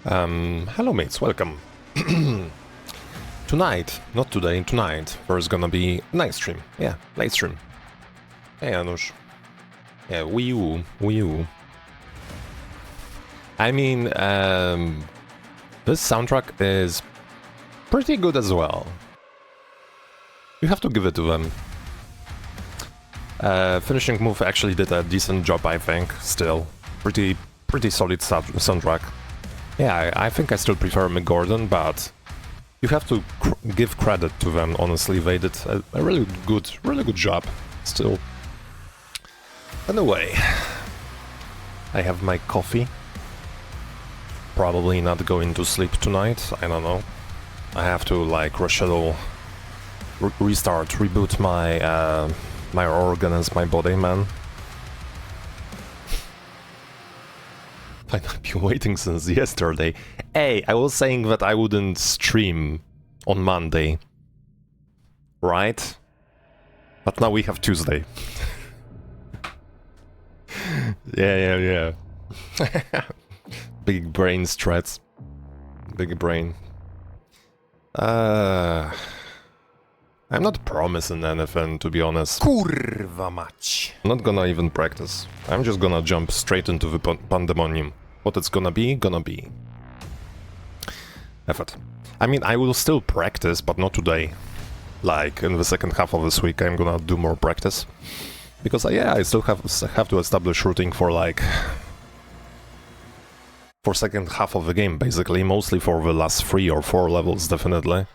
Hello mates, welcome. Tonight, not today, tonight, there's gonna be night stream. Yeah, live stream. Hey Janusz. Yeah, Wii U. I mean, this soundtrack is pretty good as well. You have to give it to them. Finishing Move actually did a decent job, I think, still. Pretty solid soundtrack. Yeah, I think I still prefer Mick Gordon, but you have to give credit to them, honestly. They did a really good job, still. Anyway, I have my coffee. Probably not going to sleep tonight, I don't know. I have to, like, reschedule, reboot my, my organs, my body, man. I've been waiting since yesterday. Hey, I was saying that I wouldn't stream on Monday. Right? But now we have Tuesday. Yeah. Big brain strats. Big brain. I'm not promising anything, to be honest. Kurwa mać. I'm not gonna even practice. I'm just gonna jump straight into the Pandemonium. What it's gonna be, Effort. I mean, I will still practice, but not today. Like, in the second half of this week, I'm gonna do more practice. Because, yeah, I still have to establish routing for, like... for second half of the game, basically. Mostly for the last 3 or 4 levels, definitely.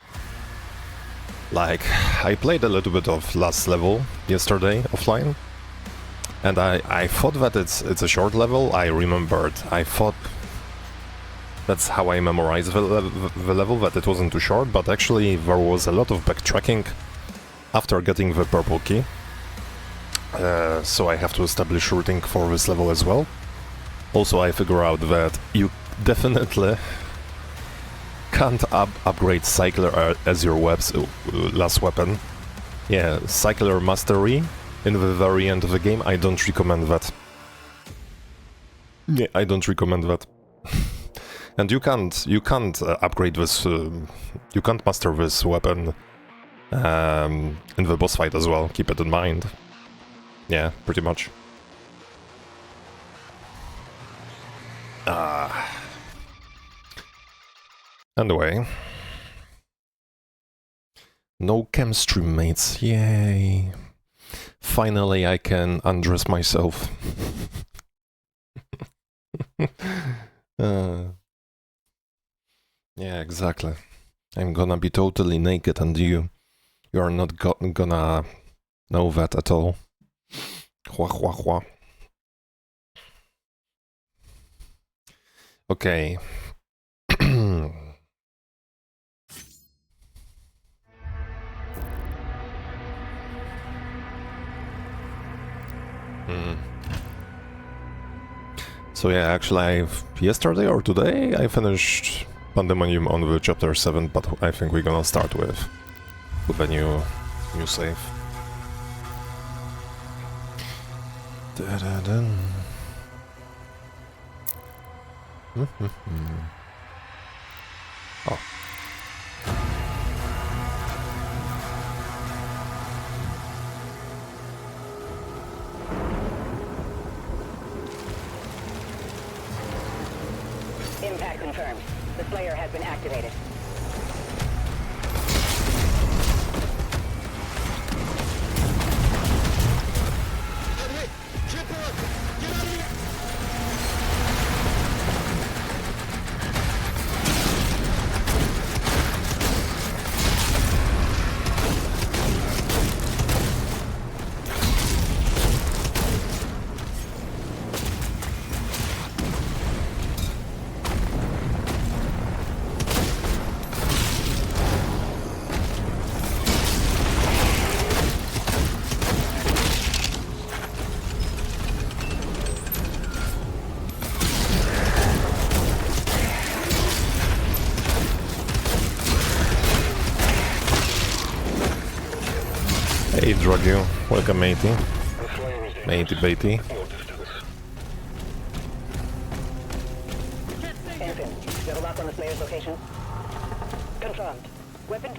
Like, I played a little bit of last level yesterday, offline. And I thought that it's a short level. I thought that's how I memorized the level, that it wasn't too short, but actually there was a lot of backtracking after getting the purple key. So I have to establish routing for this level as well. Also, I figure out that you definitely can't upgrade Cycler as your last weapon. Yeah, Cycler Mastery in the very end of the game, I don't recommend that. Yeah, I don't recommend that. And you can't upgrade this, you can't master this weapon in the boss fight as well, keep it in mind. Yeah, pretty much. Anyway. No chemistry, mates, yay. Finally I can undress myself. Yeah, exactly. I'm gonna be totally naked and you're not gonna know that at all. Hua. Okay. So yeah, actually yesterday or today I finished Pandemonium on the chapter 7, but I think we're gonna start with a new save. Oh. Impact confirmed. The Slayer has been activated. Hey, Chipper! Get out of here! Hey, Dragio. Welcome, matey. Matey, Ensign, settle position. Confirmed. Weapon...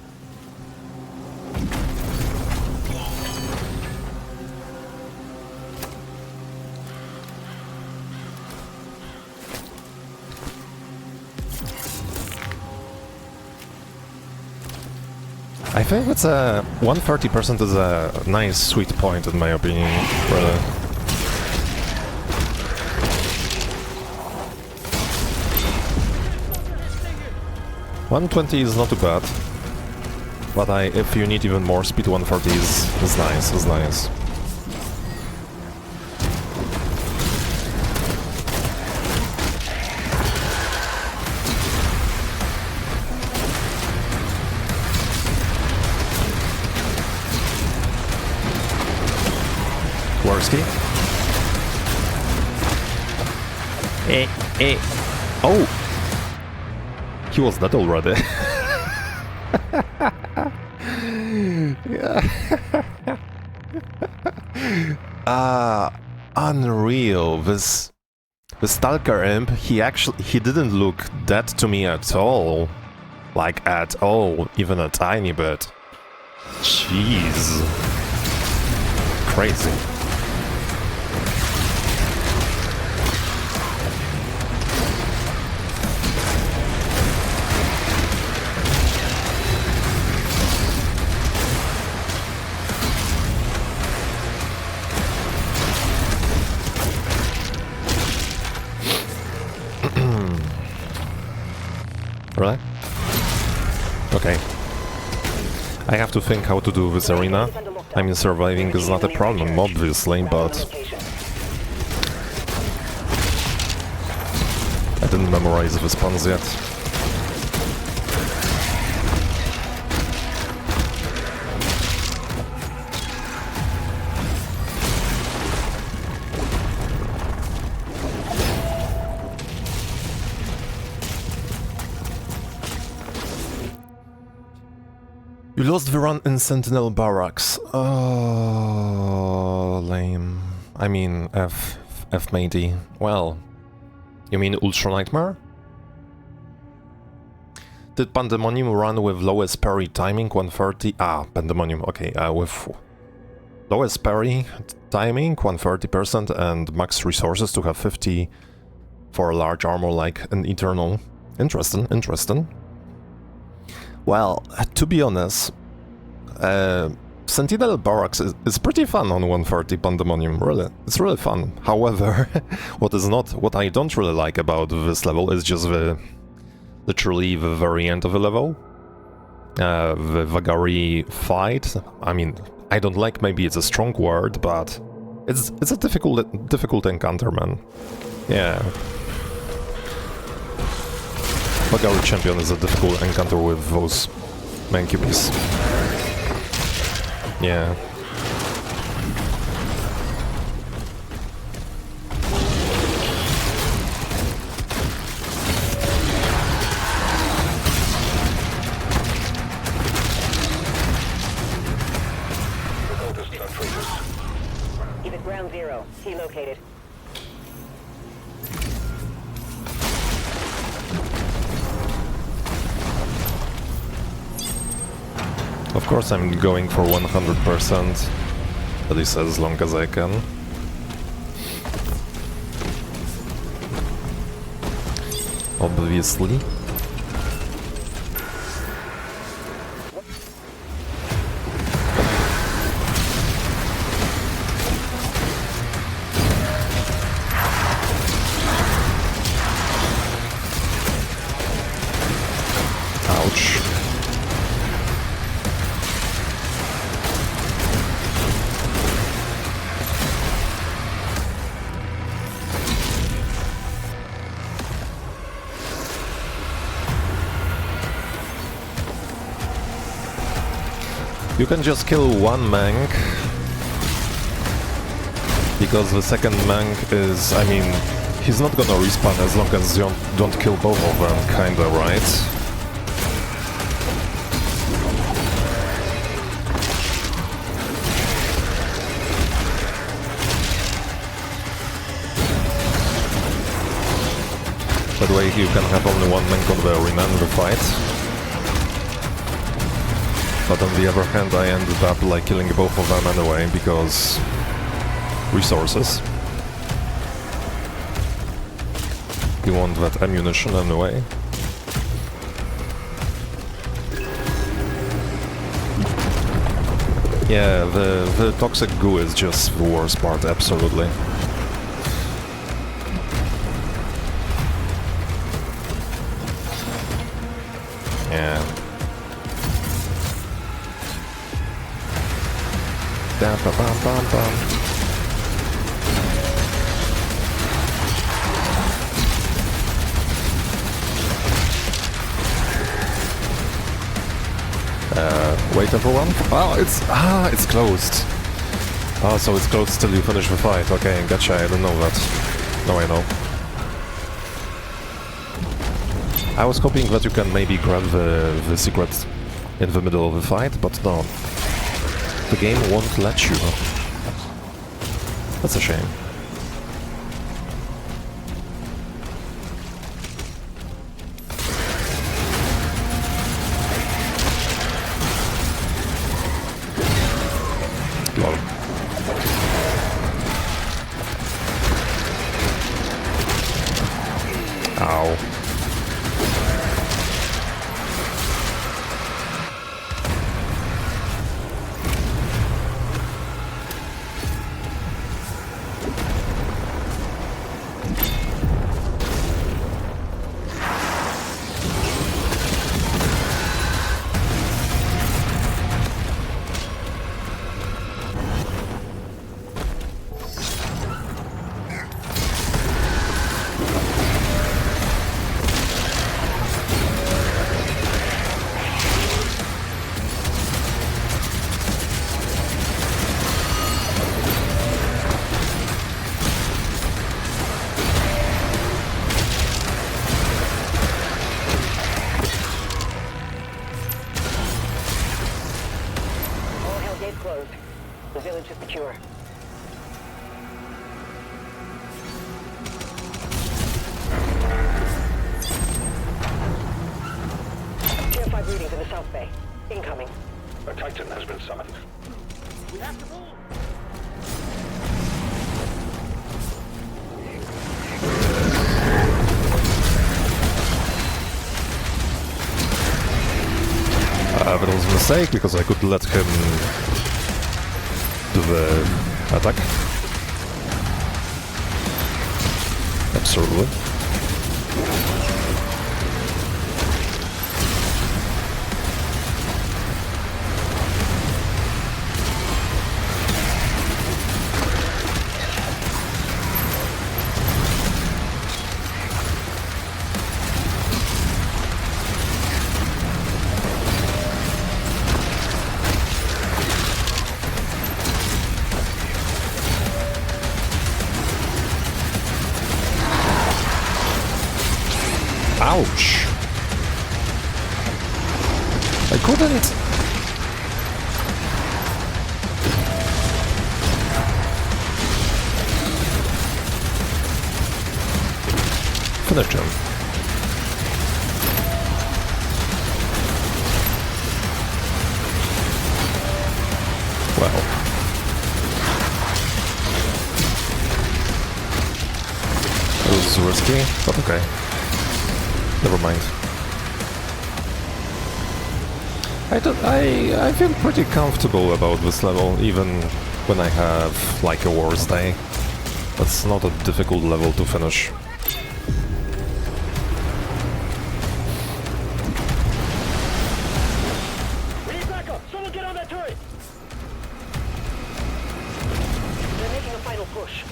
I think it's a 130% is a nice sweet point in my opinion, really. $120 is not too bad, but if you need even more speed, $140 is nice, is nice. Worski. Oh! He was dead already. Unreal. This Stalker Imp, he didn't look dead to me at all. Like at all, even a tiny bit. Jeez. Crazy. Really? Okay. I have to think how to do this arena. I mean, surviving is not a problem, obviously, but... I didn't memorize the spawns yet. You lost the run in Sentinel Barracks. Oh, lame. I mean, F matey. Well, you mean Ultra Nightmare? Did Pandemonium run with lowest parry timing 130? Ah, Pandemonium, okay, with lowest parry timing 130% and max resources to have 50 for a large armor like an Eternal. Interesting, interesting. Well, to be honest, Sentinel Barracks is pretty fun on 130 Pandemonium, really. It's really fun. However, what I don't really like about this level is just literally the very end of the level. The Vagari fight. I mean, I don't like, maybe it's a strong word, but it's a difficult encounter, man. Yeah. Vagari Champion is a difficult encounter with those mancubes. Yeah. He's at ground zero. He located. Of course I'm going for 100%, at least as long as I can. Obviously. Ouch. You can just kill one Mank, because the second Mank is, I mean, he's not gonna respawn as long as you don't kill both of them, kinda, right? That way you can have only one main conveyor in the fight. But on the other hand, I ended up like killing both of them anyway, because resources. You want that ammunition anyway. Yeah, the toxic goo is just the worst part, absolutely. Yeah. Da ba bam bam bam. Wait everyone. It's closed. Ah, so it's closed till you finish the fight. Okay, gotcha, I didn't know that. Now I know. I was hoping that you can maybe grab the secret in the middle of the fight, but no. The game won't let you. That's a shame. Lol. Ow. Closed. The village is secure. Tier 5 readings in the South Bay. Incoming. A Titan has been summoned. We have to move. That was a mistake, because I could let him do the attack. Absolutely. Ouch! I couldn't! Finish him. Well. It was risky, but okay. Never mind. I feel pretty comfortable about this level, even when I have like a worse day. That's not a difficult level to finish. We need backup. Someone get on that turret. They're making a final push.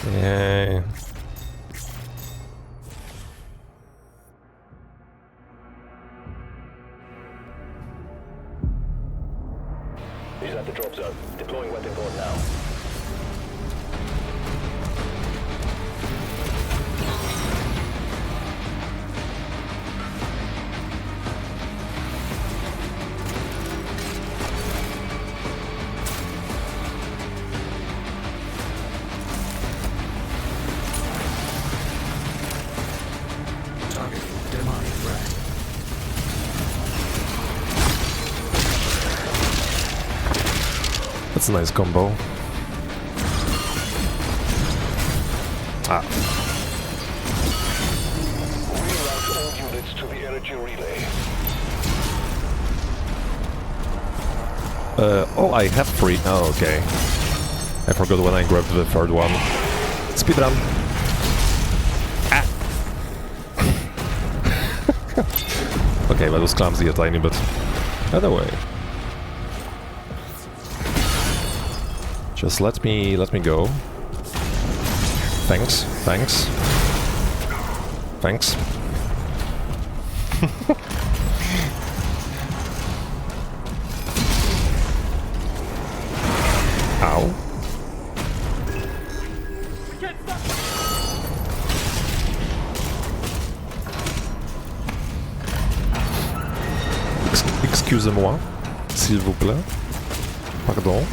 Yeah. He's at the drop zone. Deploying weapon board now. That's a nice combo. Ah. Reroute all units to the energy relay. Oh, I have 3. Oh, okay. I forgot when I grabbed the third one. Speedrun. Ah. Okay, that was clumsy a tiny bit. Anyway. Just let me go. Thanks, thanks. Thanks. Ow. Excusez-moi, s'il vous plaît. Pardon.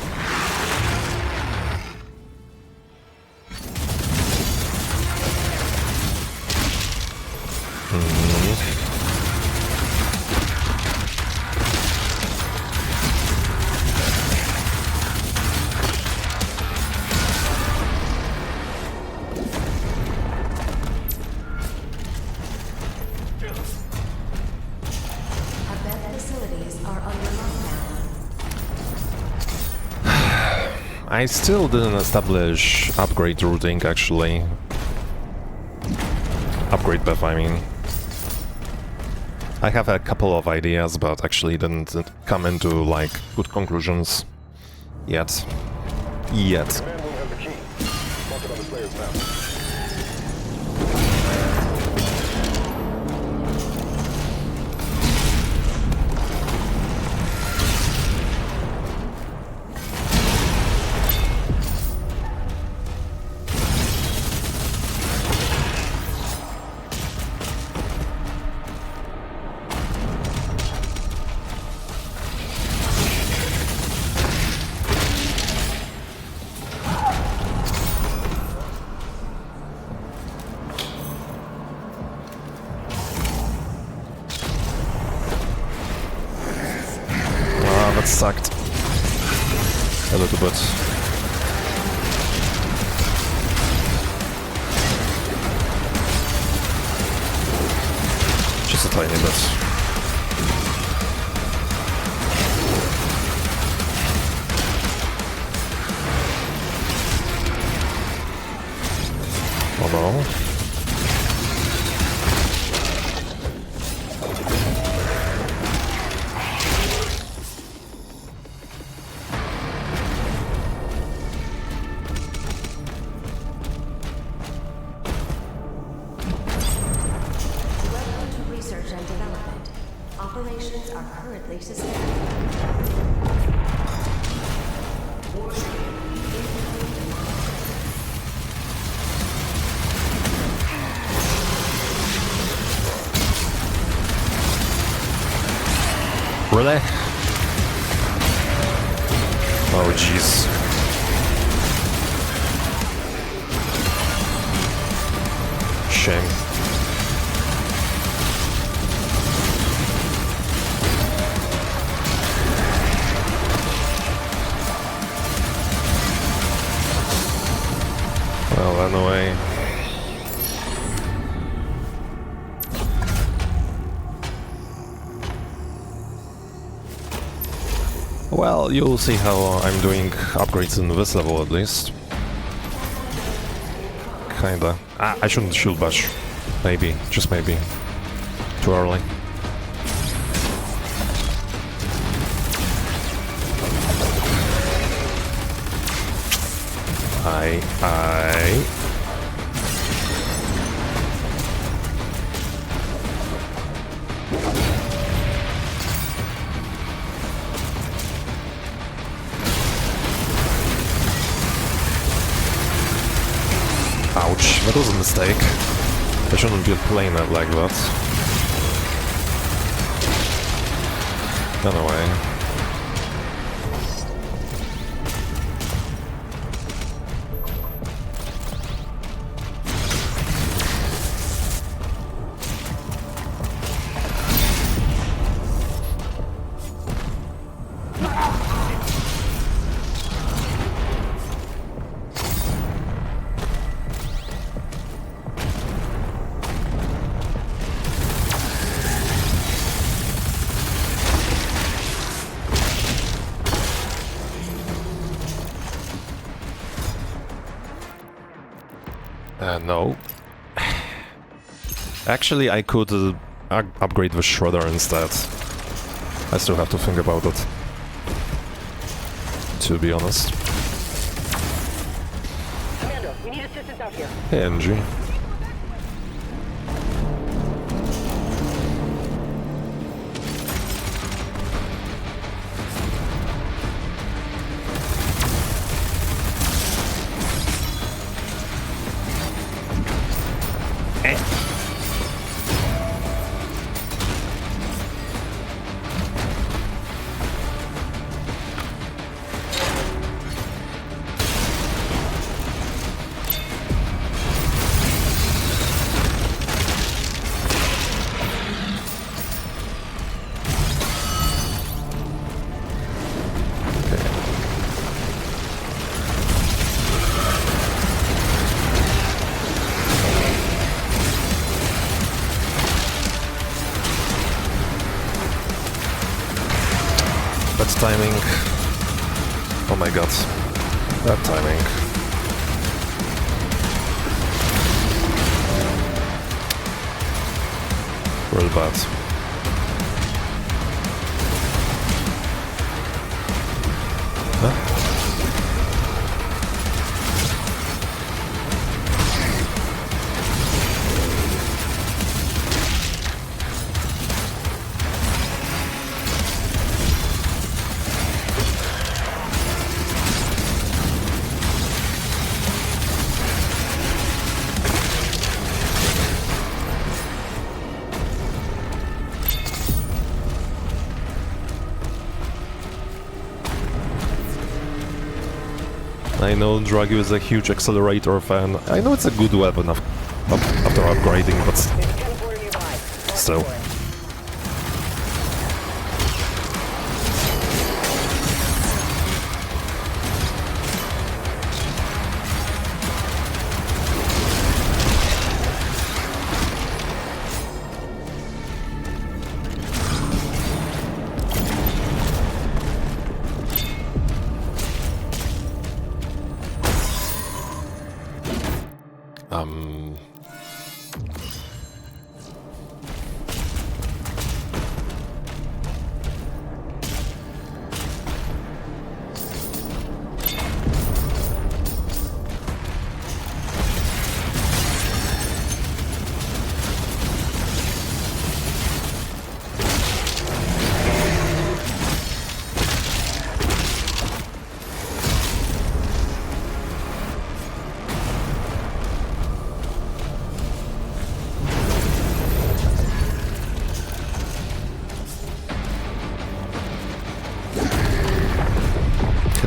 I still didn't establish upgrade routing, actually. Upgrade path, I mean. I have a couple of ideas, but actually didn't come into, like, good conclusions yet. Yet. Command will have the key. Mark it on the player's map. That sucked a little bit. Just a tiny bit. Oh no. Operations are currently suspended. Really? Oh jeez. Shame. Well, anyway. Well, you'll see how I'm doing upgrades in this level at least. Kinda. I shouldn't shield bash. Maybe. Just maybe. Too early. I... Ouch, that was a mistake. I shouldn't be playing it like that. Anyway. No. Actually, I could upgrade the Shredder instead. I still have to think about it. To be honest. Commander, we need assistance out here. Hey, NG. Bad timing. Oh my god. Bad timing. Real bad. Huh? I know Dragu is a huge accelerator fan. I know it's a good weapon after upgrading, but still.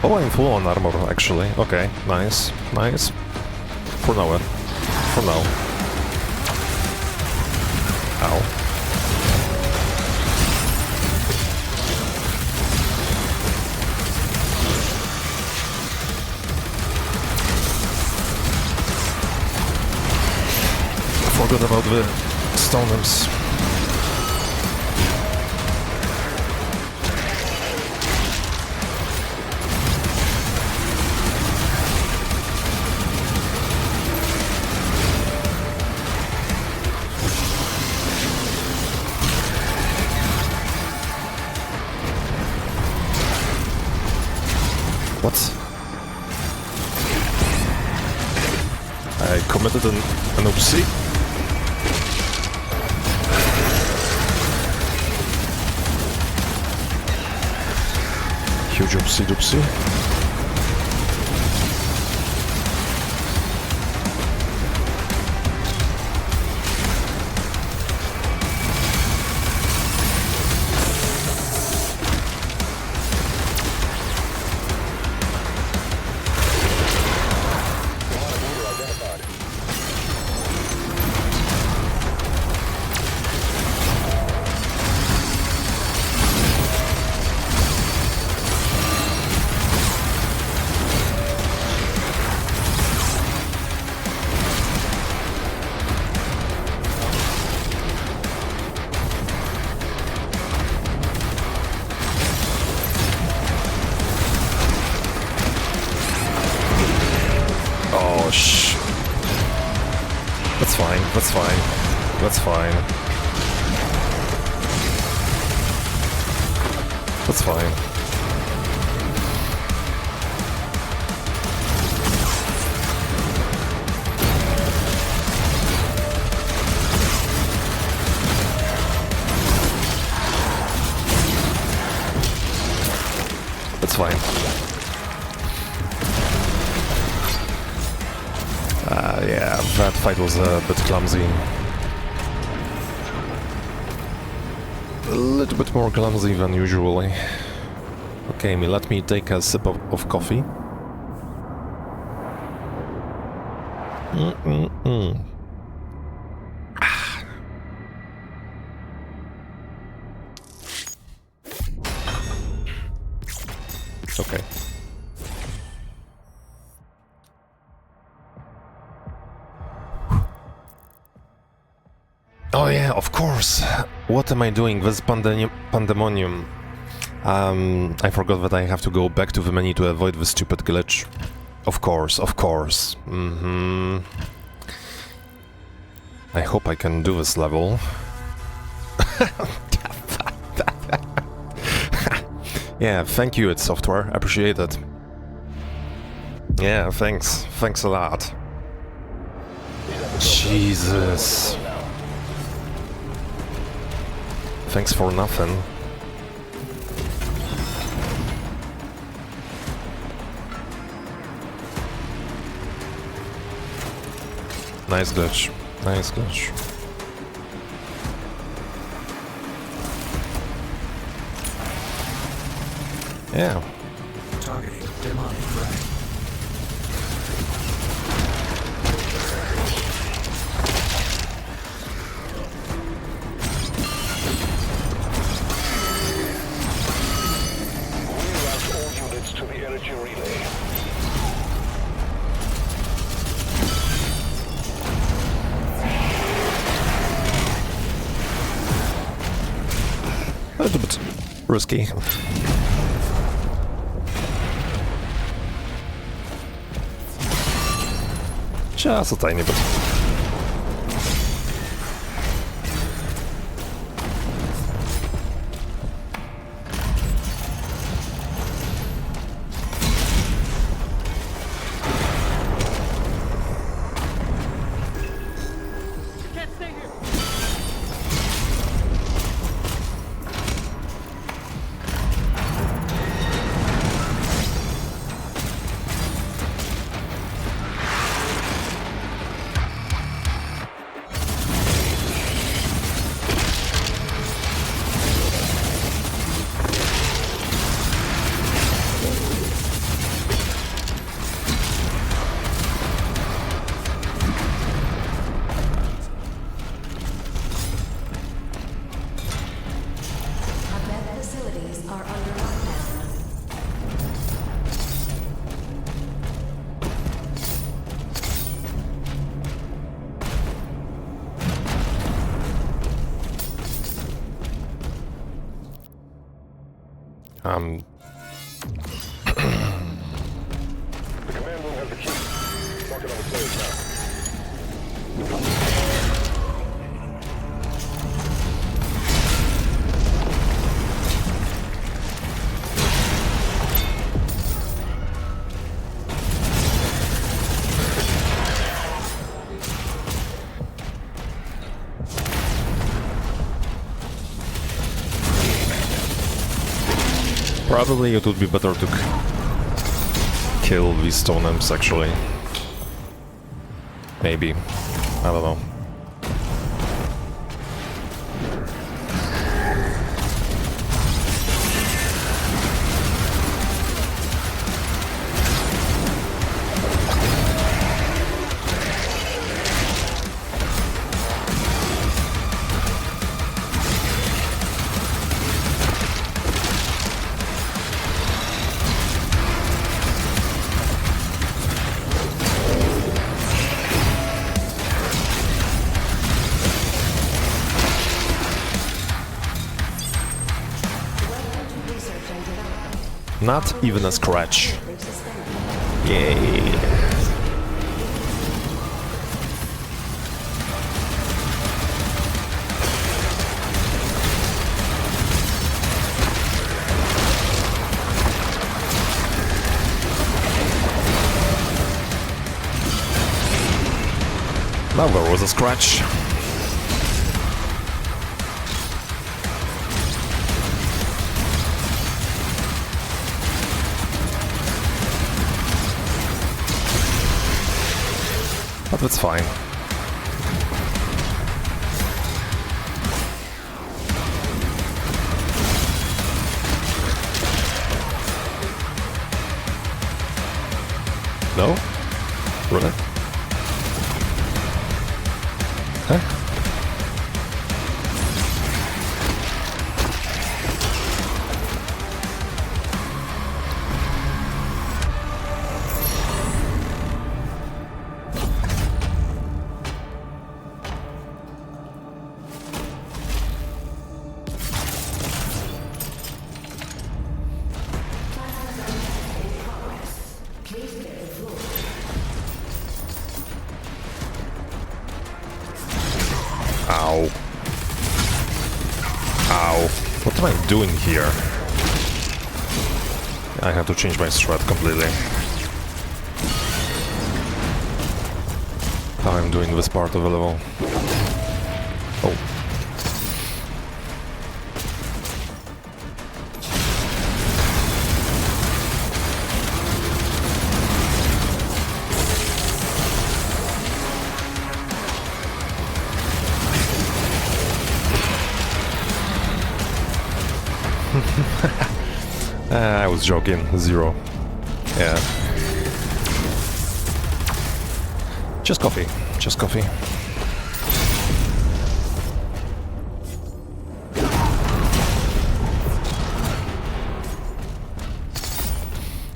Oh, I'm full on armor, actually. Okay, nice, nice. For now. For now. Ow. I forgot about the stonems. What? I committed an oopsie. Huge oopsie doopsie. That's fine, that's fine, that's fine. That's fine. That's fine. Yeah, that fight was a bit clumsy. A little bit more clumsy than usually. Okay, let me take a sip of coffee. Okay. Oh yeah, of course. What am I doing? This Pandemonium. I forgot that I have to go back to the menu to avoid the stupid glitch. Of course, of course. I hope I can do this level. Yeah, thank you, it's software. Appreciate it. Yeah, thanks. Thanks a lot. Jesus. Thanks for nothing. Nice glitch. Nice glitch. Yeah. Targeting demonic threat. Reroute all units to the energy relay. A little bit risky. Just a tiny bit. The command room has the key. Mark it on the players now. Probably it would be better to kill these stone imps, actually. Maybe. I don't know. Not even a scratch. Yay. Now there was a scratch. But that's fine. No? Really? Huh? Ow. Ow. What am I doing here? I have to change my strat completely. How I'm doing this part of the level. Oh. I was joking. 0. Yeah. Just coffee. Just coffee.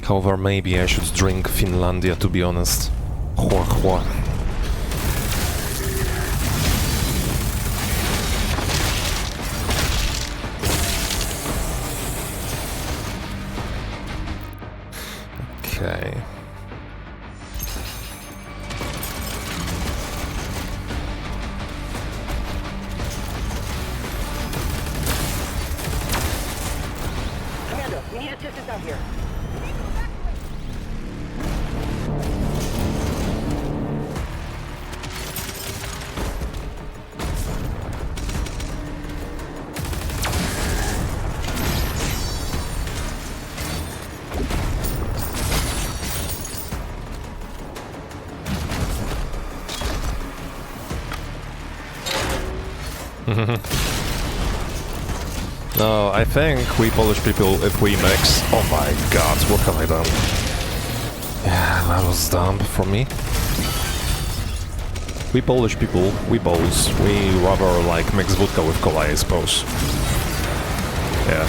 However, maybe I should drink Finlandia, to be honest. Hua hua. Okay. Commander, we need assistance out here. No, I think we Polish people, if we mix... Oh my god, what have I done? Yeah, that was dumb from me. We Polish people, we Poles, we rather like mix vodka with cola, I suppose. Yeah.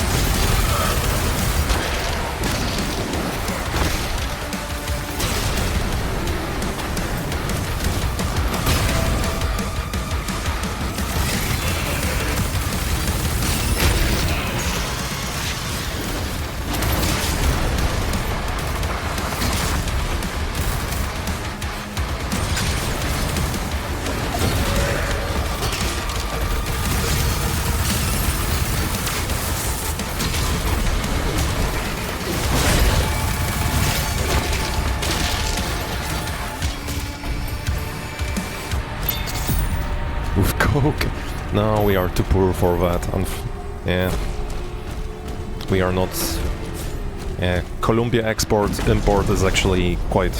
With coke? No, we are too poor for that. Yeah. We are not Yeah, Colombia export import is actually quite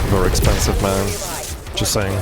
very expensive, man. Just saying.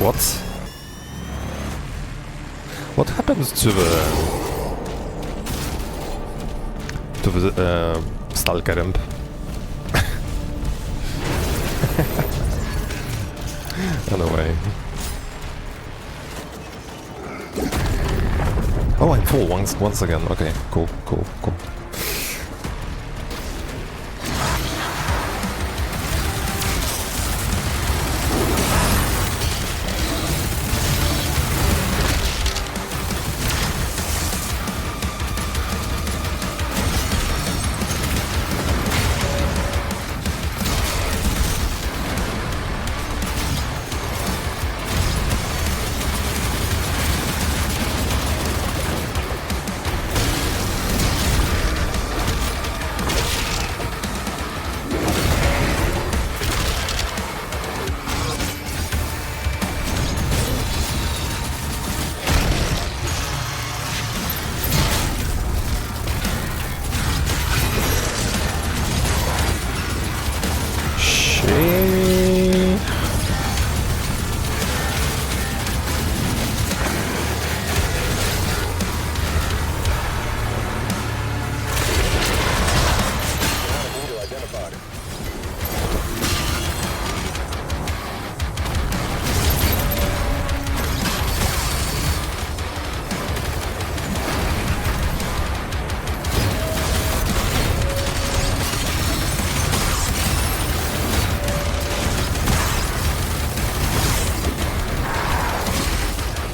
What? What happened to the Stalker imp? Anyway. Oh, I'm full once again. Okay, cool.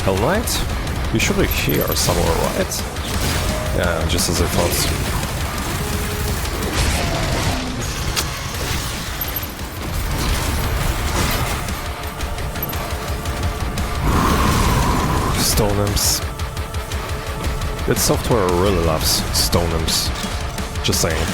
Hell Knight? You should be here somewhere, right? Yeah, just as I thought. Stone imps. Its software really loves stone imps. Just saying.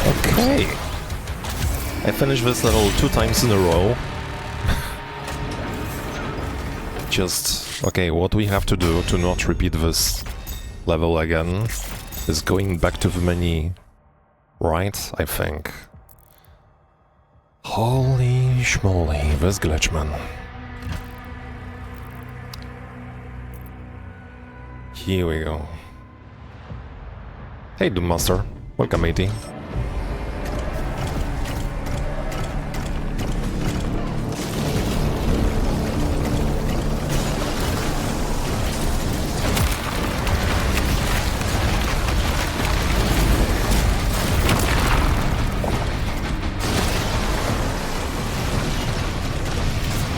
Okay. I finished this level 2 times in a row. Just... okay, what we have to do to not repeat this level again is going back to the menu, right? I think. Holy schmoly, this glitch, man. Here we go. Hey, Doom Master. Welcome, matey.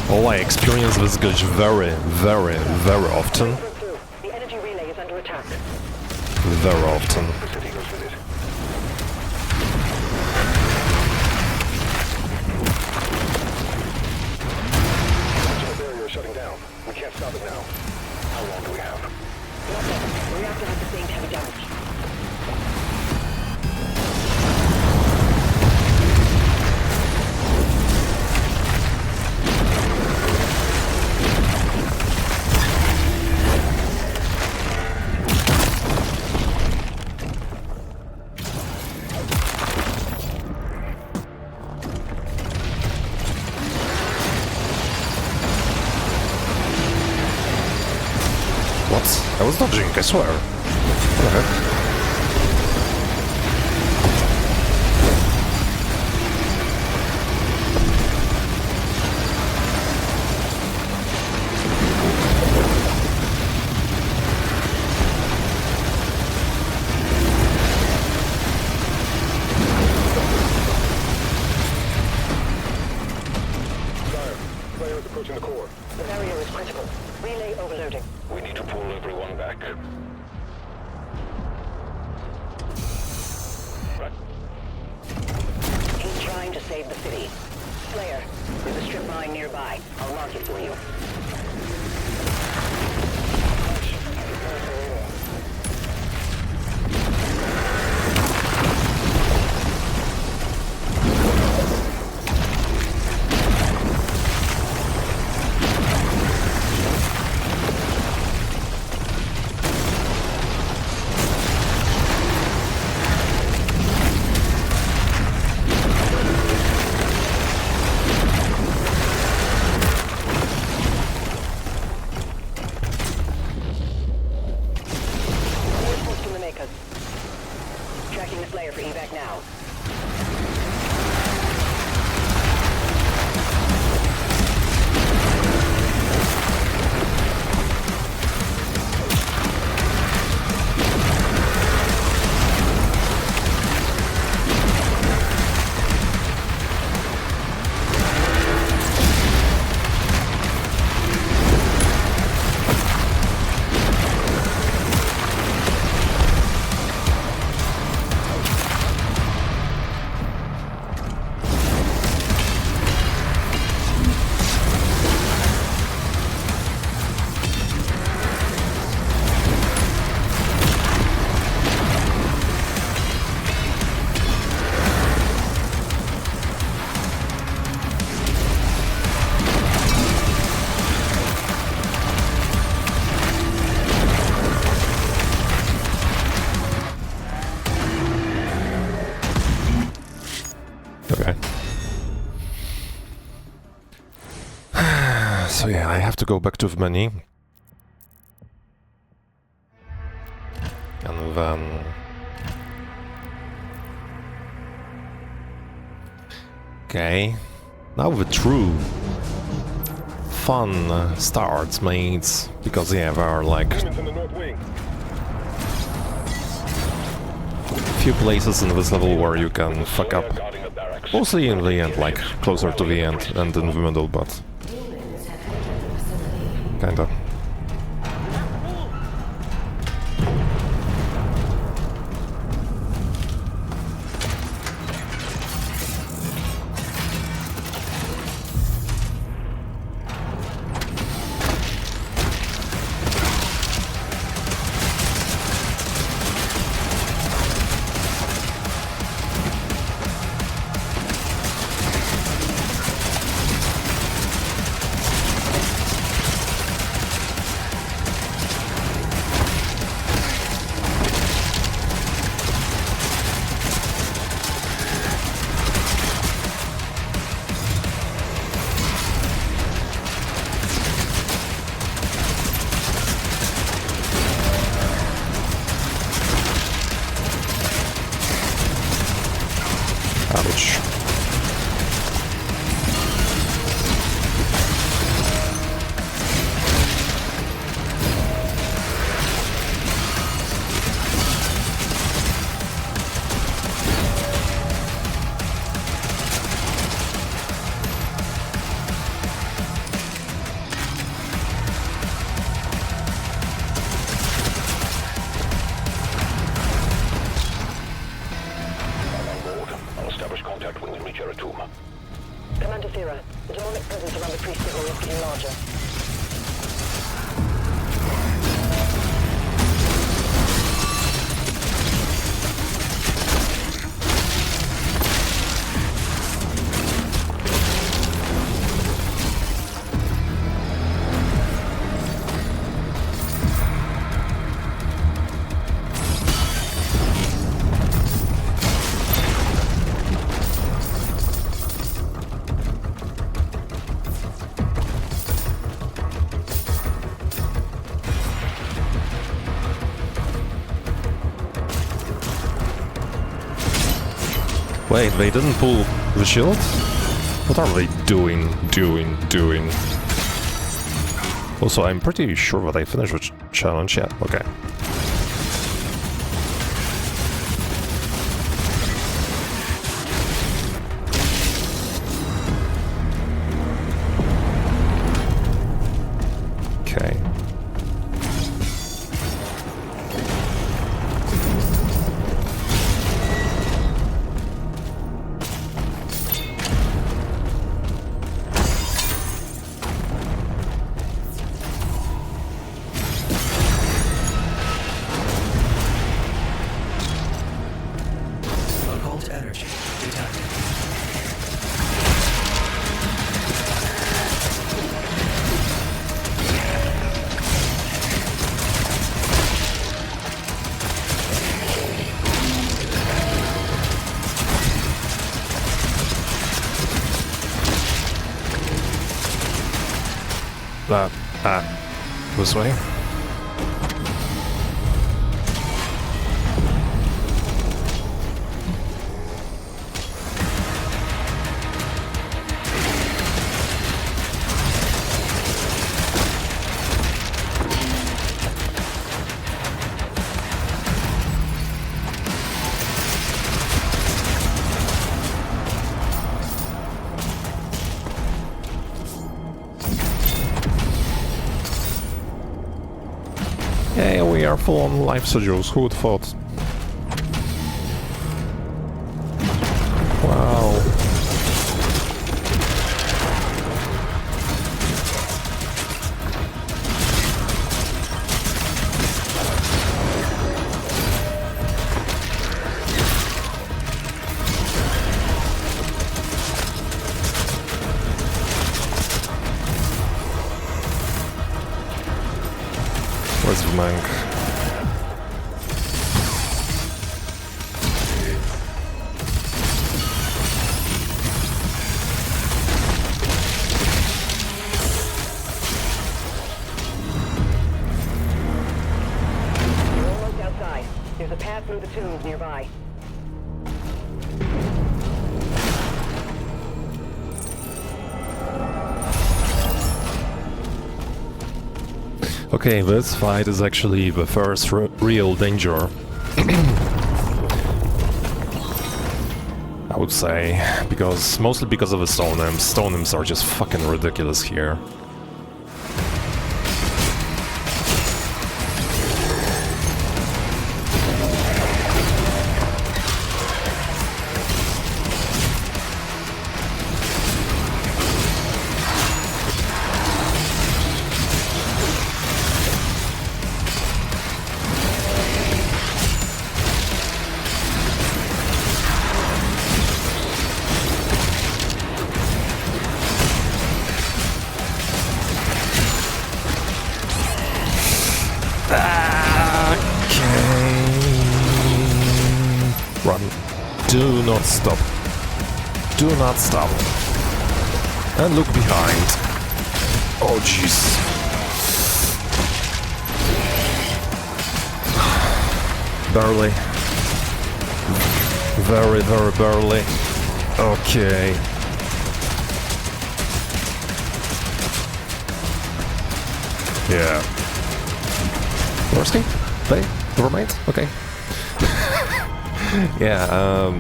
Oh, I experience this glitch very, very, very often. The energy relay is under attack. Very often. The barrier is shutting down. We can't stop it now. How long do we have? The reactor has sustained heavy damage. was dodging, I swear. What the heck? Sire, player is approaching the core. The barrier is critical. Relay overloading. We need to pull everyone back. Right. He's trying to save the city. Slayer, there's a strip mine nearby. I'll mark it for you. Reinforced in the makers. Tracking the Slayer for evac now. Okay. So yeah, I have to go back to the menu. And then... Okay. Now the true fun starts, mates. Because yeah, there are like Demons in the north wing. few places in this level where you can fuck up. Guarding the barracks. Mostly in the end, like closer to the end and in the middle, but kinda. Ouch. I'll establish contact when we reach Eratuma. Commander Thera, the demonic presence around the priest signal is getting larger. Wait, they didn't pull the shield? What are they doing? Also, I'm pretty sure that I finished the challenge yet. Okay. Okay. Occult energy detected. This way. Yeah, we are full on life sigils. Who would thought? Wow. Where's the monk? You're almost outside. There's a path through the tombs nearby. Okay, this fight is actually the first real danger. I would say, mostly because of the stone imps. Stone imps are just fucking ridiculous here. Run. Do not stop. Do not stop. And look behind. Oh, jeez. Barely. Very, very barely. Okay. Yeah. Where's he? They? The remains? Okay. Yeah,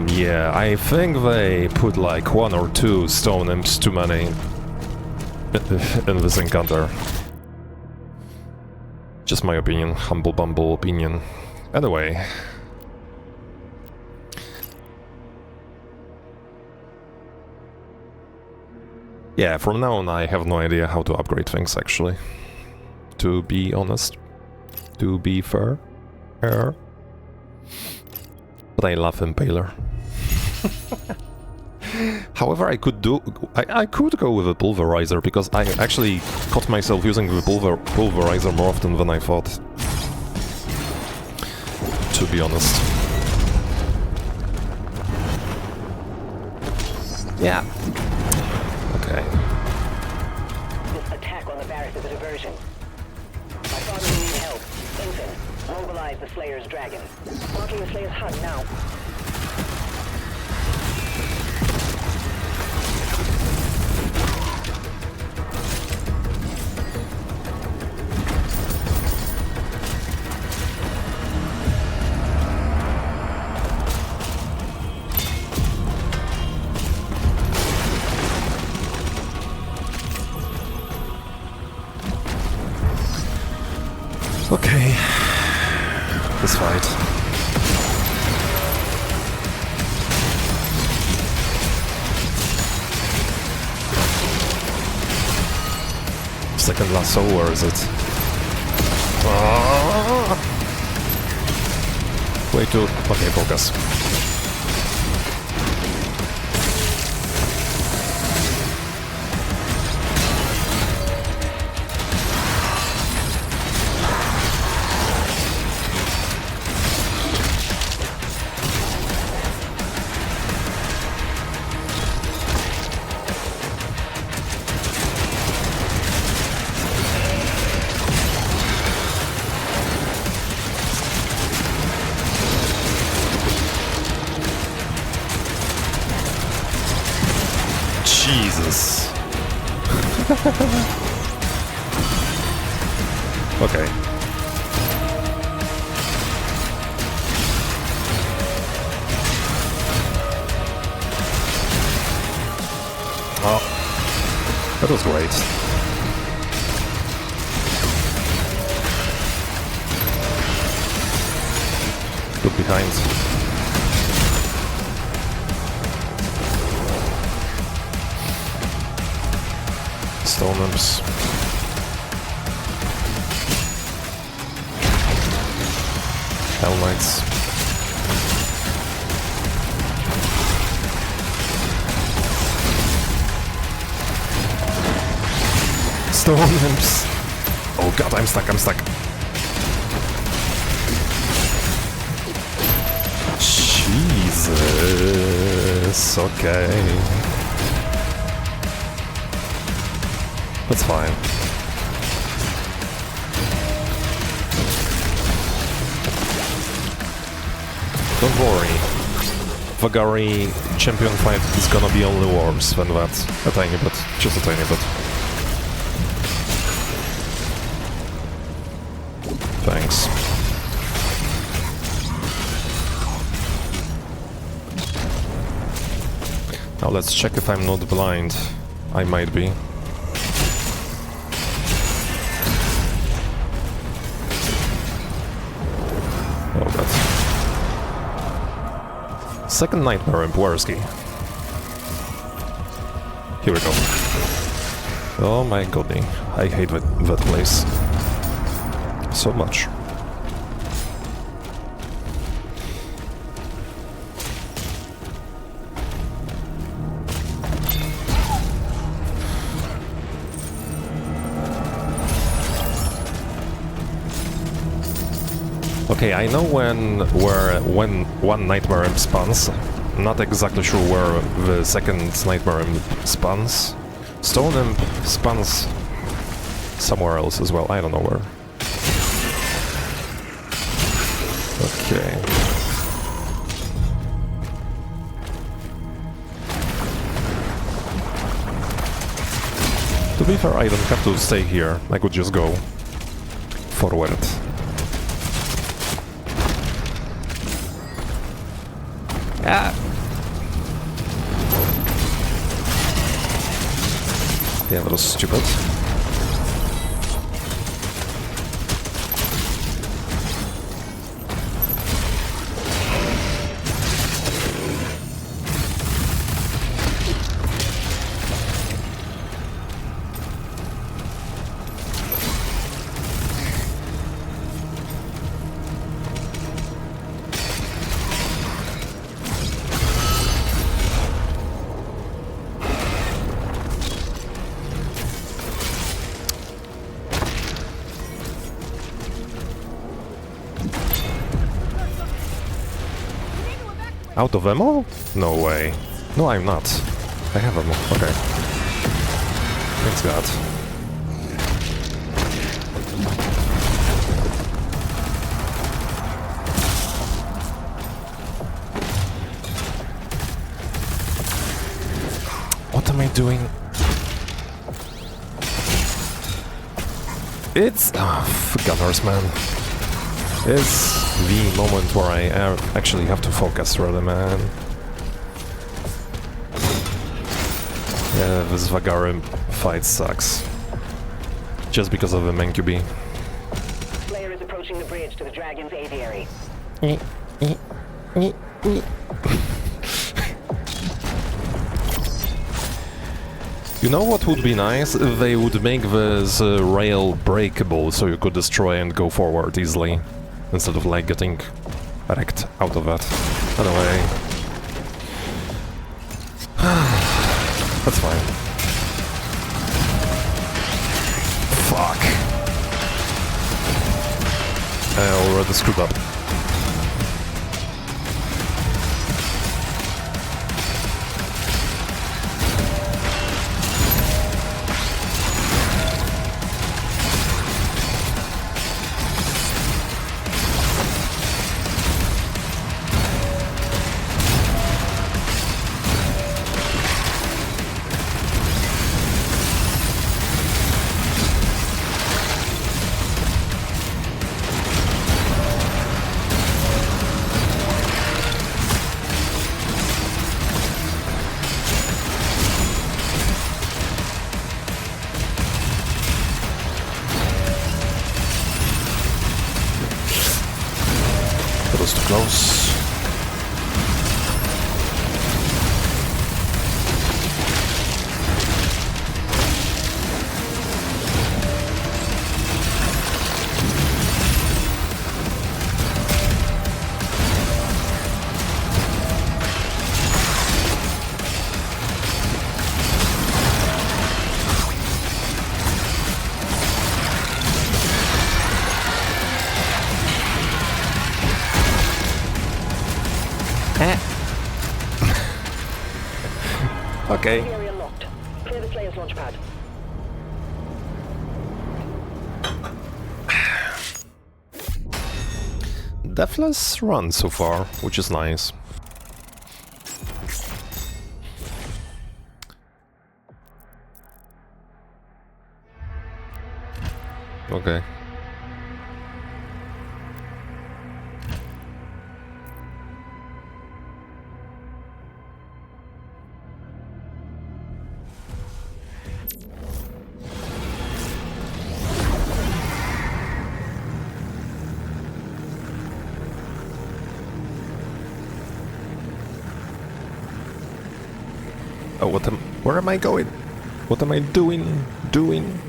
yeah, I think they put like 1 or 2 stone imps too many in this encounter. Just my opinion, humble bumble opinion. Anyway. Yeah, from now on I have no idea how to upgrade things actually. To be honest. To be fair. But I love Impaler. However, I could go with a Pulverizer, because I actually caught myself using the Pulverizer more often than I thought. To be honest. Yeah. Okay. This attack on the barracks is a diversion. My father will need help. Infant, mobilize neutralize the Slayer's dragon. Marking the Slayer's hut now. Okay, this fight. Second lasso, where is it? Ah! Way too... Okay, focus. Jesus. Okay. Oh, that was great. Look behind. Stone imps. Hell Knights. Stone imps. Oh god, I'm stuck. Jesus. Okay. That's fine. Don't worry. Vagari champion fight is gonna be only worse than that. A tiny bit. Just a tiny bit. Thanks. Now let's check if I'm not blind. I might be. Second Nightmare Imp, where is he? Here we go. Oh my god, I hate that place so much. Okay, I know when one Nightmare Imp spawns. Not exactly sure where the second Nightmare Imp spawns. Stone Imp spawns somewhere else as well. I don't know where. Okay. To be fair, I don't have to stay here. I could just go forward. Ah. Yeah, that was stupid. Out of ammo? No way. No, I'm not. I have ammo. Okay. Thanks God. doing? It's... gunners, man. It's the moment where I actually have to focus, really, man. Yeah, this Vagara fight sucks. Just because of the Mancubi. Slayer is approaching the bridge to the Dragon's aviary. You know what would be nice? If they would make this rail breakable so you could destroy and go forward easily. Instead of like getting wrecked out of it. Anyway. That's fine. Fuck. I already screwed up. That was too close. Okay. Area locked. Clear the Slayer's launch pad. Deathless run so far, which is nice. Okay. Oh, where am I going? What am I doing? Doing?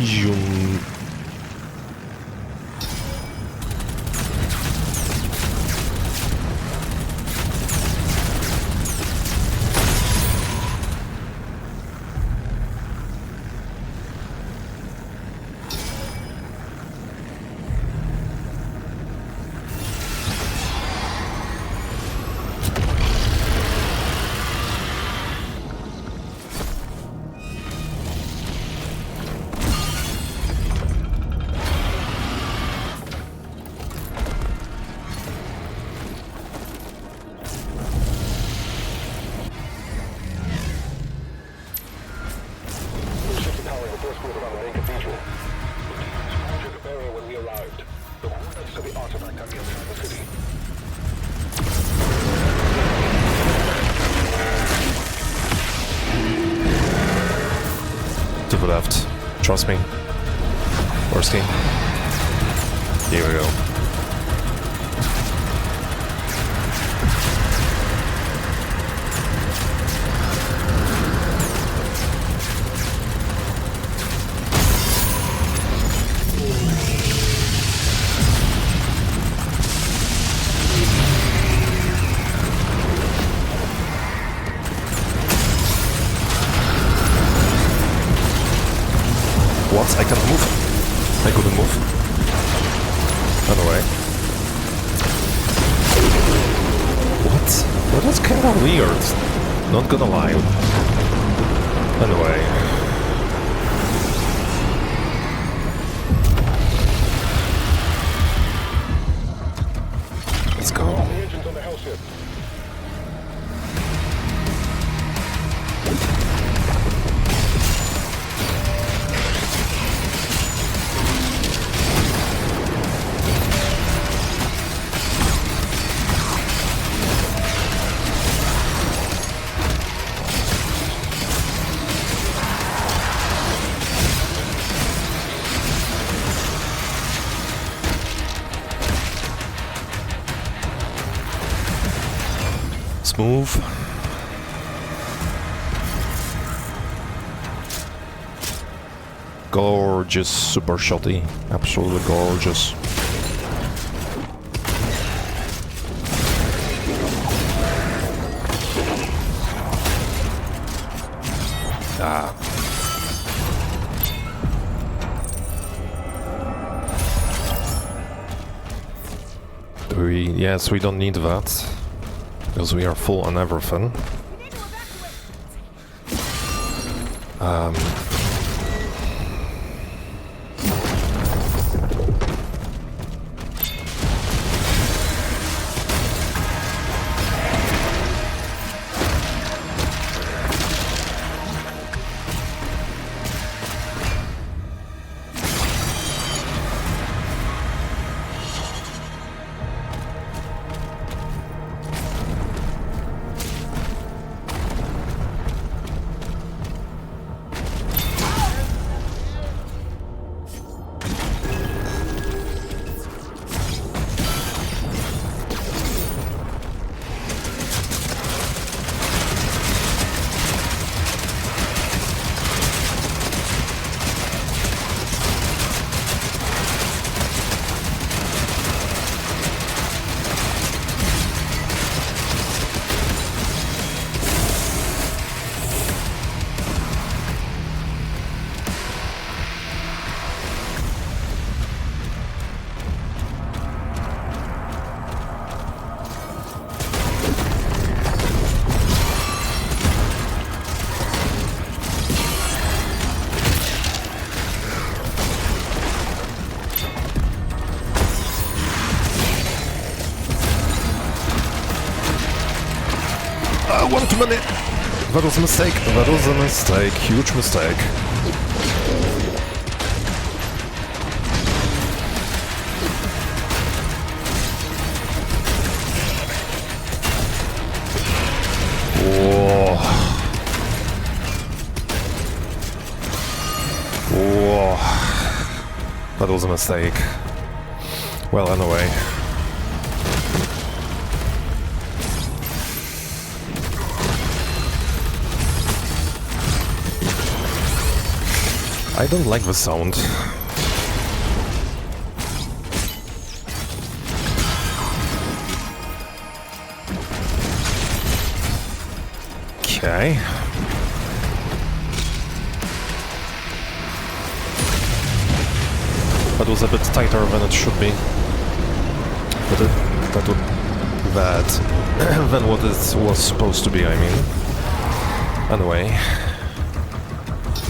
Zoom. To the left. Trust me. Worst team. Here we go. What? I can't move? I couldn't move. Anyway. What? That was kinda weird. Not gonna lie. Anyway. Let's go. The engines on the hell ship. Smooth. Gorgeous, super shotty. Absolutely gorgeous. Ah. Yes, we don't need that. Because we are full on everything. One too many! That was a mistake. That was a mistake. Huge mistake. Whoa. Whoa. That was a mistake. Well, anyway. I don't like the sound. Okay. That was a bit tighter than it should be. But than what it was supposed to be, I mean. Anyway.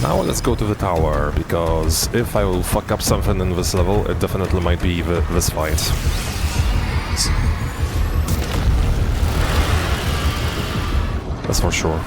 Now let's go to the tower, because if I will fuck up something in this level, it definitely might be this fight. That's for sure.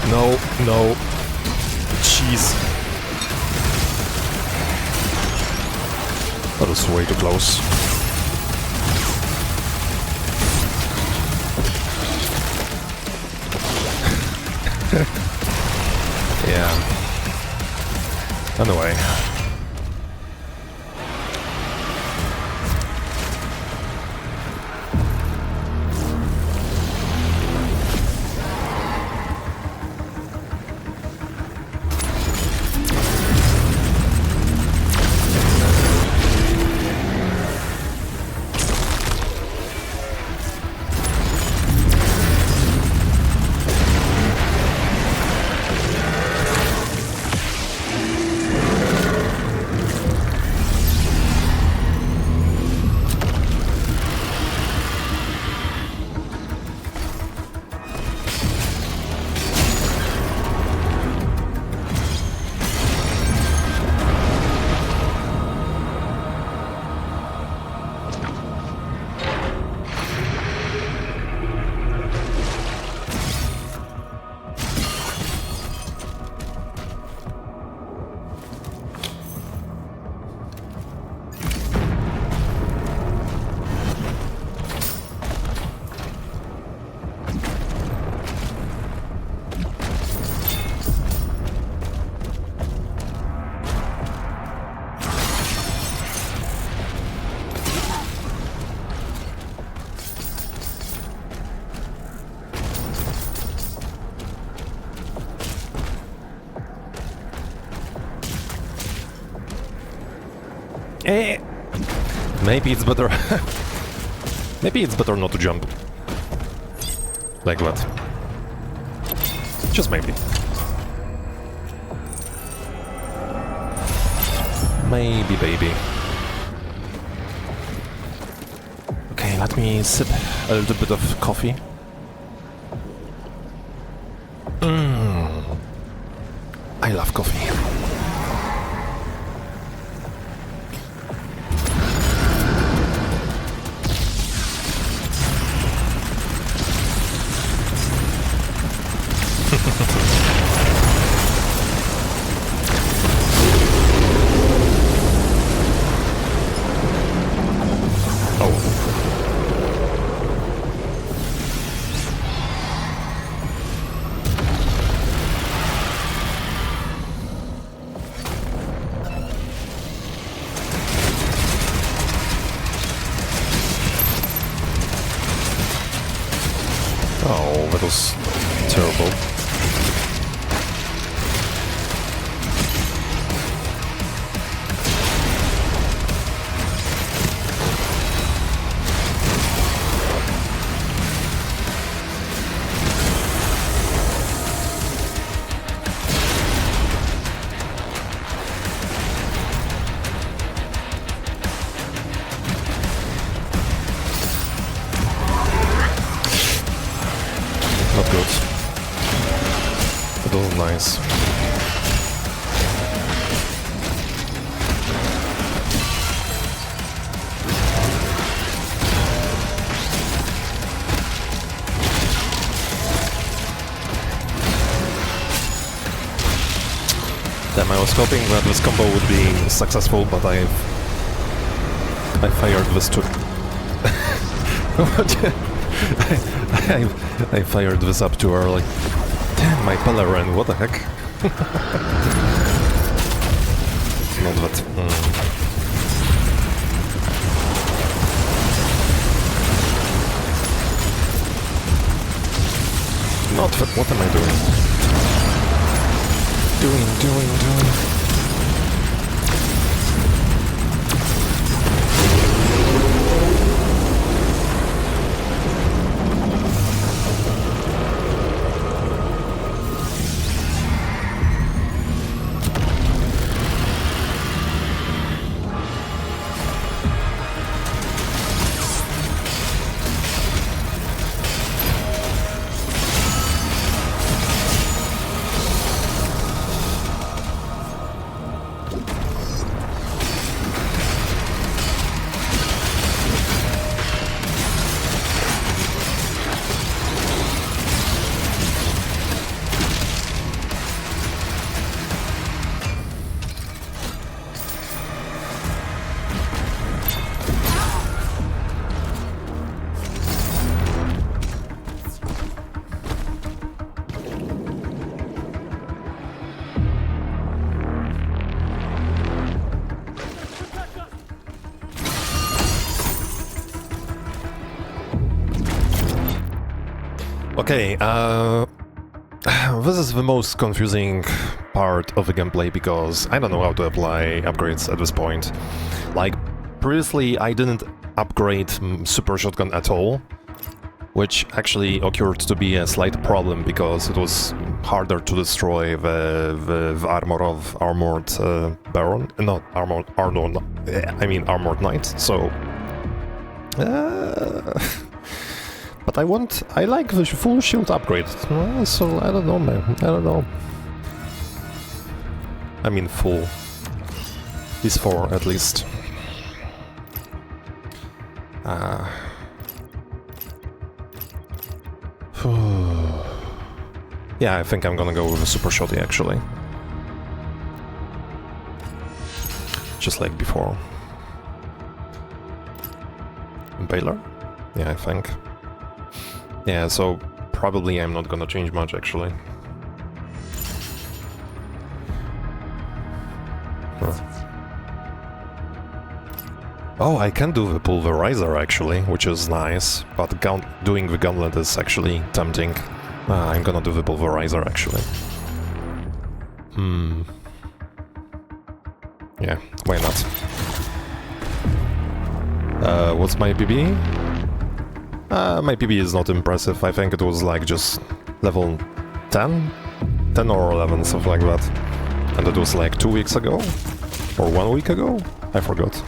No, no. Jeez. That was way too close. Yeah. Anyway. Maybe it's better... Maybe it's better not to jump. Like that. Just maybe. Maybe, baby. Okay, let me sip a little bit of coffee. I love coffee. Oh, that was terrible. Not good. But all nice. Damn, I was hoping that this combo would be successful, but I fired this too. I fired this up too early. Damn, my Pelerin, what the heck? Not that... Not that... What am I doing? Doing. Okay, this is the most confusing part of the gameplay because I don't know how to apply upgrades at this point. Like, previously I didn't upgrade Super Shotgun at all, which actually occurred to be a slight problem because it was harder to destroy the armor of Armored Baron, not Armored Armored Knight, so... But I like the full shield upgrade, so I don't know, man, I don't know. I mean full. These 4 at least. Yeah, I think I'm gonna go with a Super Shotty actually. Just like before. Baylor? Yeah, I think. Yeah, so probably I'm not gonna change much actually. Oh, I can do the pulverizer actually, which is nice, but doing the gauntlet is actually tempting. I'm gonna do the pulverizer actually. Yeah, why not? What's my PB? My PB is not impressive. I think it was like just level 10? 10 or 11, something like that. And it was like 2 weeks ago? Or 1 week ago? I forgot.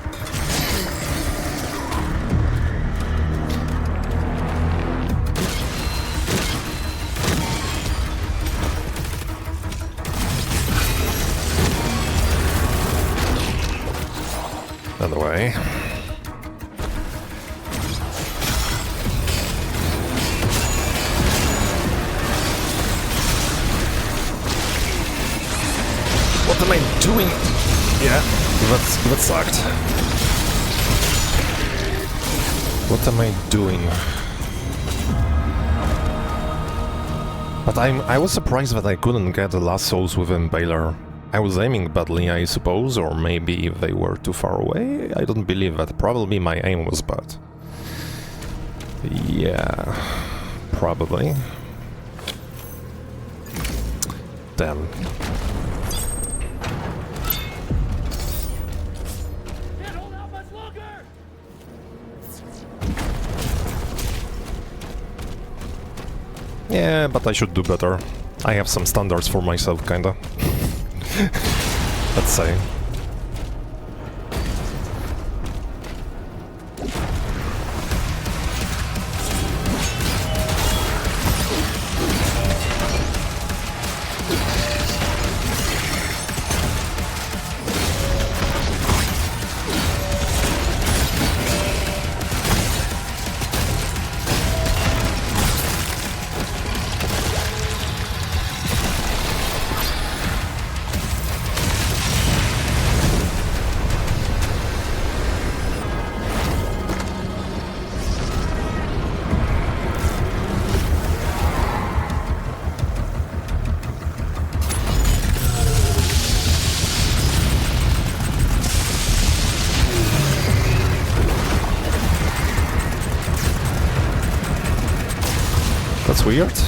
Anyway. What am I doing? Yeah, that sucked. What am I doing? But I was surprised that I couldn't get the last souls with Impaler. I was aiming badly, I suppose, or maybe they were too far away? I don't believe that. Probably my aim was bad. Yeah, probably. Damn. Yeah, but I should do better. I have some standards for myself, kinda. Let's say. That's weird.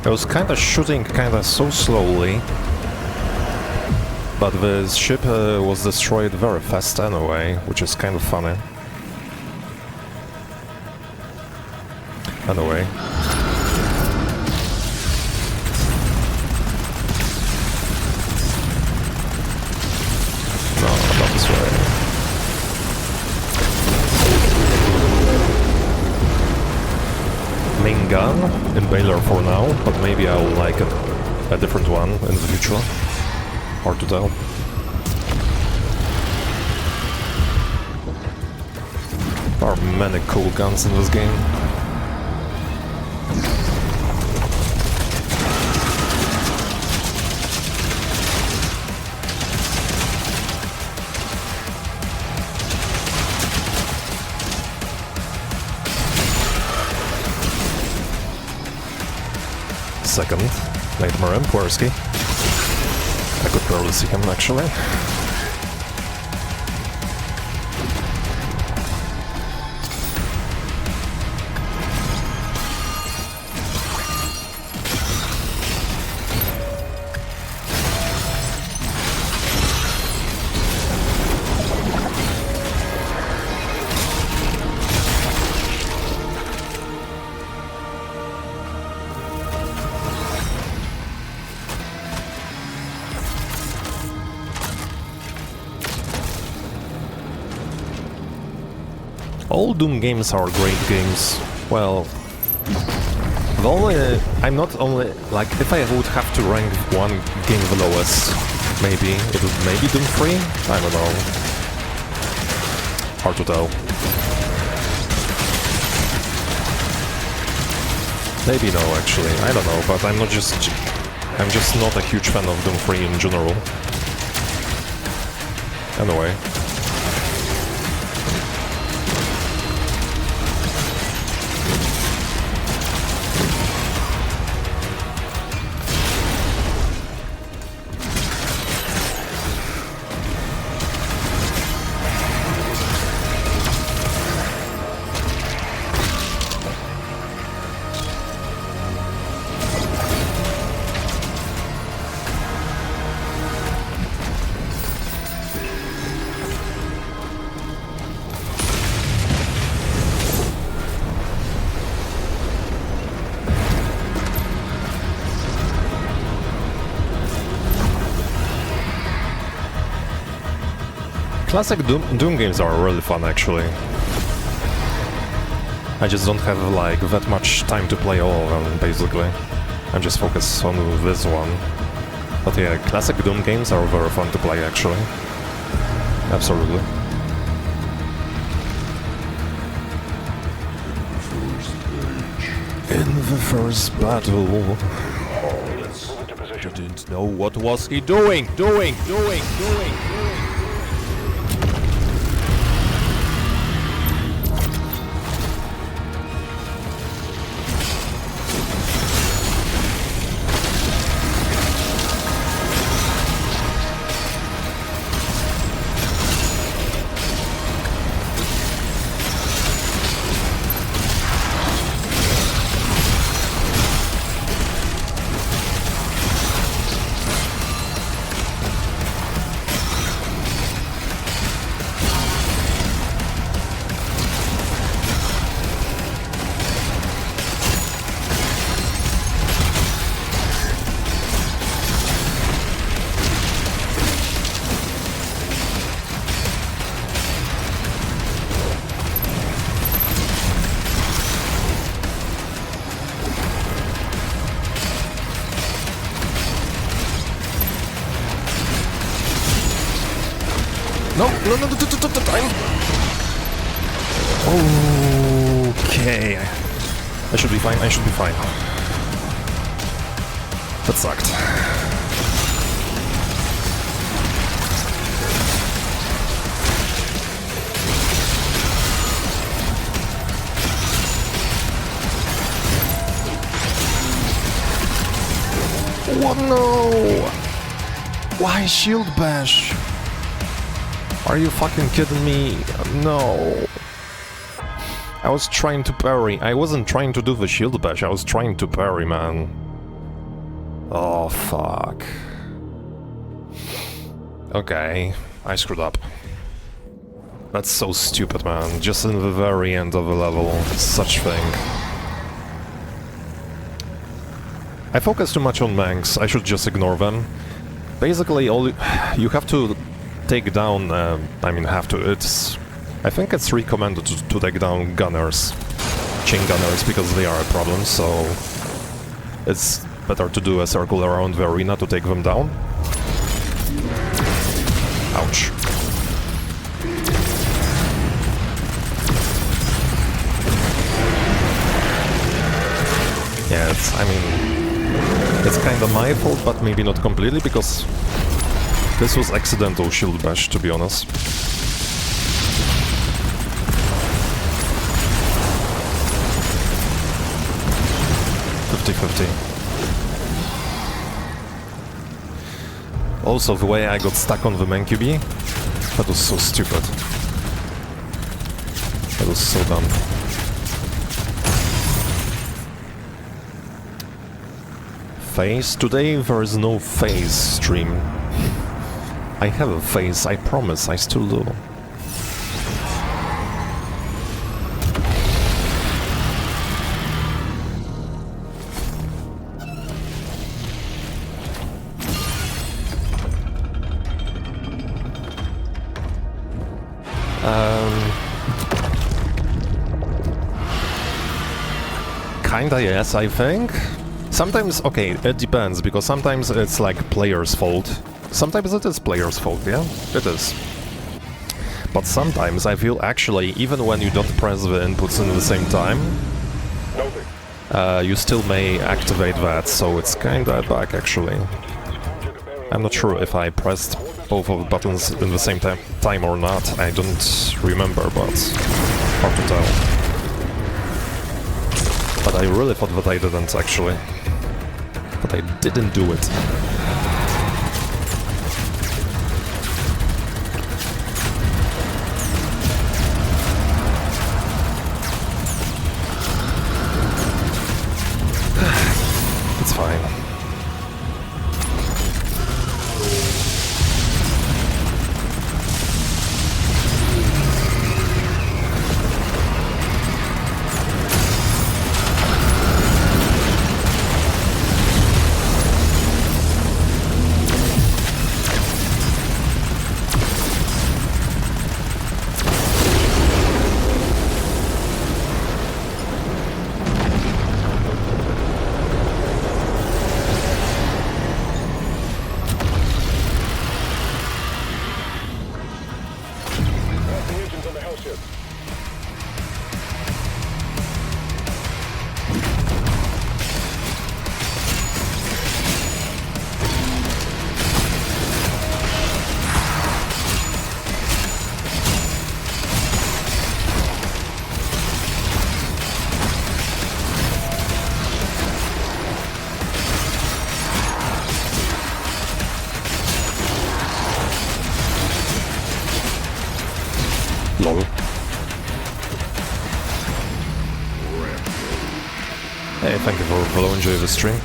I was kinda shooting kinda so slowly, but the ship was destroyed very fast anyway, which is kind of funny. Anyway. No, not this way. Main gun in Baylor for now, but maybe I'll like a different one in the future. Hard to tell. There are many cool guns in this game. Second, Nightmare Pwersky. I could barely see him actually. All Doom games are great games. Well, the only... I'm not only... Like, if I would have to rank one game the lowest, maybe it would maybe Doom 3? I don't know. Hard to tell. Maybe no, actually. I don't know, but I'm just not a huge fan of Doom 3 in general. Anyway. Classic Doom games are really fun, actually. I just don't have, like, that much time to play all of them, basically. I'm just focused on this one. But yeah, classic Doom games are very fun to play, actually. Absolutely. In the first battle... I didn't know what was he doing! Doing! No, time. Okay. I should be fine, That sucked. What? No! Why shield bash? Are you fucking kidding me? No. I was trying to parry. I wasn't trying to do the shield bash, I was trying to parry, man. Oh, fuck. Okay, I screwed up. That's so stupid, man. Just in the very end of the level, such thing. I focus too much on Manx, I should just ignore them. Basically, all you have to take down, I think it's recommended to take down gunners, chain gunners, because they are a problem, so it's better to do a circle around the arena to take them down. Ouch. Yeah, it's kinda my fault, but maybe not completely, because this was accidental shield bash, to be honest. Also, the way I got stuck on the main QB, that was so stupid. That was so dumb. Phase? Today there is no phase stream. I have a phase, I promise, I still do. Kinda yes, I think. Sometimes, okay, it depends, because sometimes it's like player's fault. Sometimes it is player's fault, yeah? It is. But sometimes I feel actually, even when you don't press the inputs in the same time, you still may activate that, so it's kinda a bug actually. I'm not sure if I pressed both of the buttons in the same time or not, I don't remember, but hard to tell. But I really thought that I didn't actually. But I didn't do it. It's fine. Lol. Hey, thank you for follow, enjoy the stream.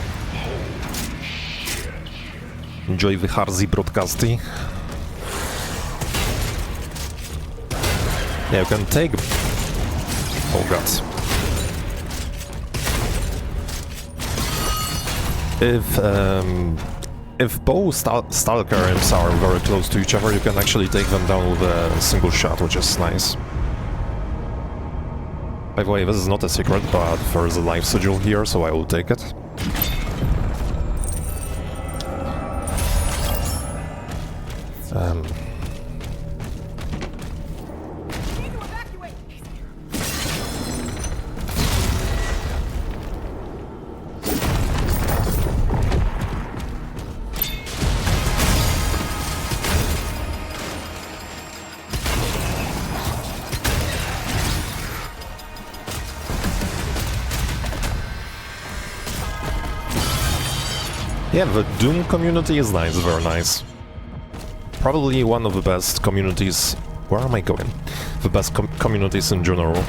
Enjoy the Harzi broadcasty. Yeah, you can take... Oh god. If both Stalker imps are very close to each other, you can actually take them down with a single shot, which is nice. By the way, this is not a secret, but there is a life sigil here, so I will take it. Yeah, the Doom community is nice, very nice. Probably one of the best communities... Where am I going? The best communities in general.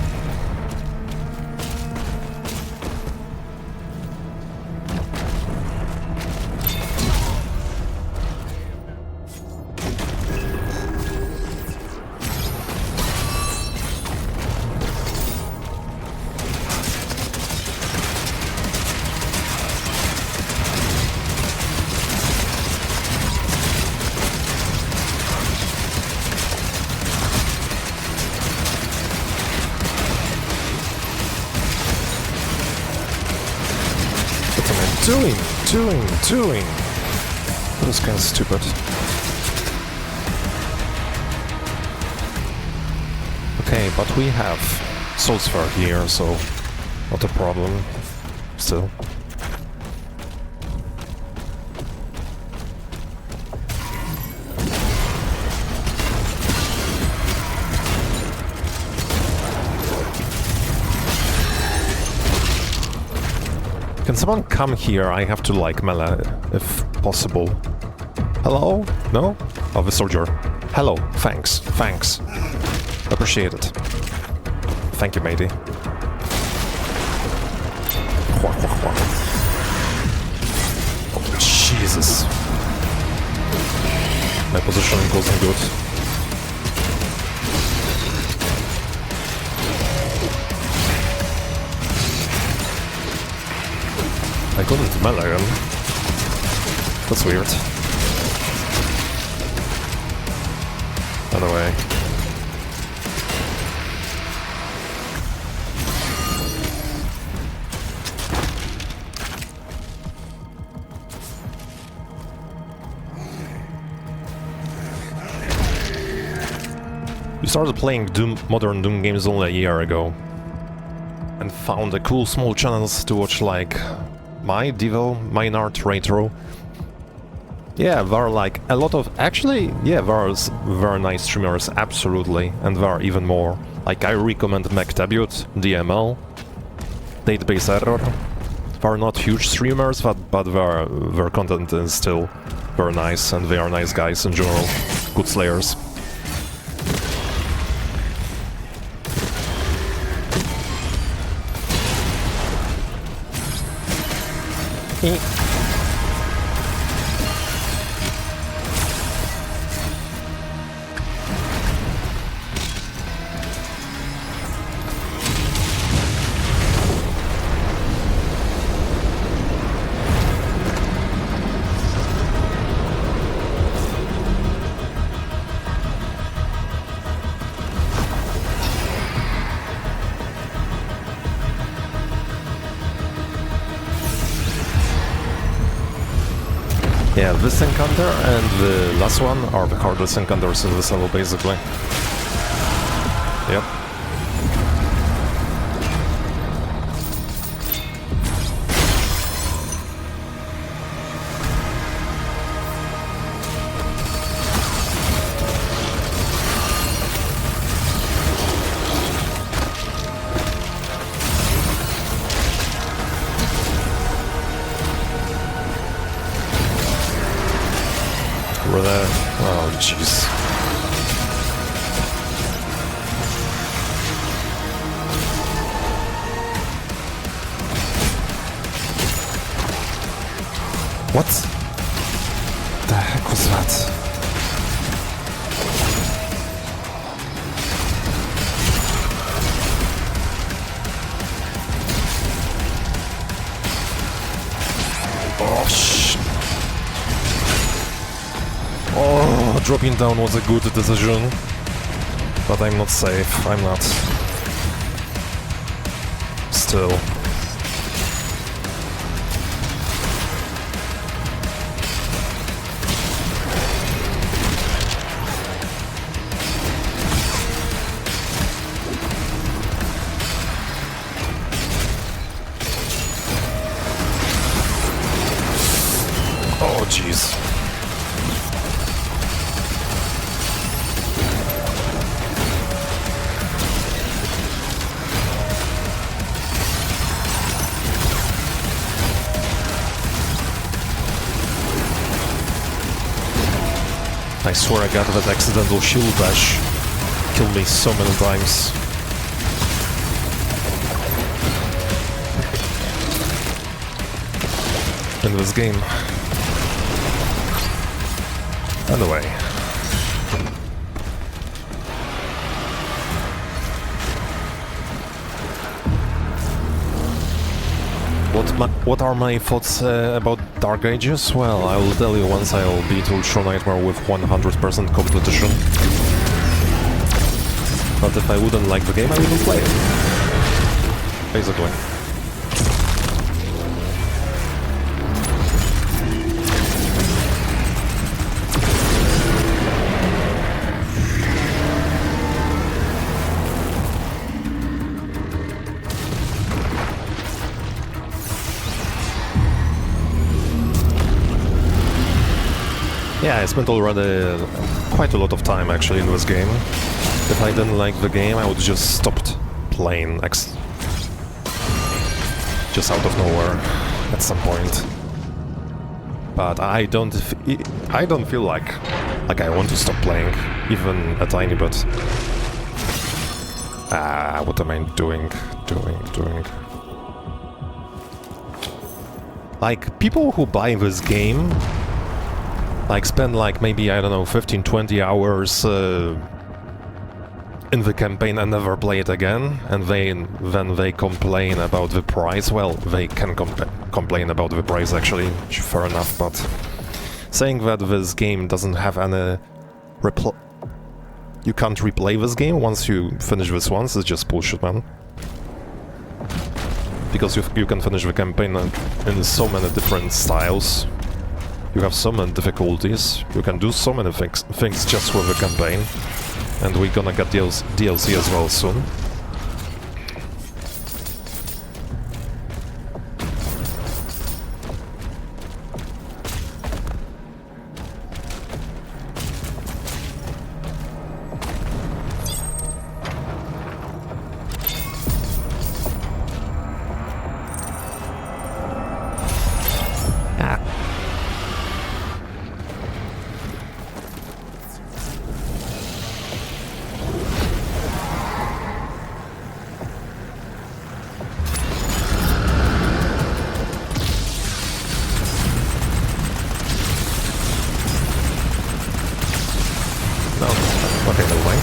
Doing? That was kind of stupid. Okay, but we have Soul Sphere here, so not a problem. Still. Can someone come here? I have to like melee, if possible. Hello? No? Oh, the soldier. Hello. Thanks. Thanks. Appreciate it. Thank you, matey. Oh, Jesus. My positioning wasn't good. I couldn't melee him. That's weird. Anyway. We started playing modern Doom games only a year ago. And found a cool small channels to watch like my Devo, Minart, Retro. Yeah, there are like a lot of... Actually, yeah, there are very nice streamers, absolutely. And there are even more. Like I recommend MacTabute, DML, Database Error. They are not huge streamers, but their content is still very nice, and they are nice guys in general. Good slayers. Yeah, this encounter and the last one are the hardest encounters in this level, basically. Yep. Really? Oh, jeez. What the heck was that? Oh, shit. Oh, dropping down was a good decision. But I'm not safe, I'm not. Still. Oh, jeez. I swear I got that accidental shield dash. Killed me so many times. In this game. Anyway. What are my thoughts about Dark Ages? Well, I will tell you once I'll beat Ultra Nightmare with 100% competition. But if I wouldn't like the game, I wouldn't play it. Basically. Yeah, I spent already quite a lot of time actually in this game. If I didn't like the game, I would just stopped playing just out of nowhere at some point. But I don't feel like I want to stop playing, even a tiny bit. What am I doing? Like, people who buy this game like spend like maybe, I don't know, 15-20 hours in the campaign and never play it again, and then they complain about the price. Well, they can complain about the price actually, fair enough, but saying that this game doesn't have any you can't replay this game once you finish this once is just bullshit, man. Because you can finish the campaign in so many different styles. You have so many difficulties, you can do so many things just with the campaign. And we're gonna get DLC as well soon. Okay, never mind.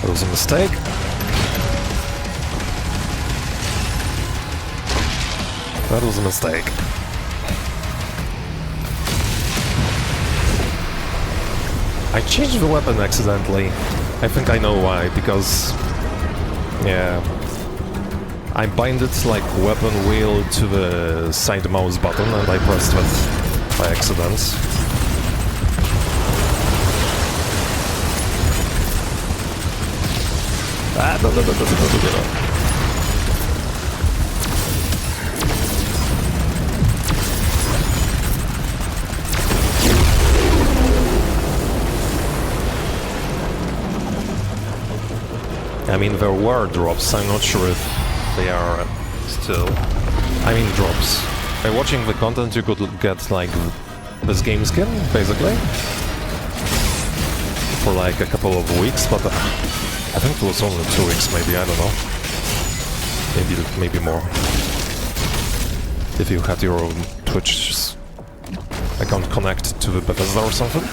That was a mistake. That was a mistake. I changed the weapon accidentally. I think I know why, because... yeah... I binded like weapon wheel to the side mouse button and I pressed it by accident. I mean, there were drops, I'm not sure if they are still... I mean drops. By watching the content you could get like this game skin, basically. For like a couple of weeks, but I think it was only 2 weeks, maybe, I don't know. Maybe more. If you had your own Twitch account connected to the Bethesda or something.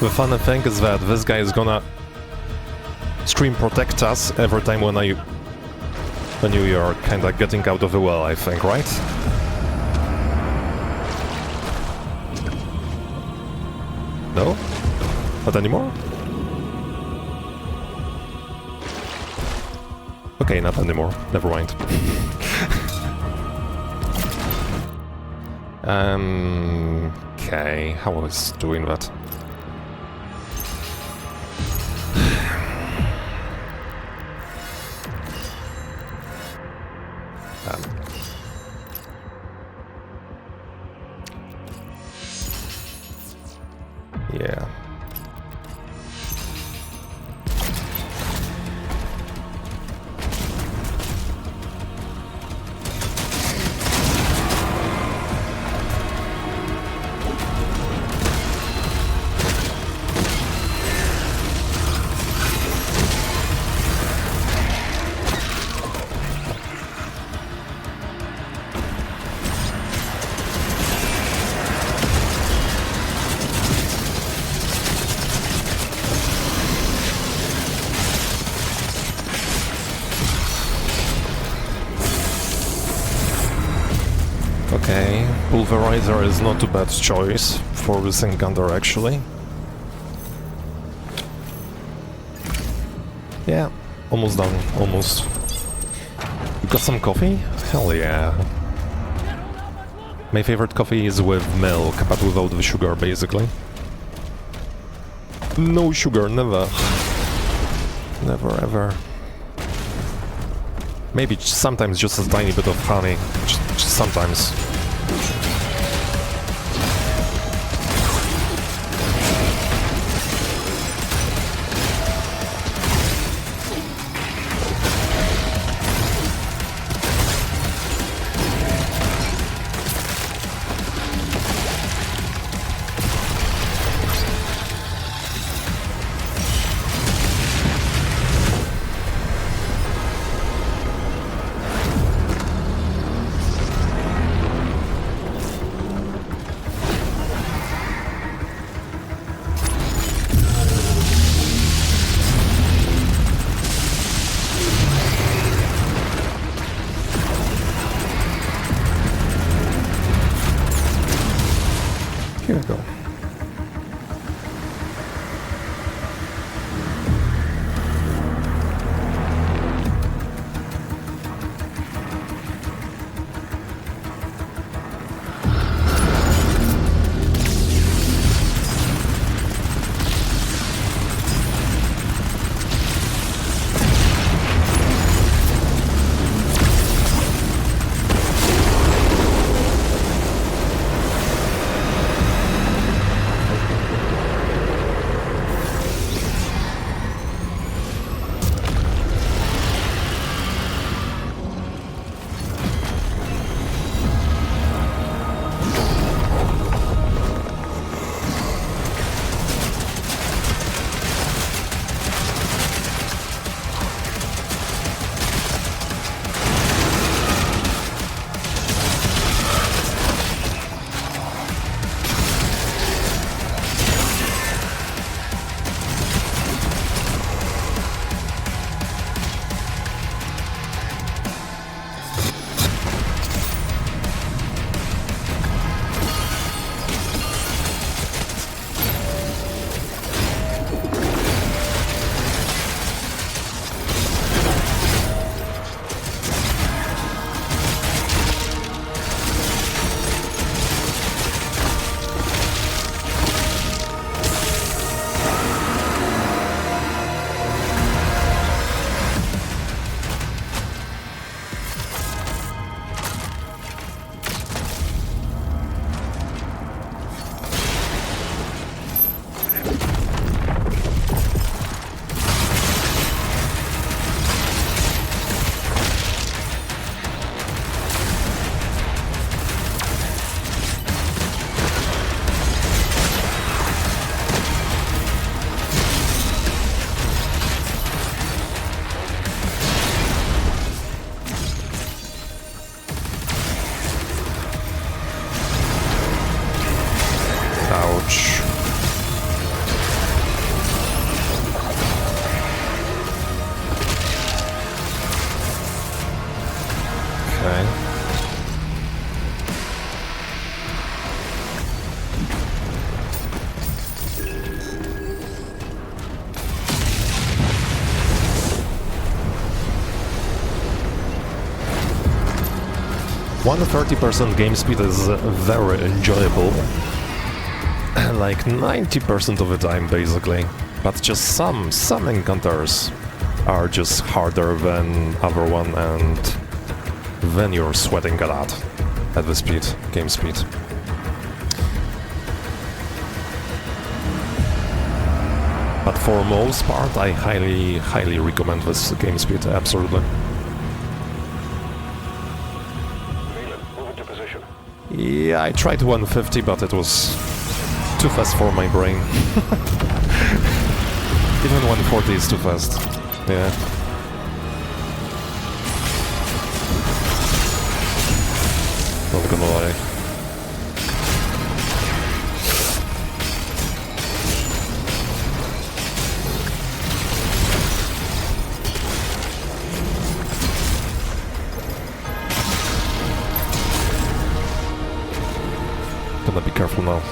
The funny thing is that this guy is gonna stream protect us every time when you are kinda getting out of the well, I think, right? No? Not anymore? Okay, not anymore. Never mind. Okay, how was doing that? Yeah. Okay, Pulverizer is not a bad choice for this encounter, actually. Yeah, almost done, almost. You got some coffee? Hell yeah. My favorite coffee is with milk, but without the sugar, basically. No sugar, never. Never ever. Maybe sometimes just a tiny bit of honey. Just sometimes. Here we go. Ouch. Okay. One 30% game speed is very enjoyable. Like 90% of the time, basically. But just some encounters are just harder than other one, and then you're sweating a lot at the speed, game speed. But for most part, I highly recommend this game speed, absolutely. Move into position. Yeah, I tried 150, but it was too fast for my brain. Even 140 is too fast. Yeah. Not gonna lie. Gonna be careful now.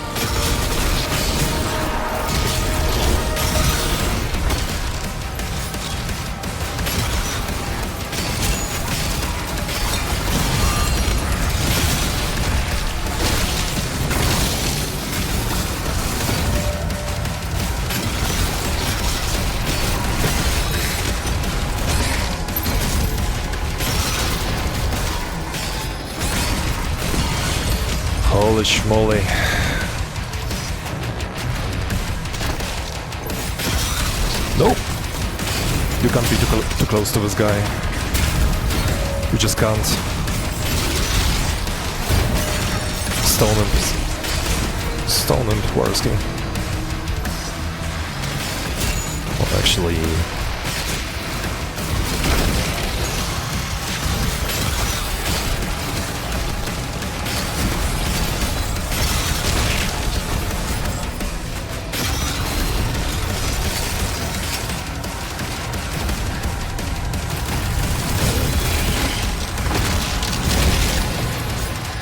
schmoly. Nope! You can't be too close to this guy. You just can't. Stone him. Stone him, Dworsky. Well, actually...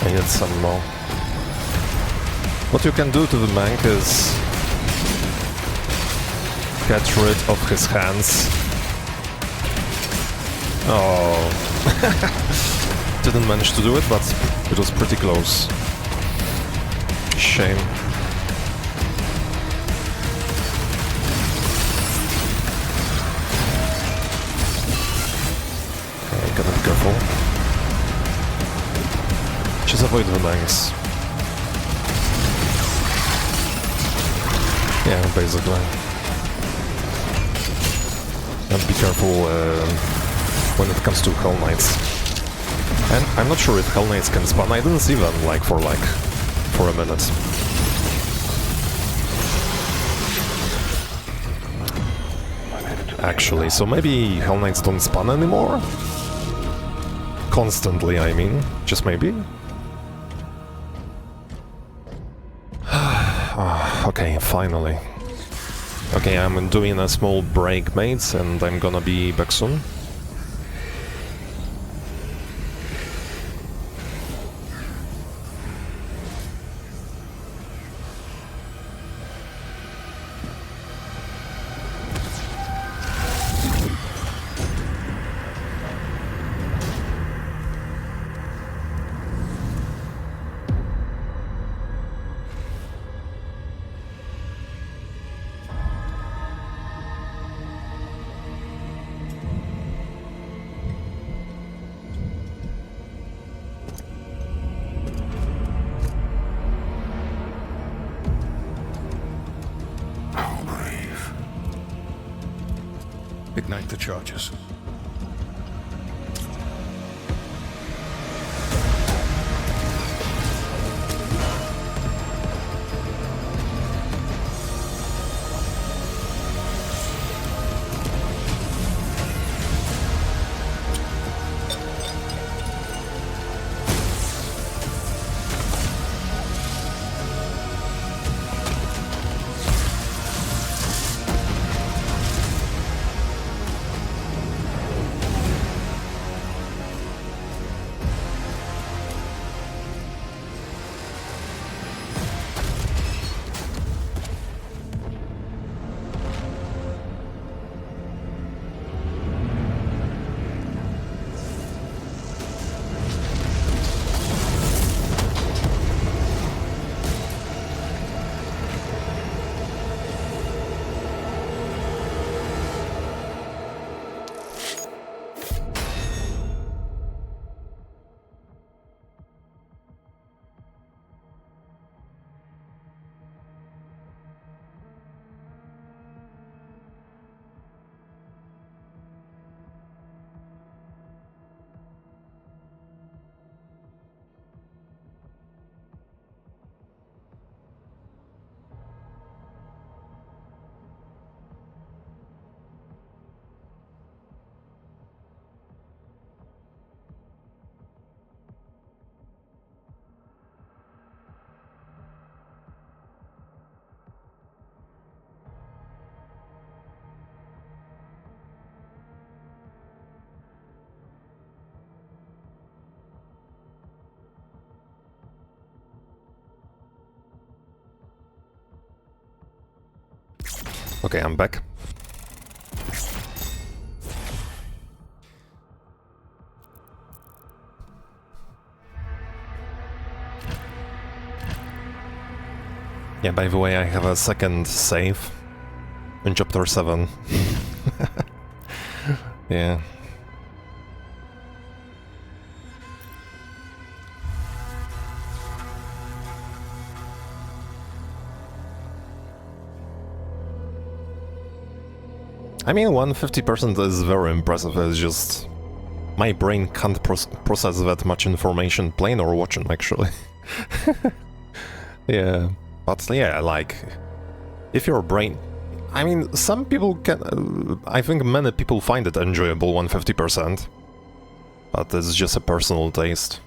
I need some more. What you can do to the Mank is get rid of his hands. Oh. Didn't manage to do it, but it was pretty close. Shame. Okay, gotta be careful. Just avoid the Manks. Yeah, basically. And be careful when it comes to Hell Knights. And I'm not sure if Hell Knights can spawn. I didn't see them for a minute. Actually, so maybe Hell Knights don't spawn anymore? Constantly, I mean. Just maybe? Okay, finally. Okay, I'm doing a small break, mates, and I'm gonna be back soon. Ignite the charges. Okay, I'm back. Yeah, by the way, I have a second save in chapter 7. Yeah. I mean, 150% is very impressive, it's just... My brain can't process that much information, playing or watching, actually. Yeah, but yeah, like... If your brain... I mean, some people can... I think many people find it enjoyable, 150%. But it's just a personal taste.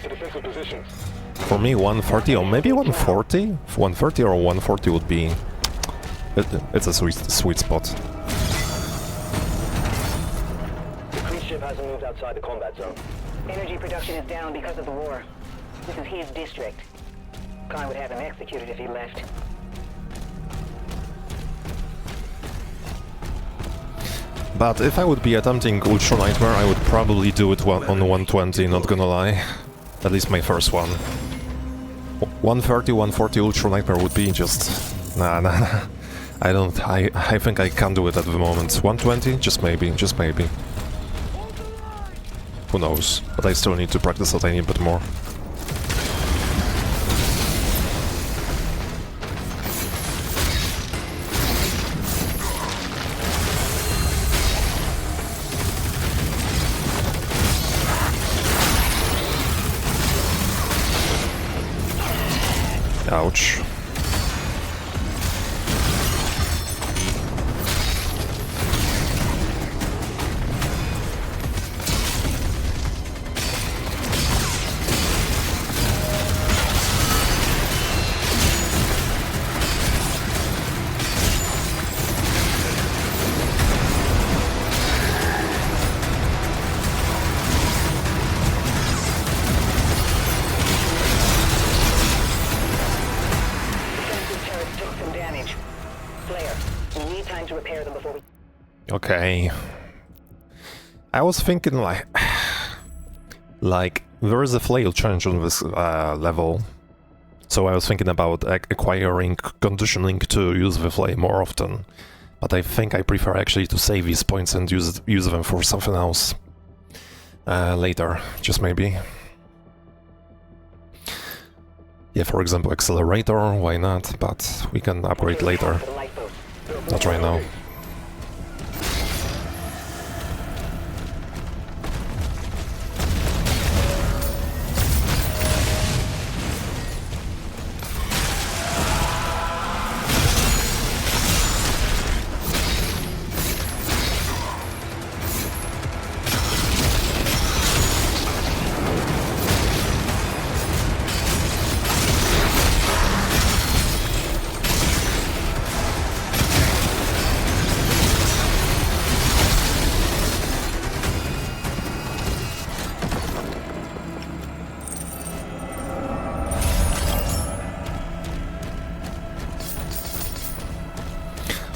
To defensive positions. For me, 130 or maybe 140? 130 or 140 would be... It's a sweet spot. The cruise ship hasn't moved outside the combat zone. Energy production is down because of the war. This is his district. Khan would have him executed if he left. But if I would be attempting Ultra Nightmare, I would probably do it on 120, not gonna lie. At least my first one. 130, 140 Ultra Nightmare would be just... Nah. I think I can't do it at the moment. 120? Just maybe. Who knows? But I still need to practice a tiny bit more. Ouch. Okay. I was thinking like there is a flail challenge on this level, so I was thinking about acquiring conditioning to use the flail more often. But I think I prefer actually to save these points and use them for something else later, just maybe. Yeah, for example, accelerator, why not? But we can upgrade later. Not right now.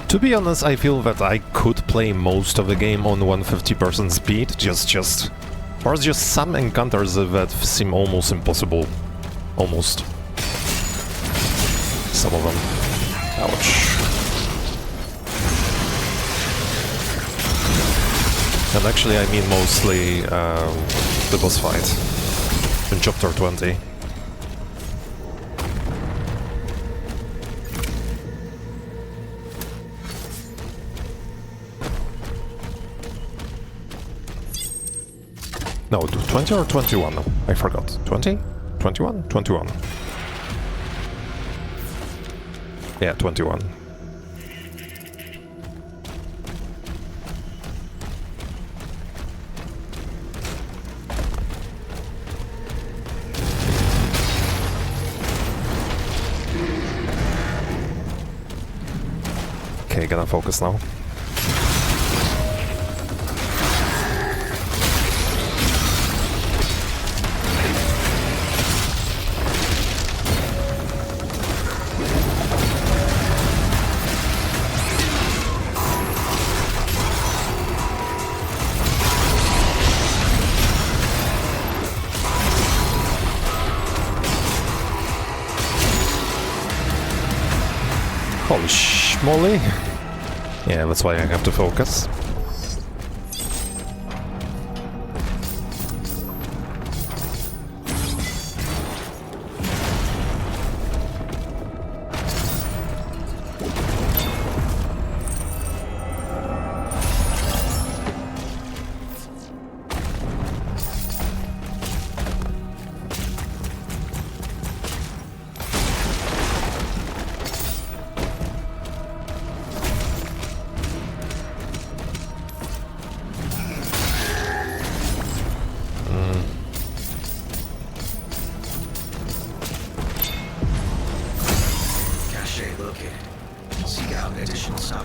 To be honest, I feel that I could play most of the game on 150% speed, just... There's just some encounters that seem almost impossible. Almost. Some of them. Ouch. And actually I mean mostly the boss fight in chapter 20. No, 20 or 21? I forgot. 20? 21? 21. Yeah, 21. Okay, gonna focus now. Holy schmoly. Yeah, that's why I have to focus.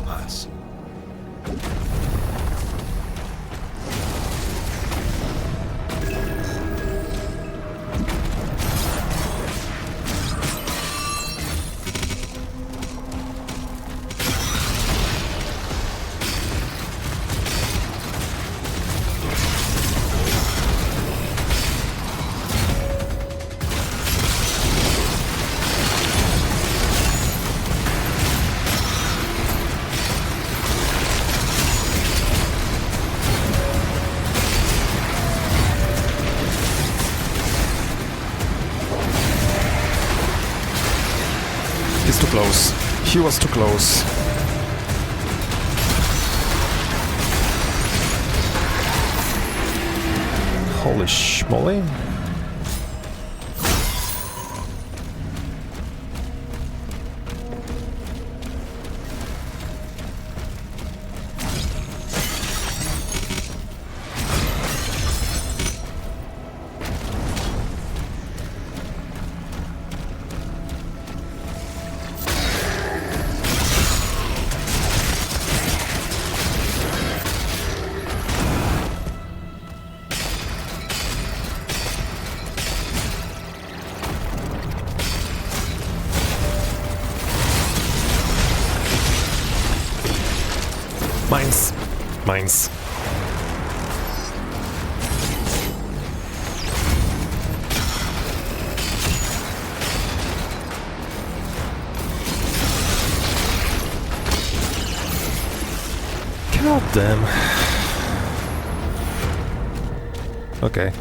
us. He's too close. He was too close. Holy schmoly. Mines. Mines. God damn. Okay.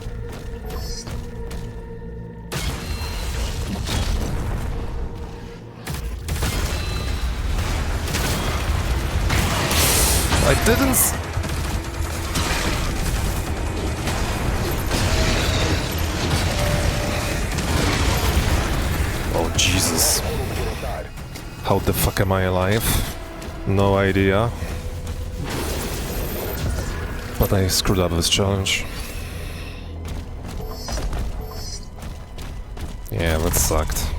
I didn't. Oh Jesus. How the fuck am I alive? No idea. But I screwed up this challenge. Yeah, that sucked.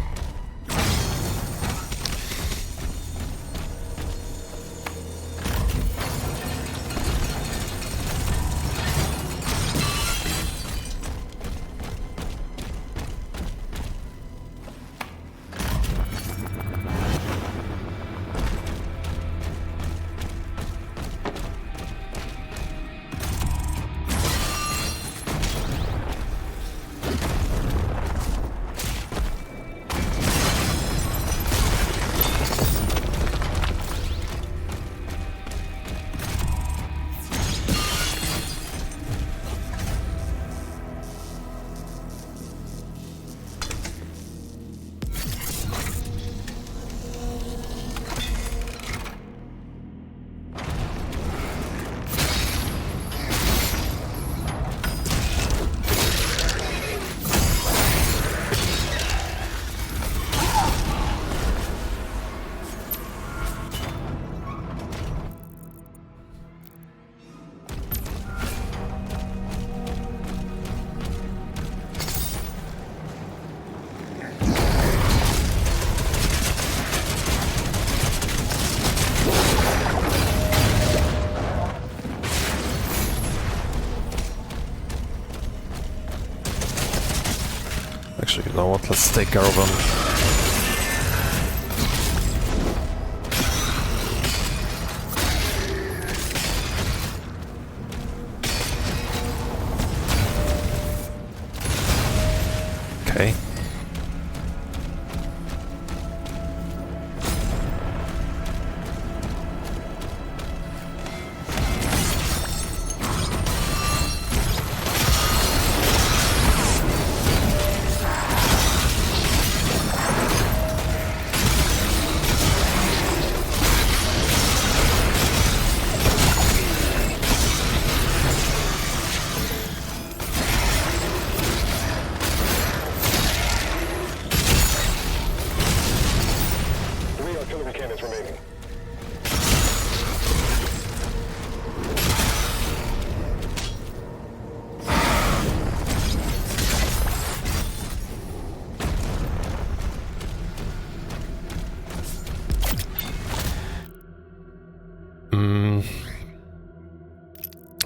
Actually, you know what? Let's take care of them. Okay.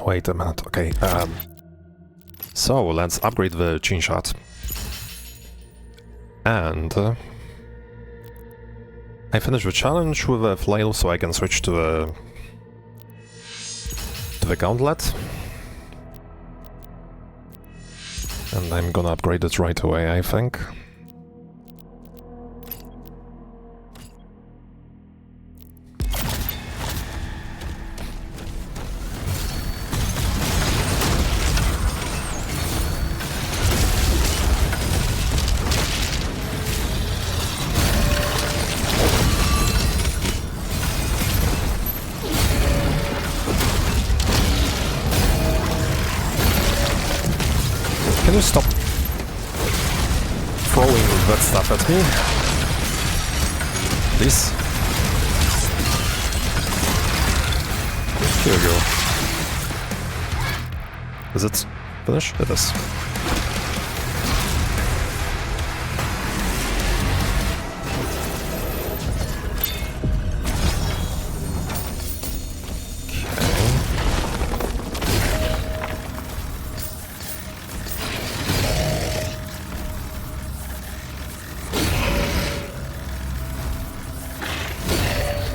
Wait a minute, okay. So, let's upgrade the chin shot. And... I finished the challenge with a flail, so I can switch to the gauntlet. And I'm gonna upgrade it right away, I think. Can you stop throwing that stuff at me? Please? Here we go. Is it finished? It is.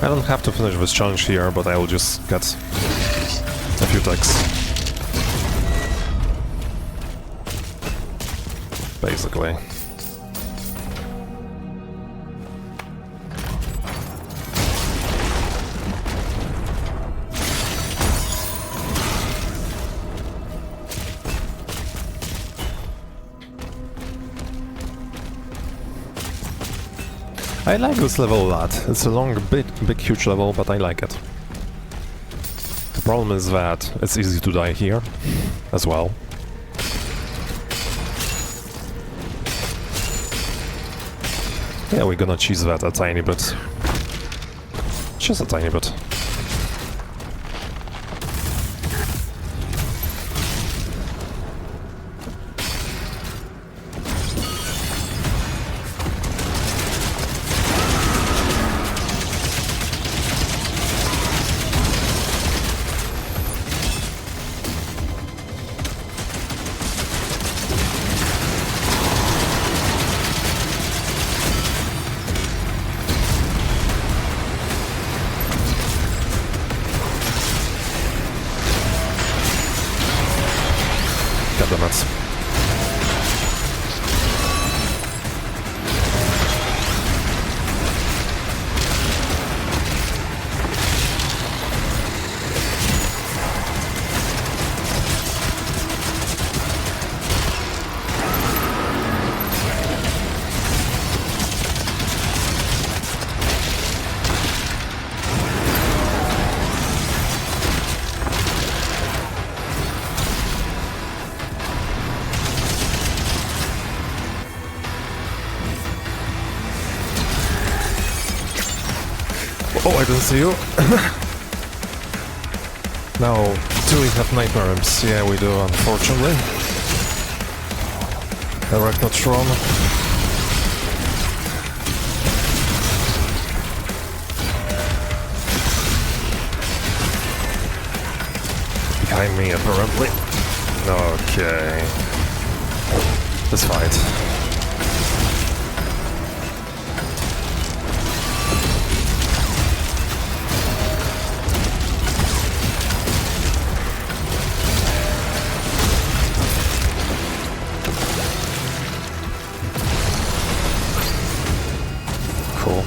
I don't have to finish this challenge here, but I will just get a few attacks. Basically. I like this level a lot. It's a long, big, huge level, but I like it. The problem is that it's easy to die here, as well. Yeah, we're gonna cheese that a tiny bit. Just a tiny bit. Goddammit. Oh, I didn't see you. Now, do we have nightmare imps? Yeah, we do, unfortunately. Arachnotron. Behind me, apparently. Okay. Let's fight. Cool.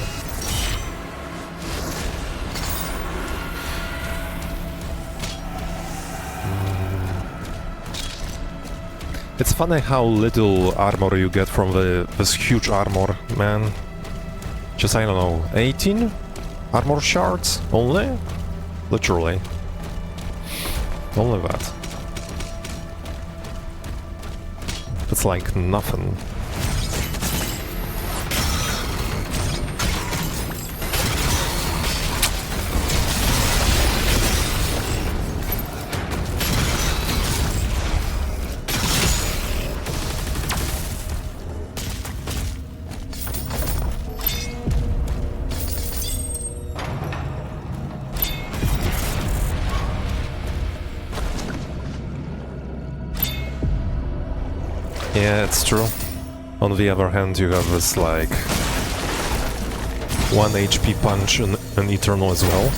It's funny how little armor you get from this huge armor, man. Just, I don't know, 18 armor shards only? Literally. Only that. It's like nothing. Yeah, it's true. On the other hand, you have this like 1 HP punch and Eternal as well.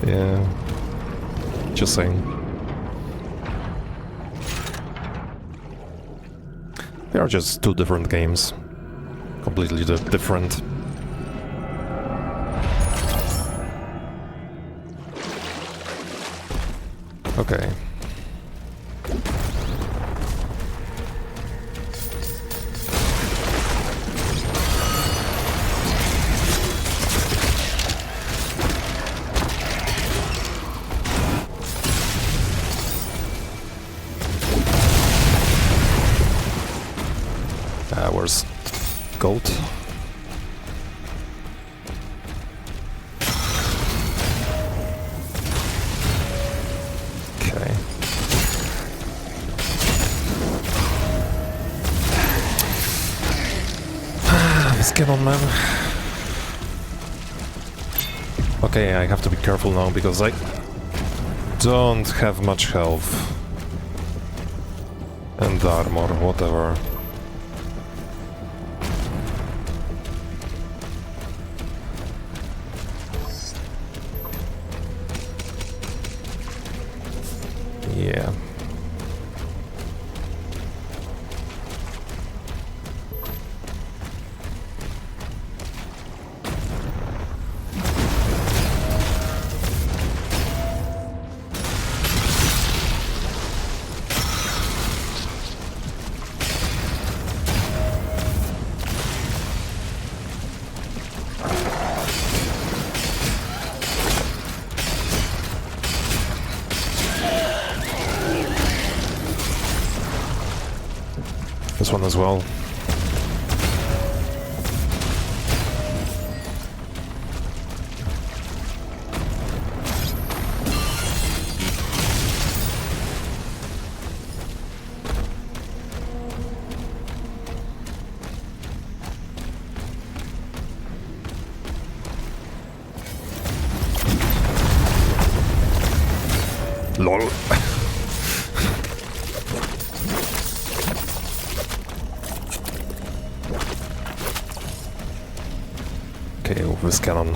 Yeah. Just saying. They are just two different games. Completely different. Okay. Where's gold? Okay. Let's get on, man. Okay, I have to be careful now because I don't have much health. And armor, whatever. Yeah. This one as well. LOL. Okay, with this cannon.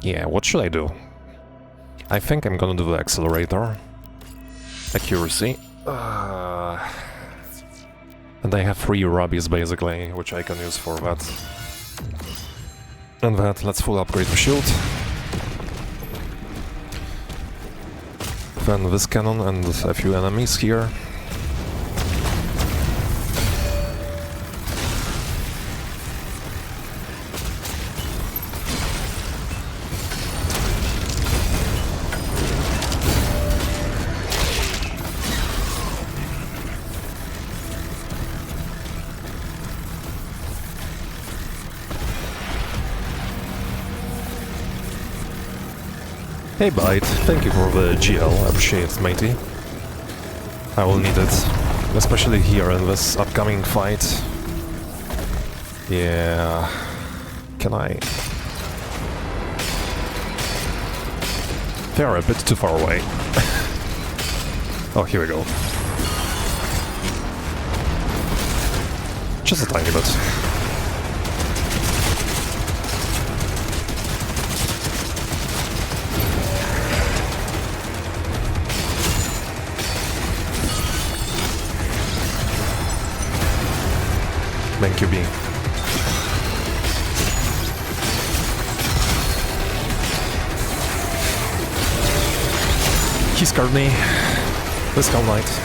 Yeah, what should I do? I think I'm gonna do the accelerator. Accuracy. And I have 3 rubies basically, which I can use for that. And that, let's full upgrade the shield. Then this cannon and a few enemies here. Hey Bite, thank you for the GL, appreciate it, matey. I will need it, especially here in this upcoming fight. Yeah... Can I... They are a bit too far away. Oh, here we go. Just a tiny bit. Thank you, B. He scared me. This Skull Knight.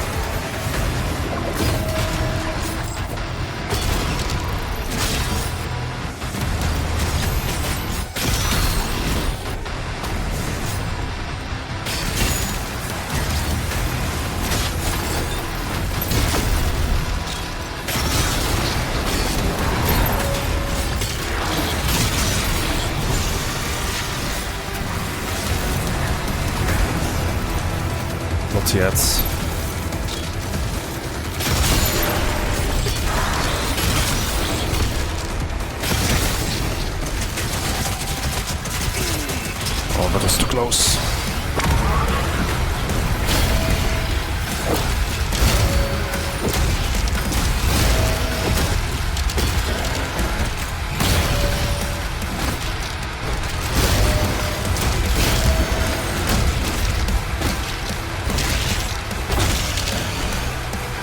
Not yet. Oh, that was too close.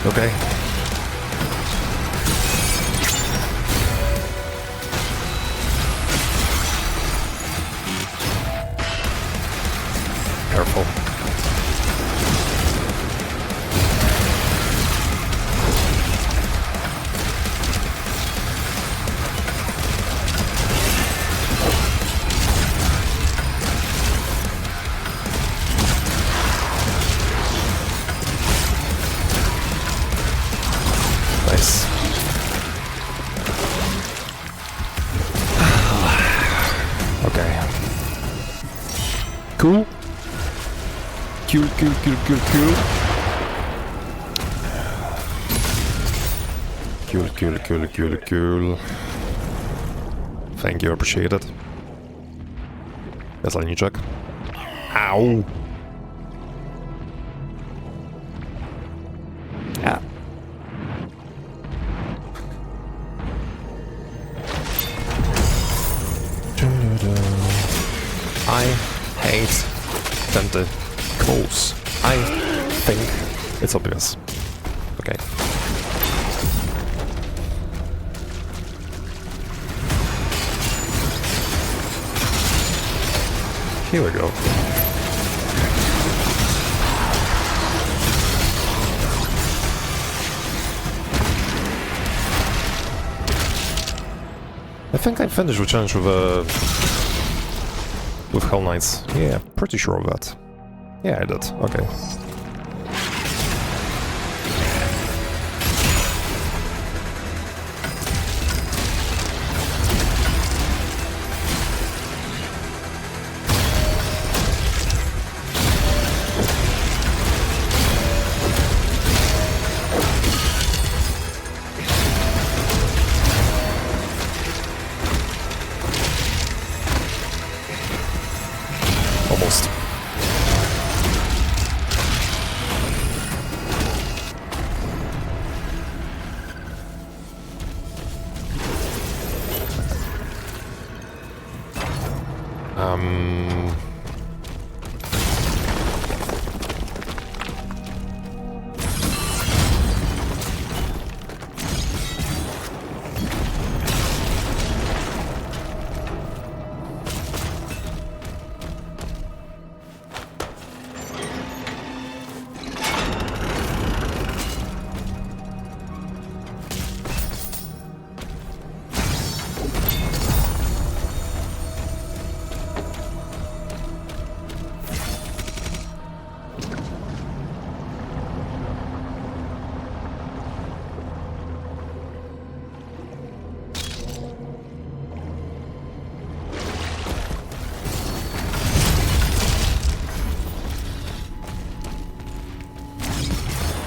Okay. Careful. Nice. Okay. Cool. Cool. Cool. Thank you, appreciate it. Yes, I need to check. Ow! Ah. I hate tentacles. I think it's obvious. Okay. Here we go. I think I finished the challenge with Hell Knights. Yeah, pretty sure of that. Yeah, I did. Okay. Almost.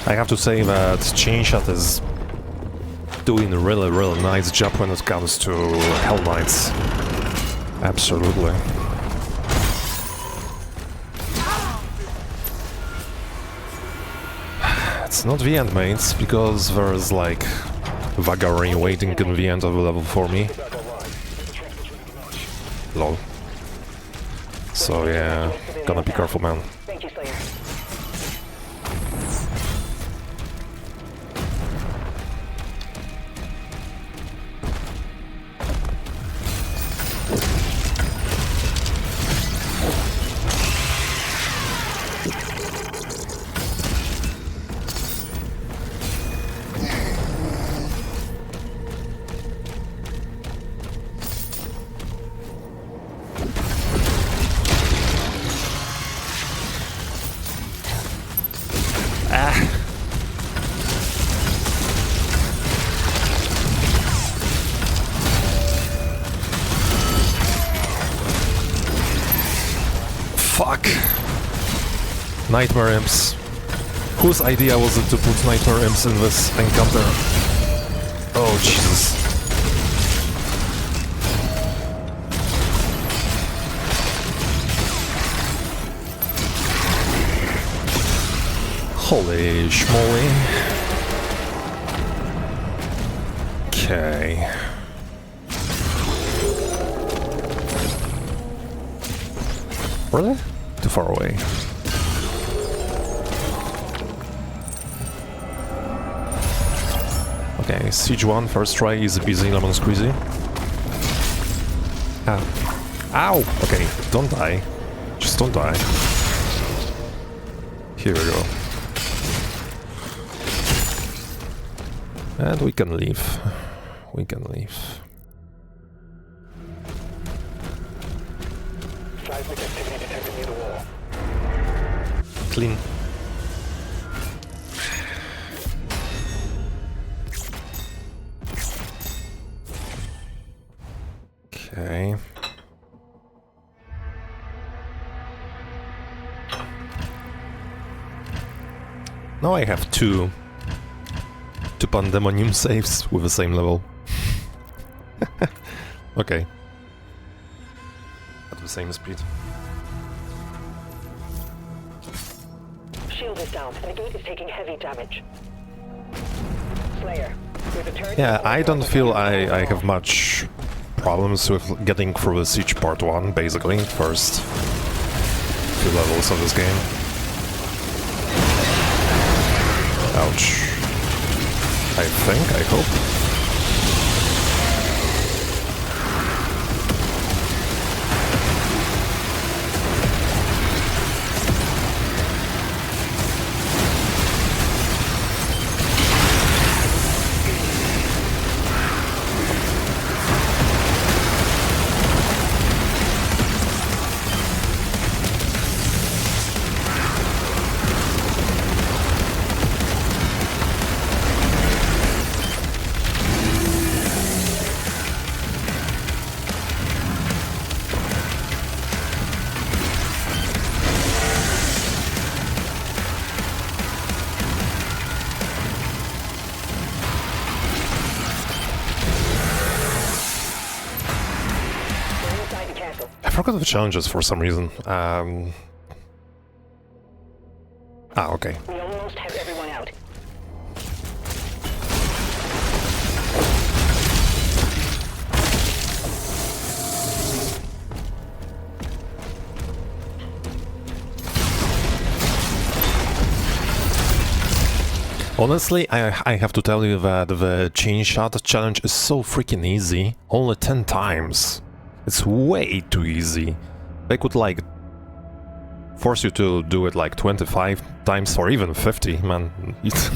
I have to say that Chainshot is doing a really nice job when it comes to Hell Knights. Absolutely. It's not the end, mates, because there is like Vagari waiting in the end of the level for me. Lol. So yeah, gonna be careful, man. Thank you, Slayer. Fuck. Nightmare Imps. Whose idea was it to put Nightmare Imps in this encounter? Oh, Jesus. Holy schmoly. Okay. Really? Too far away. Okay, Siege 1, first try, easy peasy, lemon squeezy. Ah. Ow! Okay, don't die. Just don't die. Here we go. And we can leave. We can leave. Seismic activity detected near the wall. Clean. Okay. Now I have two Pandemonium saves with the same level. Okay. At the same speed. Shield is down, and the gate is taking heavy damage. Slayer, there's a turret. Yeah, I don't feel I have much problems with getting through the Siege Part 1, basically, first few levels of this game. Ouch. I think, I hope. I forgot the challenges for some reason. Okay. We almost have everyone out. Honestly, I have to tell you that the chain shot challenge is so freaking easy. Only 10 times. It's way too easy. They could like force you to do it like 25 times or even 50, man. It's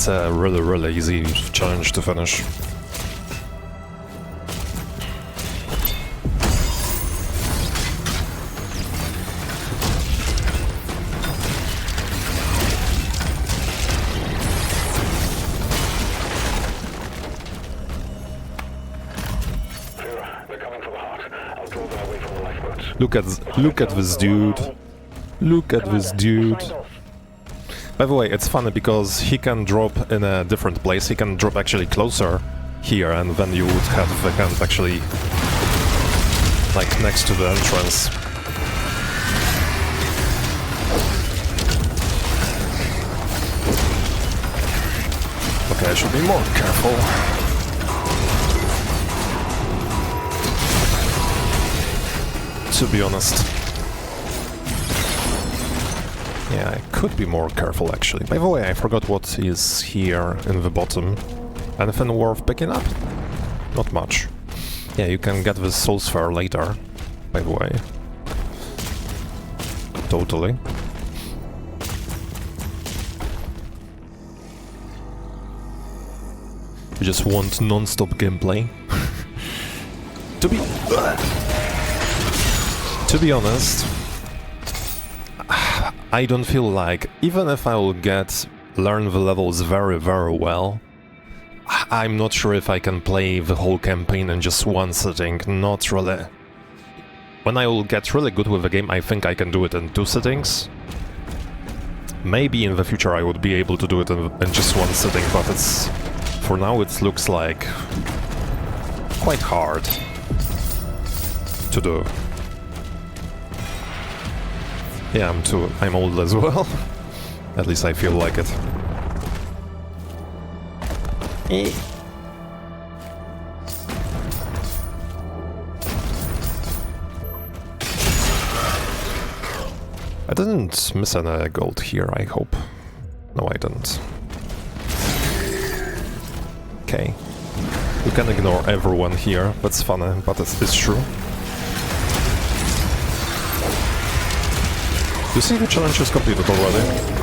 a really easy challenge to finish. Look at this dude. Look at this dude. By the way, it's funny because he can drop in a different place. He can drop actually closer here, and then you would have the camp actually like next to the entrance. Okay, I should be more careful. To be honest. Yeah, I could be more careful actually. By the way, I forgot what is here in the bottom. Anything worth picking up? Not much. Yeah, you can get the Soul Sphere later, by the way. Totally. You just want non-stop gameplay. To be honest, I don't feel like, even if I will learn the levels very well, I'm not sure if I can play the whole campaign in just one sitting, not really. When I will get really good with the game, I think I can do it in 2 sittings. Maybe in the future I would be able to do it in just one sitting, but for now it looks like quite hard to do. Yeah, I'm old as well. At least I feel like it. I didn't miss any gold here, I hope. No, I didn't. Okay. You can ignore everyone here, that's funny, but it's true. You see the challenge is completed already?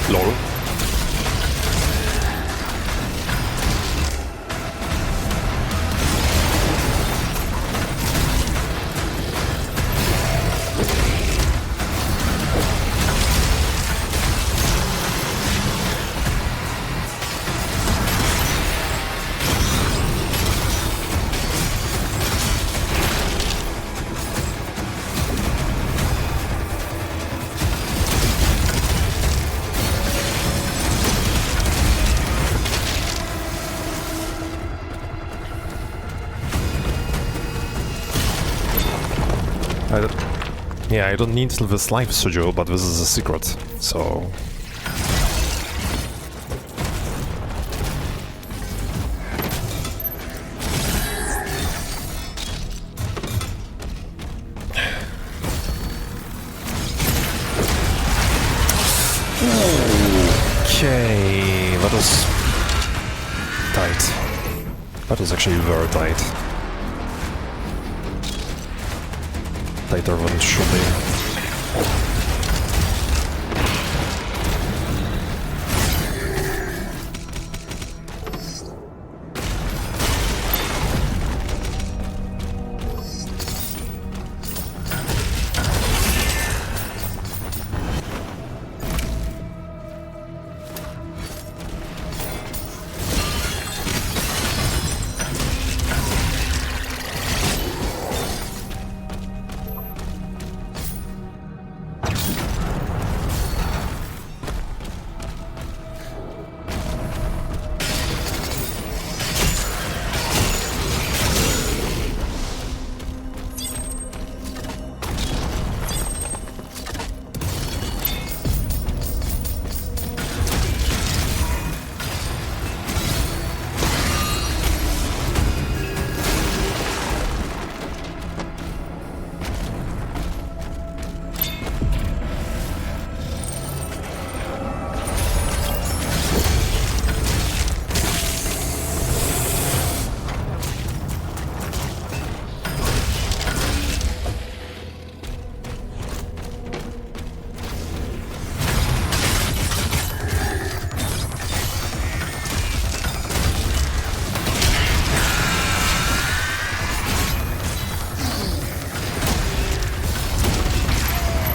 Lol. Yeah, I don't need this live studio, but this is a secret, so... Okay, that was tight. That was actually very tight. Tighter than it should be.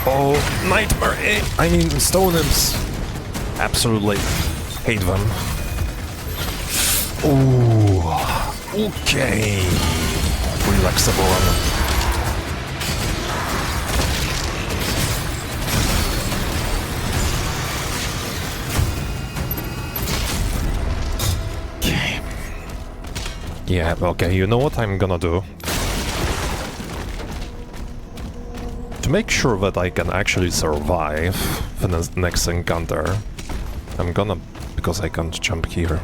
Oh, nightmare! I mean, stone imps. Absolutely hate them. Ooh, okay. Relaxable one. Okay. Yeah, okay, you know what I'm gonna do? To make sure that I can actually survive the next encounter, I'm gonna, because I can't jump here,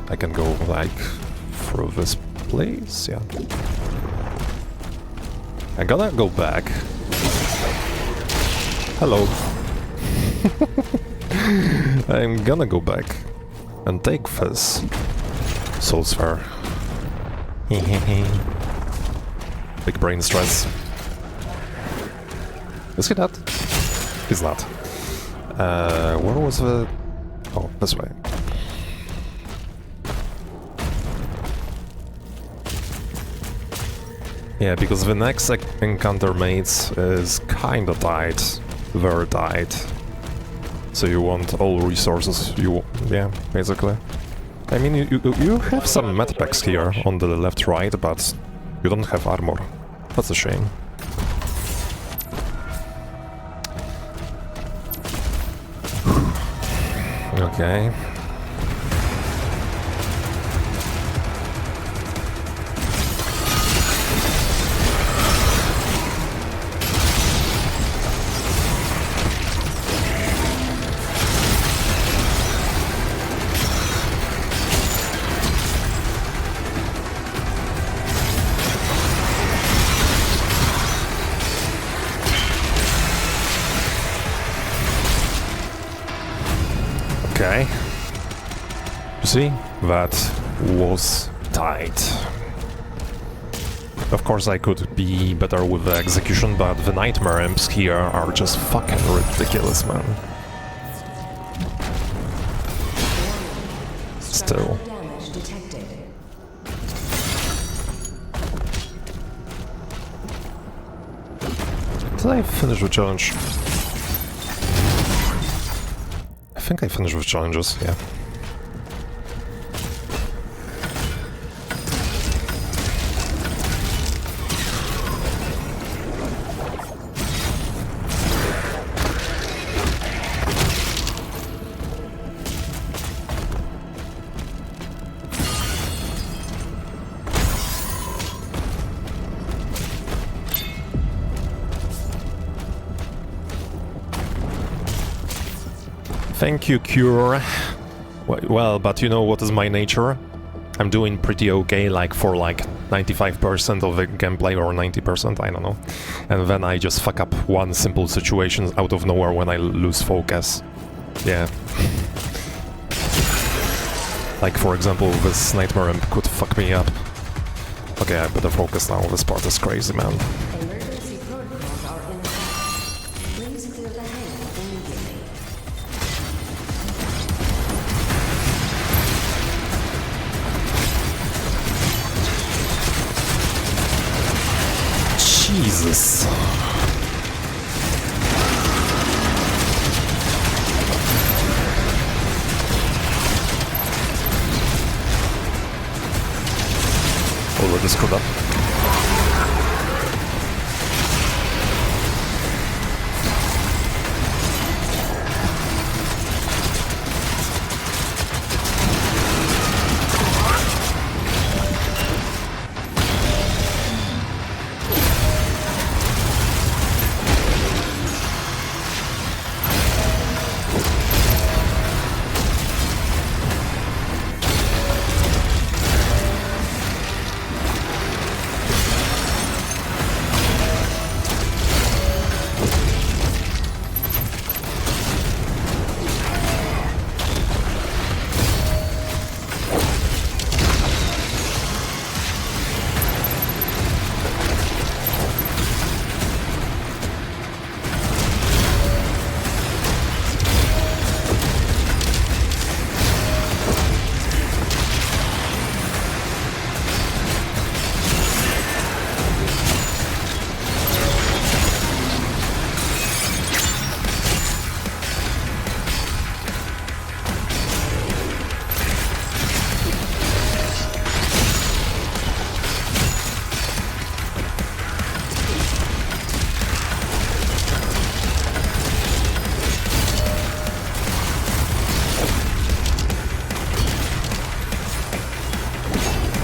I can go like through this place, yeah. I'm gonna go back. Hello. I'm gonna go back and take this soul sphere. Big brain stress. Is he dead? He's not. Where was the... Oh, this way. Yeah, because the next encounter mates is kinda tight. Very tight. So you want all resources yeah, basically. I mean, you have some medpacks here on the left, right, but you don't have armor. That's a shame. Okay. Okay. You see? That was tight. Of course I could be better with the execution, but the nightmare imps here are just fucking ridiculous, man. Still. Damage detected. Did I finish the challenge? I think I finished with challenges, yeah. Thank you, Cure. Well, but you know what is my nature? I'm doing pretty okay, like for like 95% of the gameplay or 90%, I don't know. And then I just fuck up one simple situation out of nowhere when I lose focus. Yeah. Like for example, this Nightmare Imp could fuck me up. Okay, I better focus now, this part is crazy, man. Emergency protocols are in effect. Please clear the hangar immediately. Jesus. Already screwed up.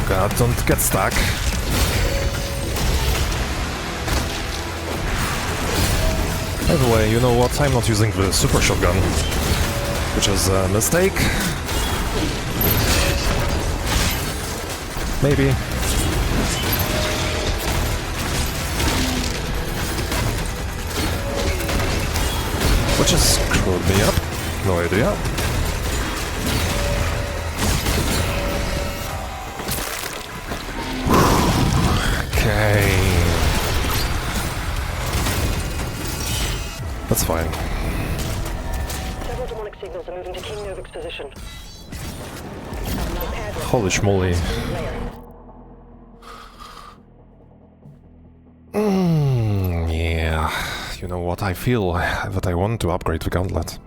God, don't get stuck. By the way, you know what? I'm not using the super shotgun, which is a mistake. Maybe. Which has screwed me up. No idea. Okay. That's fine. Several demonic signals are moving to King Novik's position. Holy schmoly. You know what, I feel that I want to upgrade the gauntlet.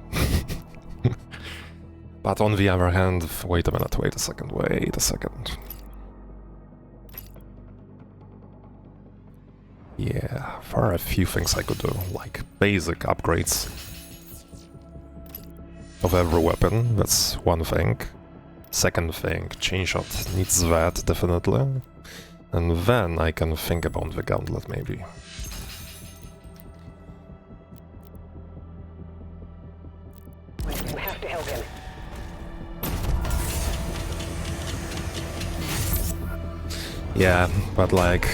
But on the other hand, wait a second. Yeah, there are a few things I could do, like basic upgrades of every weapon, that's one thing. Second thing, chain shot needs that, definitely. And then I can think about the gauntlet, maybe. We have to help him. Yeah, but like...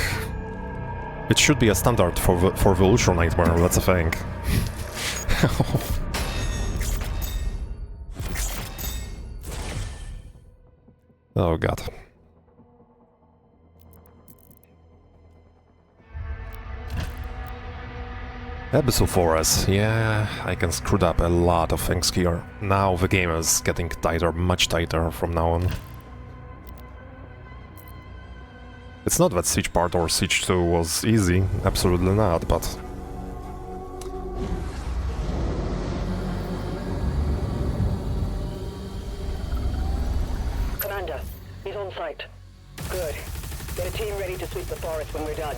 it should be a standard for the Ultra Nightmare, that's a thing. Oh god. Abyssal Forest, yeah, I can screw up a lot of things here. Now the game is getting tighter, much tighter from now on. It's not that Siege part or Siege 2 was easy, absolutely not, but... Commander, he's on site. Good. Get a team ready to sweep the forest when we're done.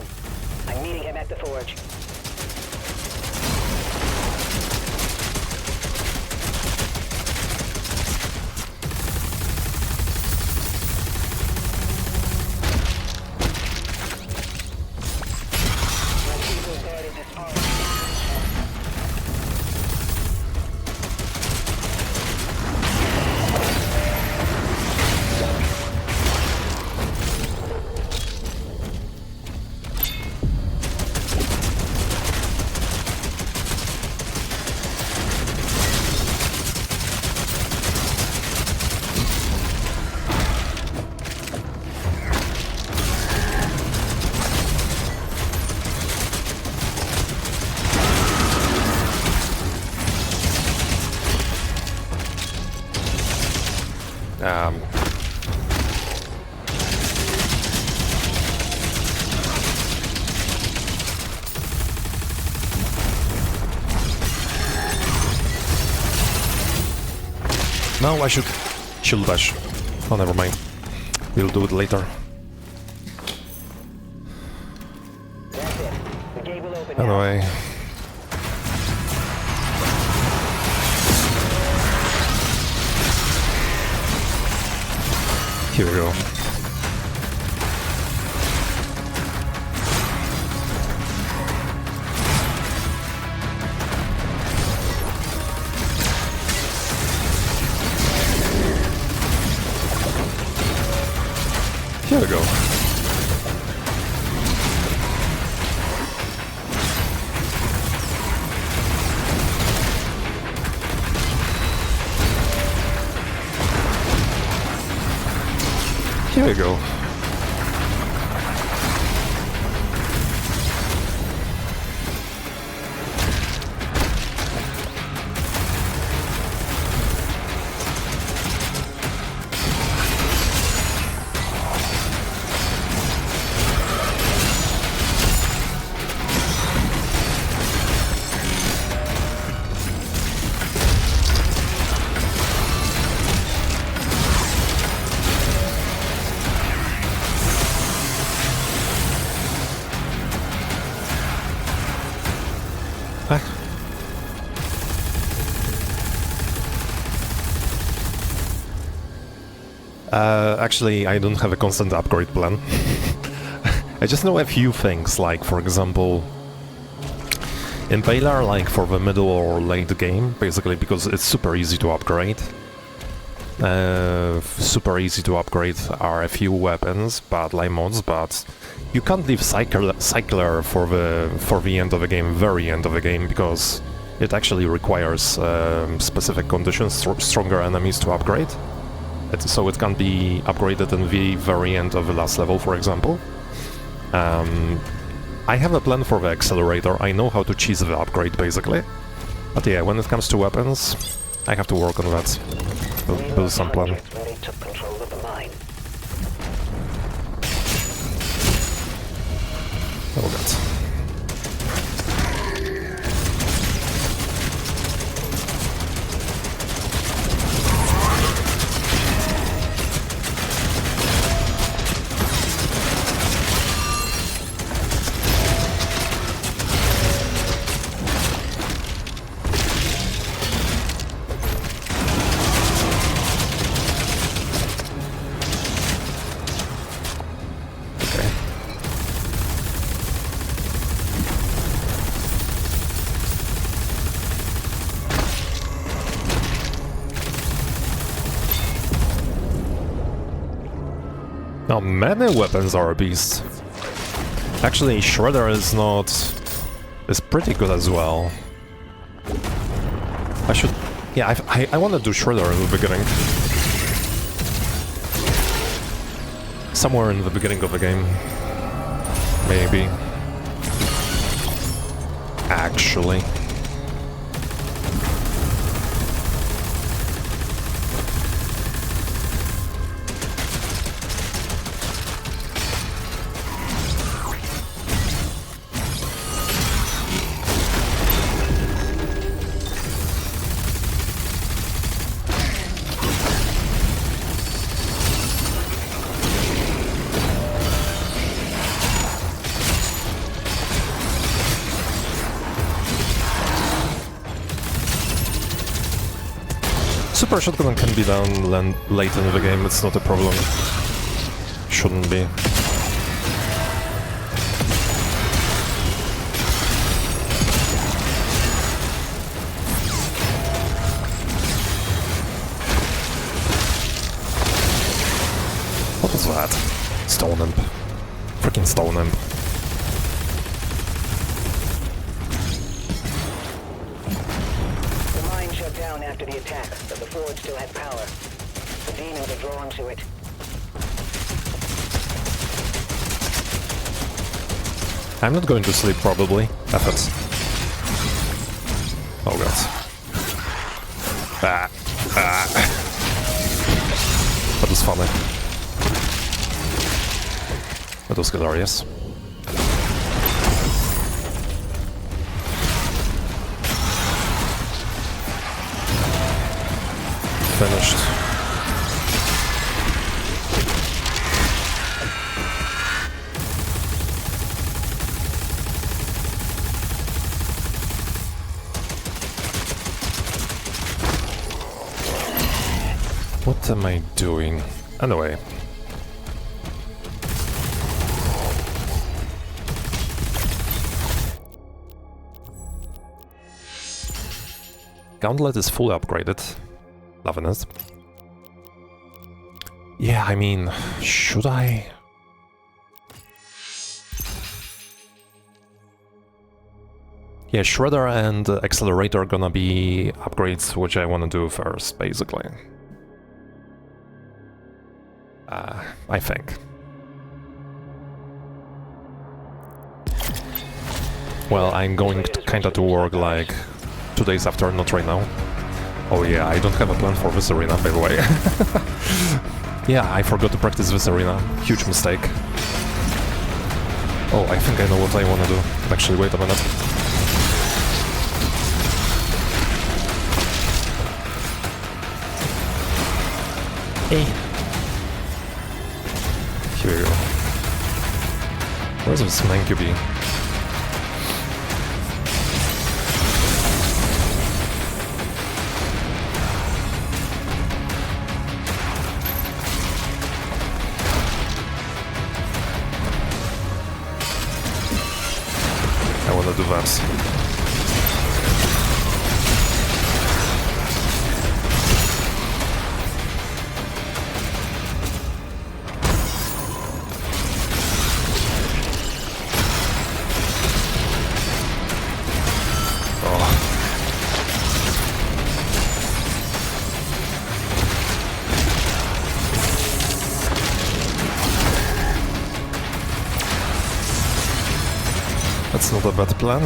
I'm meeting him at the forge. No, I should shield dash. Oh, never mind. We'll do it later. That's it. The gate will open now. Anyway. Here we go. Here we go. Here we go. Actually, I don't have a constant upgrade plan. I just know a few things, like, for example, Impaler, like, for the middle or late game, basically, because it's super easy to upgrade. Super easy to upgrade are a few weapons, bad line mods, but you can't leave Cycler for the end of the game, very end of the game, because it actually requires specific conditions, stronger enemies to upgrade. So it can't be upgraded in the very end of the last level, for example. I have a plan for the accelerator. I know how to cheese the upgrade, basically. But yeah, when it comes to weapons, I have to work on that. Build some plan. When they took control of the mine. Oh god. Oh, many weapons are a beast. Actually, Shredder is pretty good as well. I should... Yeah, I want to do Shredder in the beginning. Somewhere in the beginning of the game. Maybe. Actually. Super Shotgun can be done late in the game, it's not a problem. Shouldn't be. What is that? Stone Imp. Freaking Stone Imp. Down after the attack, but the Ford still had power. The demons are drawn to it. I'm not going to sleep, probably. Efforts. Oh god. That was funny. That was hilarious. Finished. What am I doing? Anyway. Gauntlet is fully upgraded. Loving it. Yeah, I mean, should I? Yeah, Shredder and Accelerator are gonna be upgrades which I wanna do first, basically. I think. Well, I'm going kinda to work like 2 days after, not right now. Oh yeah, I don't have a plan for this arena, by the way. Yeah, I forgot to practice this arena. Huge mistake. Oh, I think I know what I want to do. Actually, wait a minute. Hey. Here we go. Where's this Mancubie? I wanna do that. That's not a bad plan.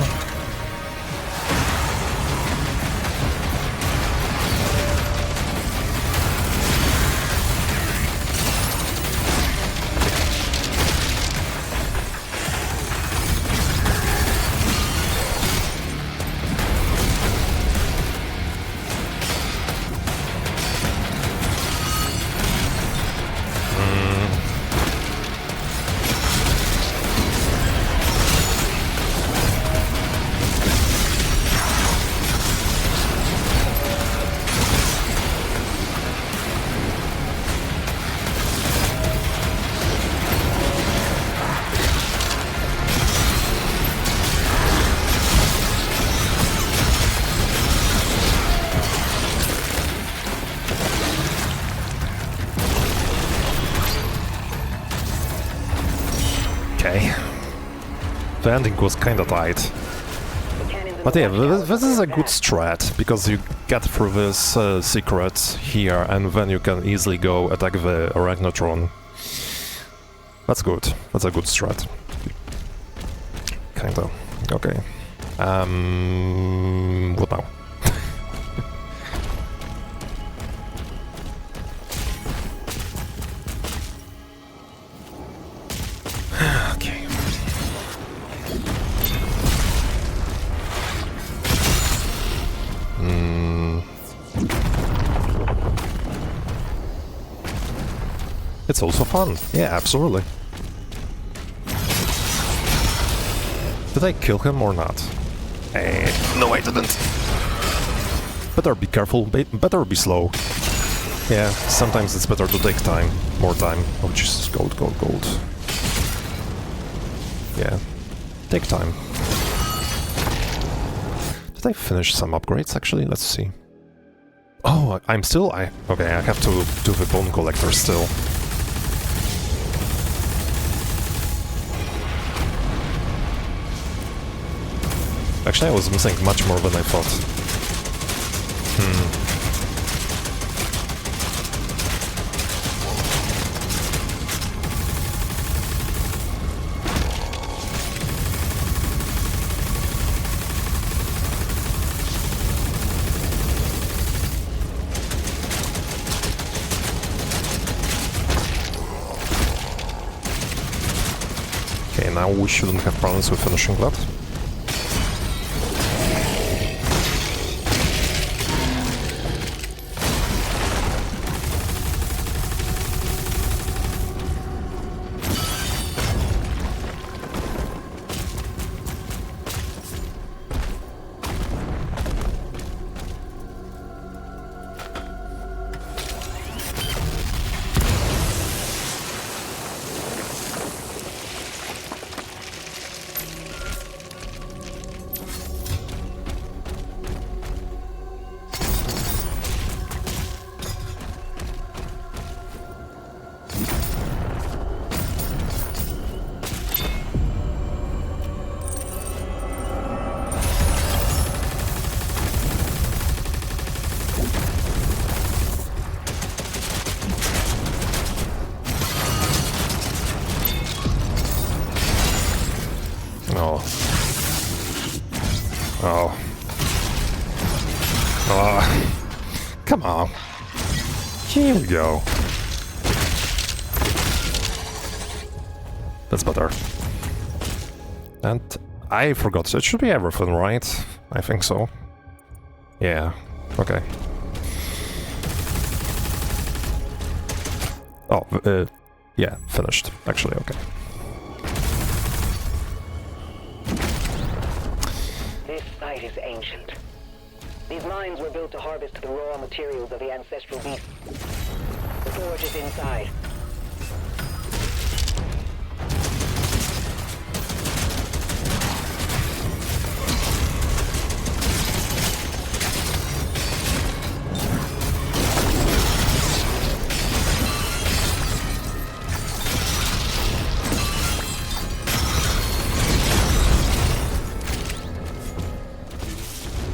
The ending was kinda tight. The cannons in But the yeah, watchtower this is a fire good fast. strat, because you get through this secret here, and then you can easily go attack the Arachnotron. That's good. That's a good strat. Kinda. Okay. What now? Okay. It's also fun. Yeah, absolutely. Did I kill him or not? No, I didn't. Better be careful, better be slow. Yeah, sometimes it's better to take time, more time. Oh, Jesus, gold, gold, gold. Yeah, take time. Did I finish some upgrades, actually? Let's see. Oh, I'm still... Okay, I have to do the bone collector still. Actually, I was missing much more than I thought. Okay, now we shouldn't have problems with finishing that. Oh. Oh. Oh. Come on. Here we go. That's better. And I forgot. It should be everything, right? I think so. Yeah. Okay. Oh, yeah, finished. Actually, okay. This site is ancient. These mines were built to harvest the raw materials of the ancestral beasts. The forge is inside.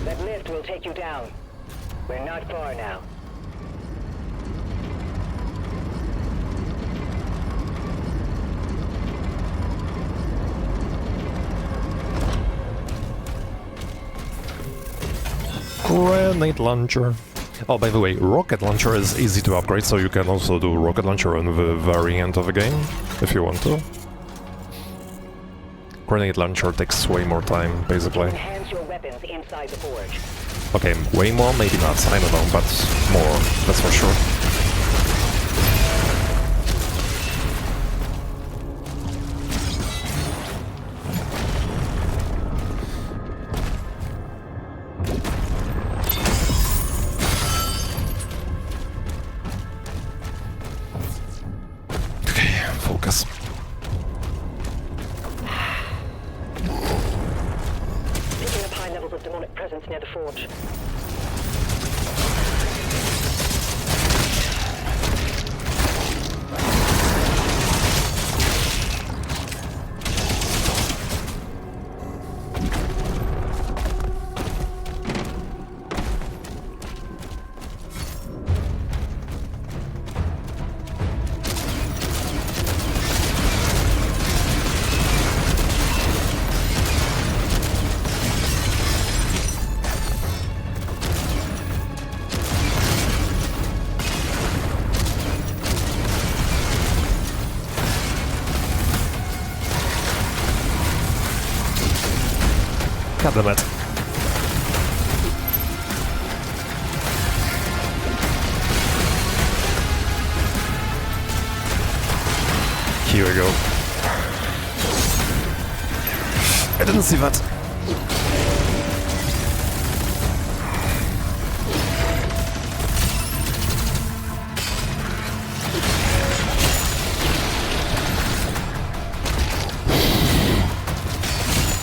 That lift will take you down. We're not far now. Grenade launcher. Oh, by the way, rocket launcher is easy to upgrade, so you can also do rocket launcher on the very end of the game, if you want to. Grenade launcher takes way more time, basically. Enhance your weapons inside the forge. Okay, way more, maybe not, I don't know, but more, that's for sure. Okay, focus. Picking up high levels of demonic presence near the forge. damn it. Here we go. I didn't see that.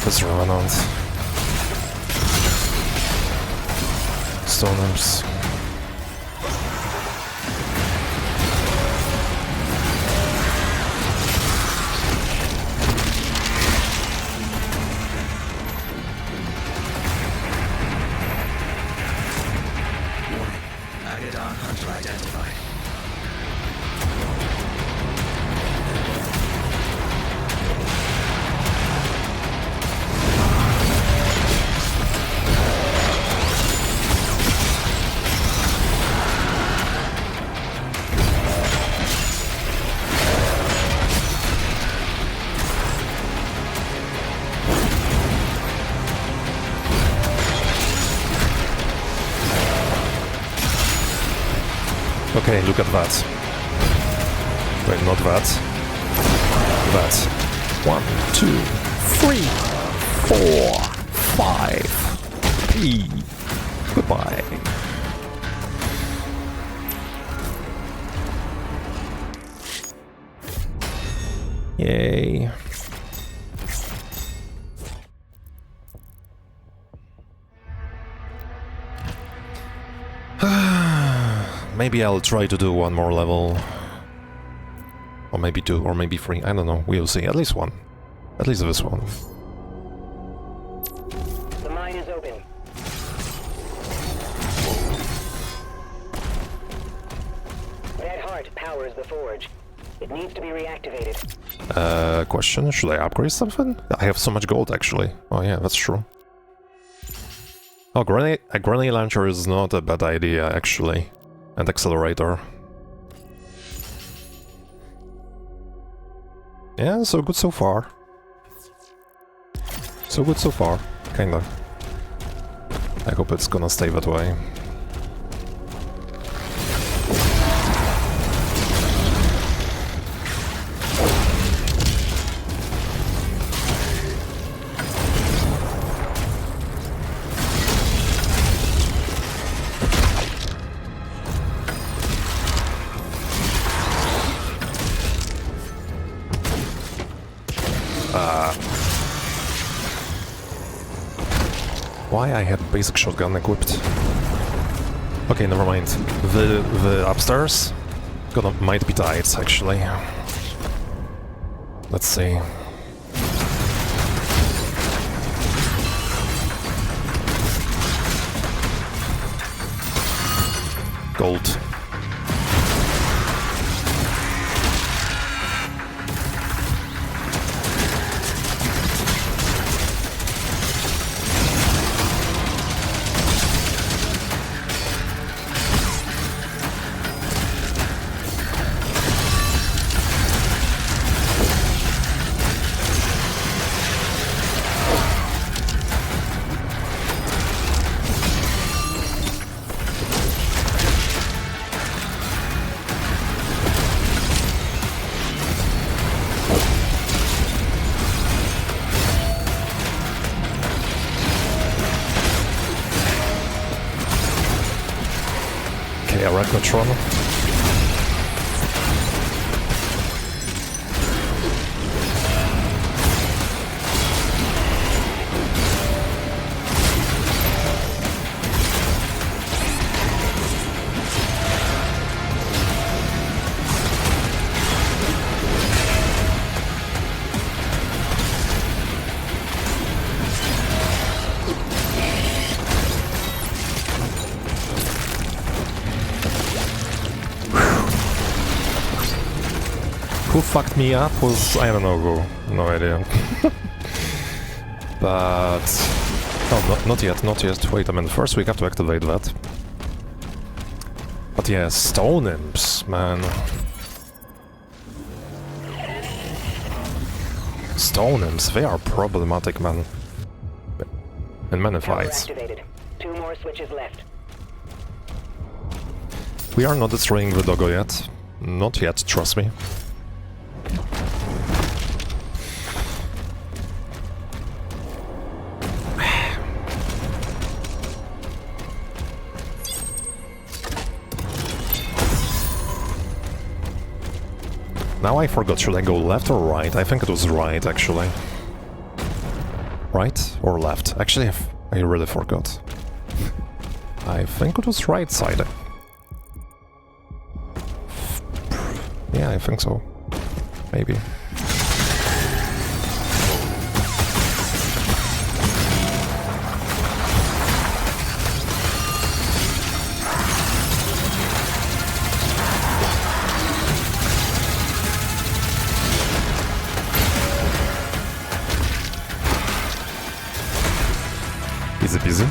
This Revenant. Stoners. Agadon Hunter identified. Okay, look at that. Wait, not that. That. 1, 2, 3, 4, 5. P. Goodbye. Yay. Maybe I'll try to do one more level. Or maybe 2, or maybe 3, I don't know, we'll see. At least one. At least this one. The mine is open. That heart powers the forge. It needs to be reactivated. Question, should I upgrade something? I have so much gold, actually. Oh yeah, that's true. Oh, a grenade launcher is not a bad idea, actually. And accelerator. Yeah, so good so far. So good so far, kinda. I hope it's gonna stay that way. Why I had basic shotgun equipped? Okay, never mind. The upstairs might be tight, actually. Let's see. Gold. Okay, Arachnotron. Who fucked me up was, I don't know who, no idea. But... oh, not yet, wait a minute, first we have to activate that. But yeah, stone imps, man. Stone imps, they are problematic, man. in many Tower fights. activated. 2 more switches left. We are not destroying the doggo yet. Not yet, trust me. Now I forgot, should I go left or right? I think it was right, actually. Right or left? Actually, I really forgot. I think it was right side. Yeah, I think so. Maybe. Easy peasy.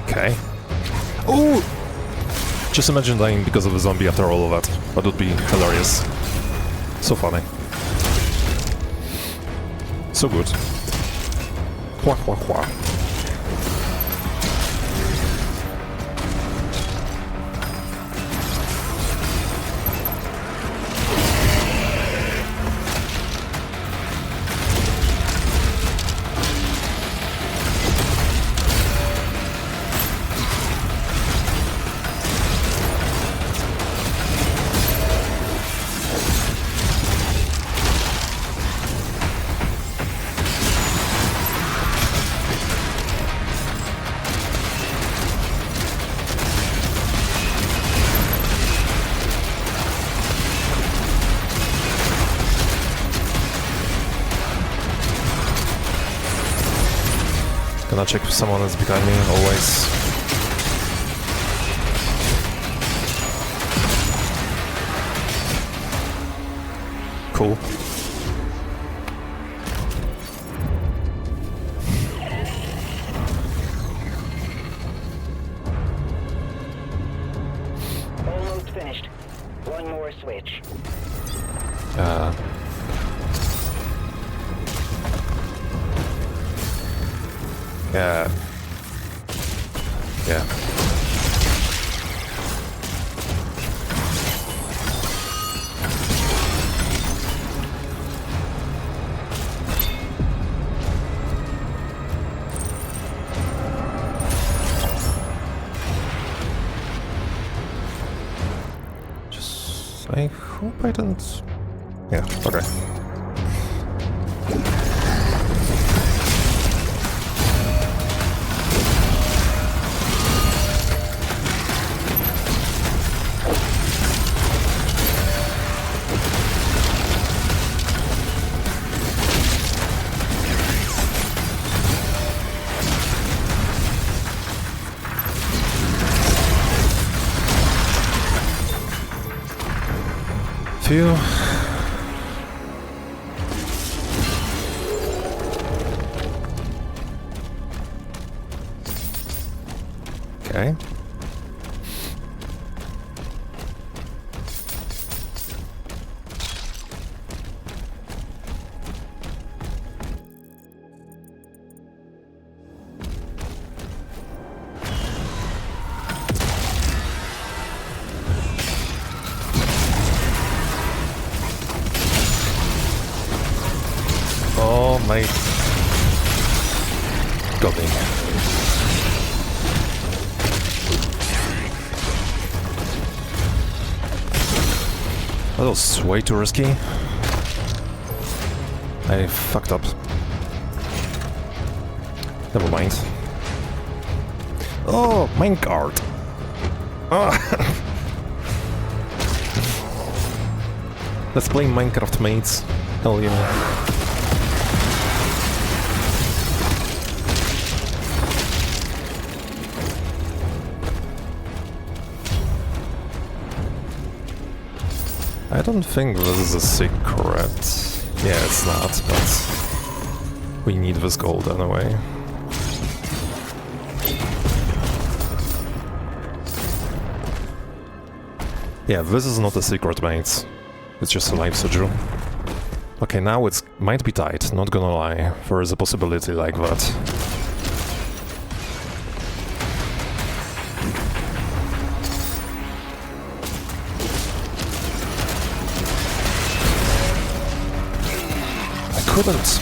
Okay. Oh! Just imagine dying because of a zombie after all of that. That would be hilarious. So funny. So good. Hua hua hua. Gonna check if someone is behind me, always. Cool. Almost finished. 1 more switch. Yeah. Yeah. Just... I hope I didn't... Yeah, okay. Phew. Okay. Oh my... Got me. That was way too risky. I fucked up. Never mind. Oh, minecart! Oh. Let's play Minecraft, mates. Hell yeah. I don't think this is a secret. Yeah, it's not, but we need this gold anyway. Yeah, this is not a secret, mates. It's just a life sigil. Okay, now it might be tight, not gonna lie. There is a possibility like that. I couldn't.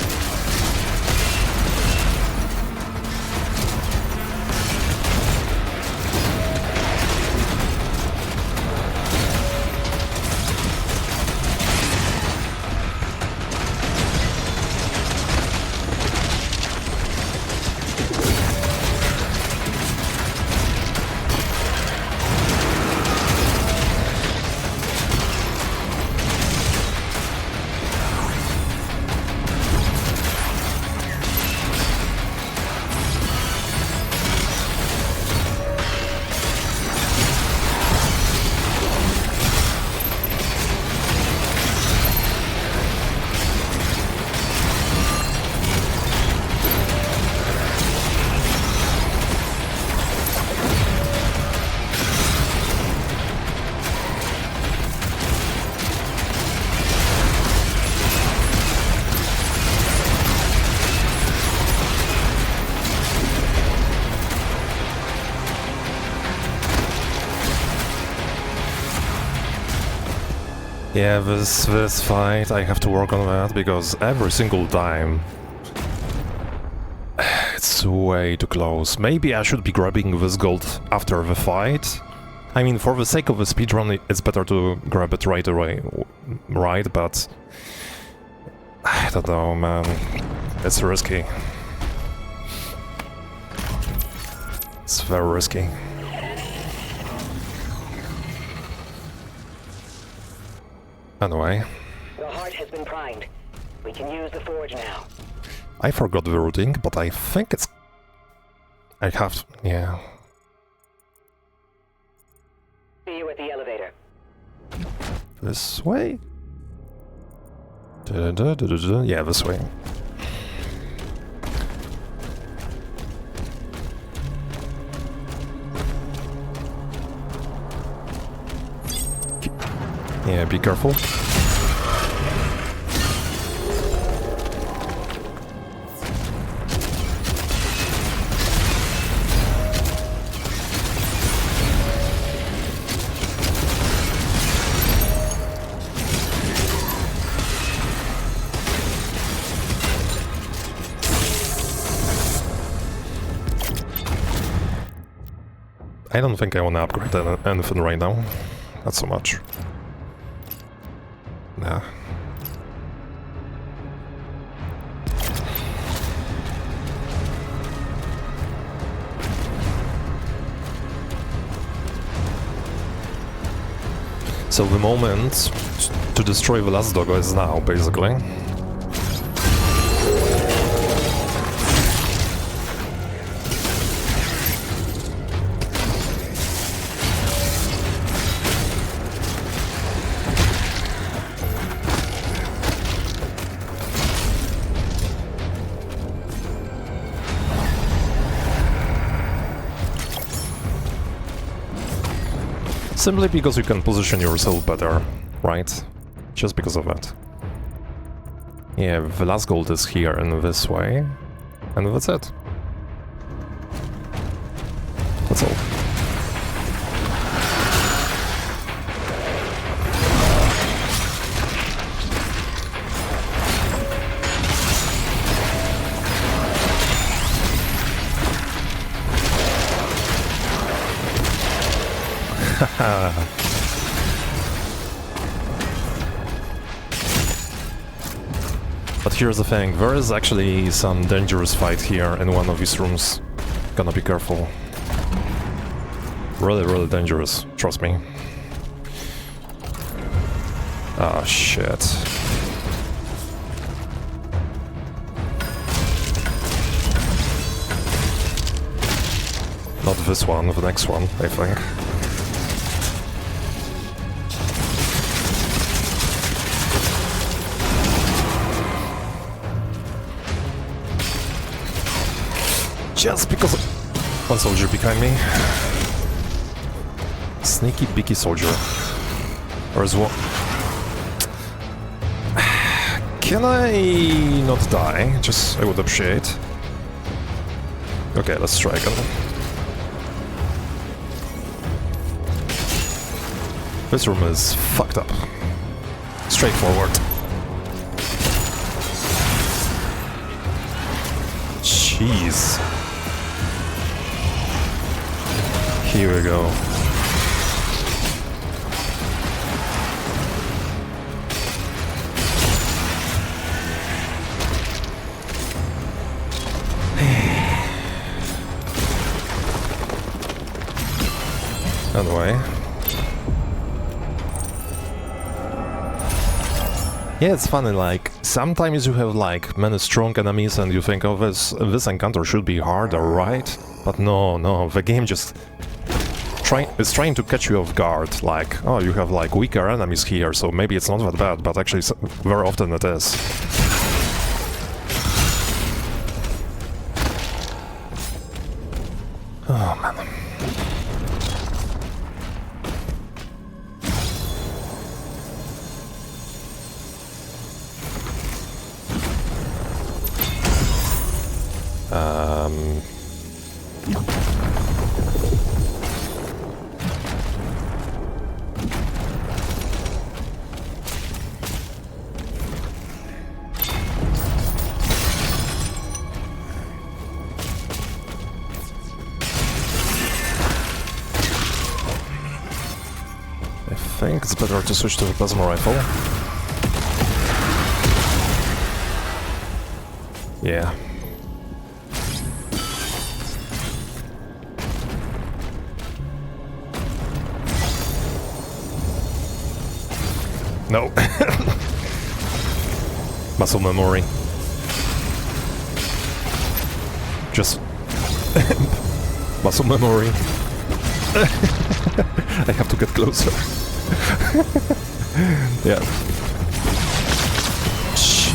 Yeah, this fight, I have to work on that, because every single time it's way too close. Maybe I should be grabbing this gold after the fight. I mean, for the sake of the speedrun, it's better to grab it right away, right? But I don't know, man. It's risky. It's very risky. Anyway. The heart has been primed. We can use the forge now. I forgot the routing, but I think it's... I have to... yeah. See you at the elevator. This way? Yeah, this way. Yeah, be careful. I don't think I want to upgrade anything right now. Not so much. Nah. So the moment to destroy the last doggo is now, basically. Simply because you can position yourself better, right? Just because of that. Yeah, the last gold is here in this way, and that's it. That's all. But here's the thing, there is actually some dangerous fight here in one of these rooms. Gonna be careful. Really, really dangerous, trust me. Ah, shit. Not this one, the next one, I think. Just because of one soldier behind me. Sneaky beaky soldier. Or is one. Can I not die? Just I would appreciate. Okay, let's try again. This room is fucked up. Straightforward. Jeez. Here we go. Anyway. Yeah, it's funny, like, sometimes you have, like, many strong enemies and you think, oh, this encounter should be harder, right? But no, the game just is trying to catch you off guard, like, oh, you have, like, weaker enemies here, so maybe it's not that bad, but actually very often it is. Oh, man. I think it's better to switch to the plasma rifle. Yeah. No. Muscle memory. Just muscle memory. I have to get closer. Yeah.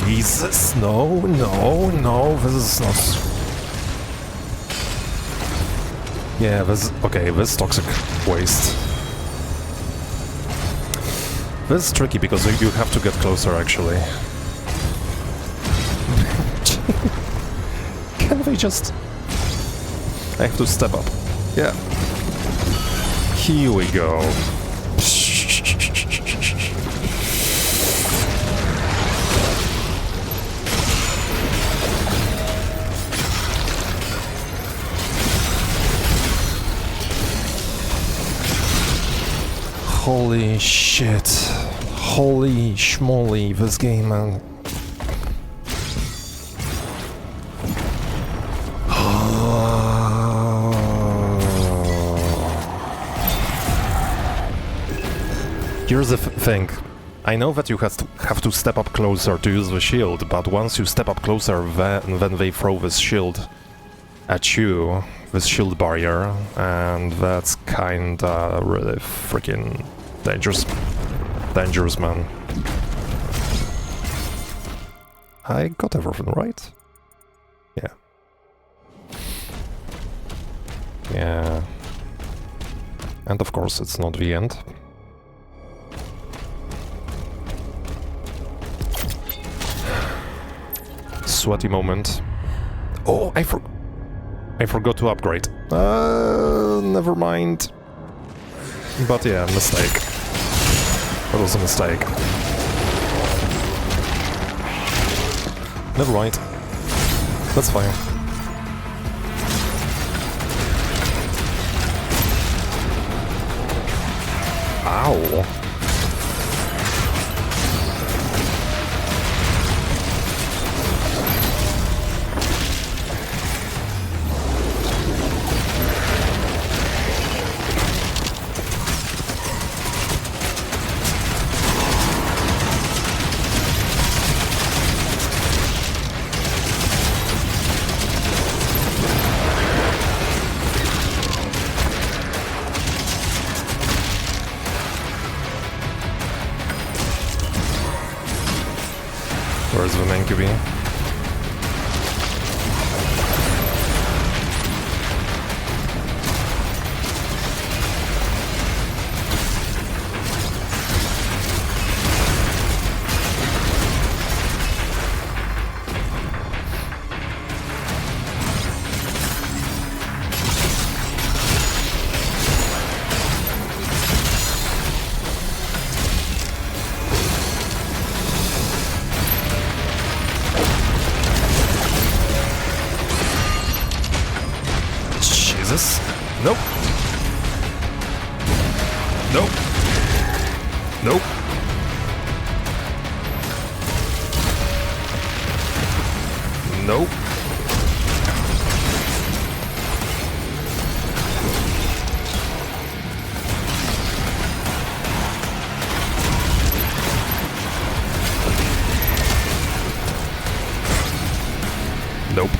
Jesus, no, this is not... Yeah, this toxic waste. This is tricky because you have to get closer, actually. Can they just... I have to step up. Yeah. Here we go. Holy shit. Holy schmoly, this game, man. Here's the thing. I know that you have to step up closer to use the shield, but once you step up closer, then they throw this shield at you, this shield barrier, and that's kinda really freaking dangerous. Dangerous, man. I got everything right? Yeah. Yeah. And of course, it's not the end. Sweaty moment. Oh, I forgot to upgrade. Never mind. But yeah, mistake. That was a mistake. Never mind. That's fine. Ow. Where's the main QB? Jesus. Nope. Nope. Nope. Nope. Nope.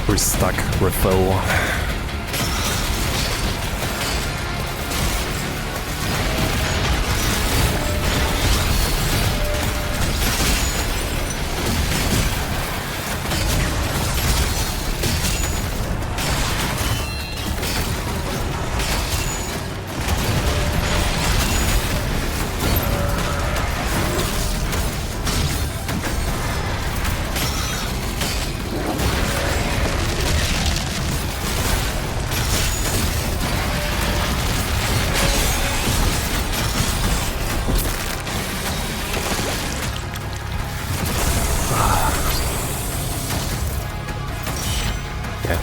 We're stuck, refill. Yeah.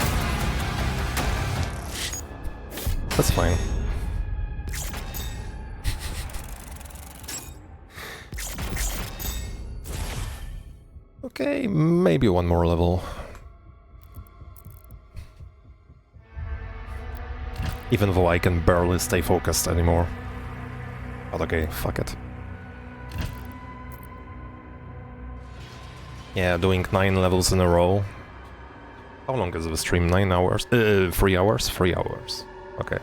That's fine. Okay, maybe one more level. Even though I can barely stay focused anymore. But okay, fuck it. Yeah, doing 9 levels in a row. How long is the stream? 9 hours? 3 hours? 3 hours. Okay.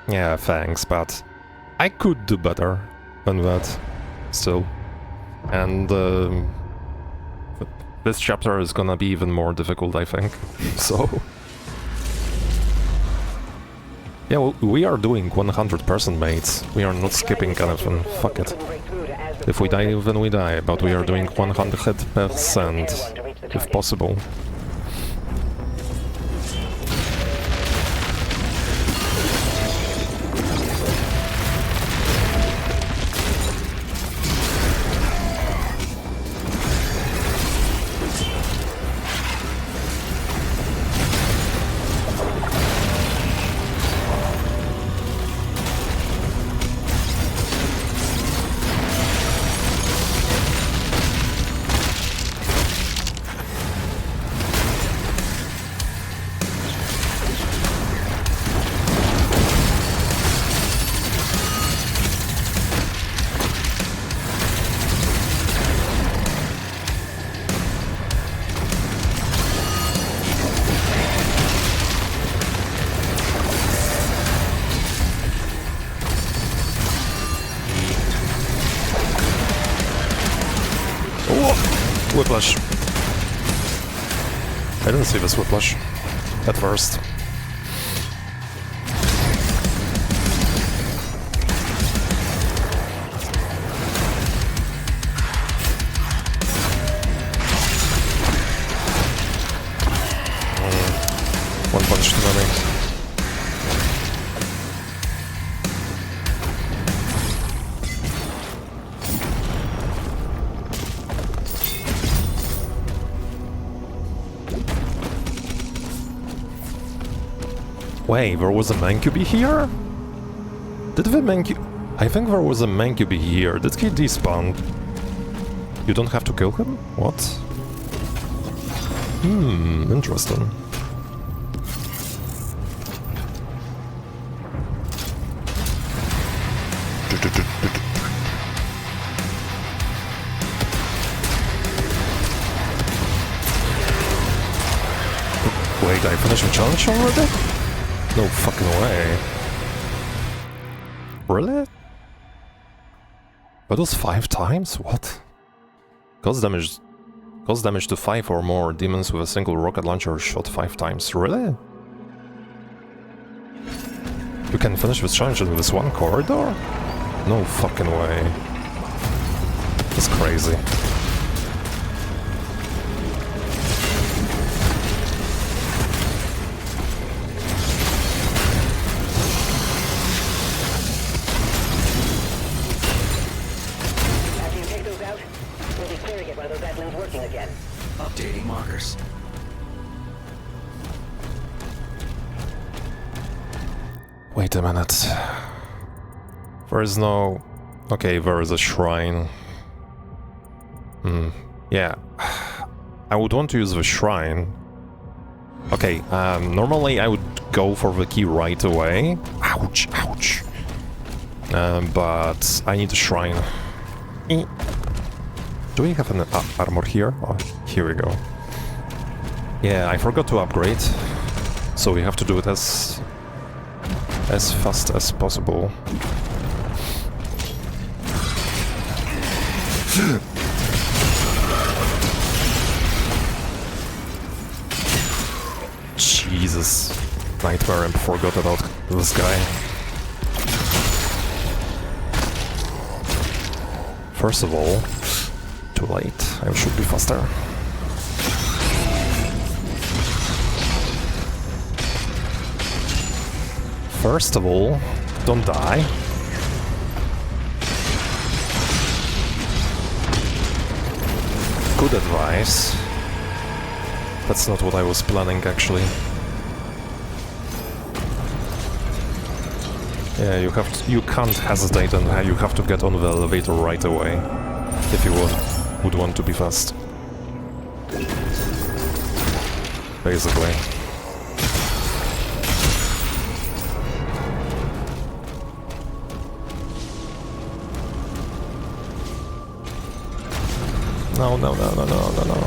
Yeah, thanks, but I could do better than that, still. And this chapter is gonna be even more difficult, I think. So... yeah, we are doing 100%, mates. We are not skipping anything. Fuck it. If we die, then we die, but we are doing 100%, if possible. Whiplash. I didn't see this whiplash at first. One punch too many. Wait, there was a Mancubi here? Did the Mancubi... I think there was a Mancubi here. Did he despawn? You don't have to kill him? What? Interesting. Wait, I finished the challenge already? No fucking way. Really? That was 5 times? What? Cause damage to 5 or more demons with a single rocket launcher shot 5 times. Really? You can finish this challenge in this one corridor? No fucking way. That's crazy. After you take those out, we'll be clearing it while those admins working again. Updating markers. Wait a minute. There is no... Okay, there is a shrine. Yeah. I would want to use the shrine. Okay, normally I would go for the key right away. Ouch, ouch. But I need a shrine. Do we have an armor here? Oh, here we go. Yeah, I forgot to upgrade. So we have to do it as fast as possible. Jesus. Nightmare, I forgot about this guy. First of all, too late. I should be faster. First of all, don't die. Good advice. That's not what I was planning, actually. Yeah, you can't hesitate, and you have to get on the elevator right away if you would want to be fast. Basically. No, no, no, no, no, no, no.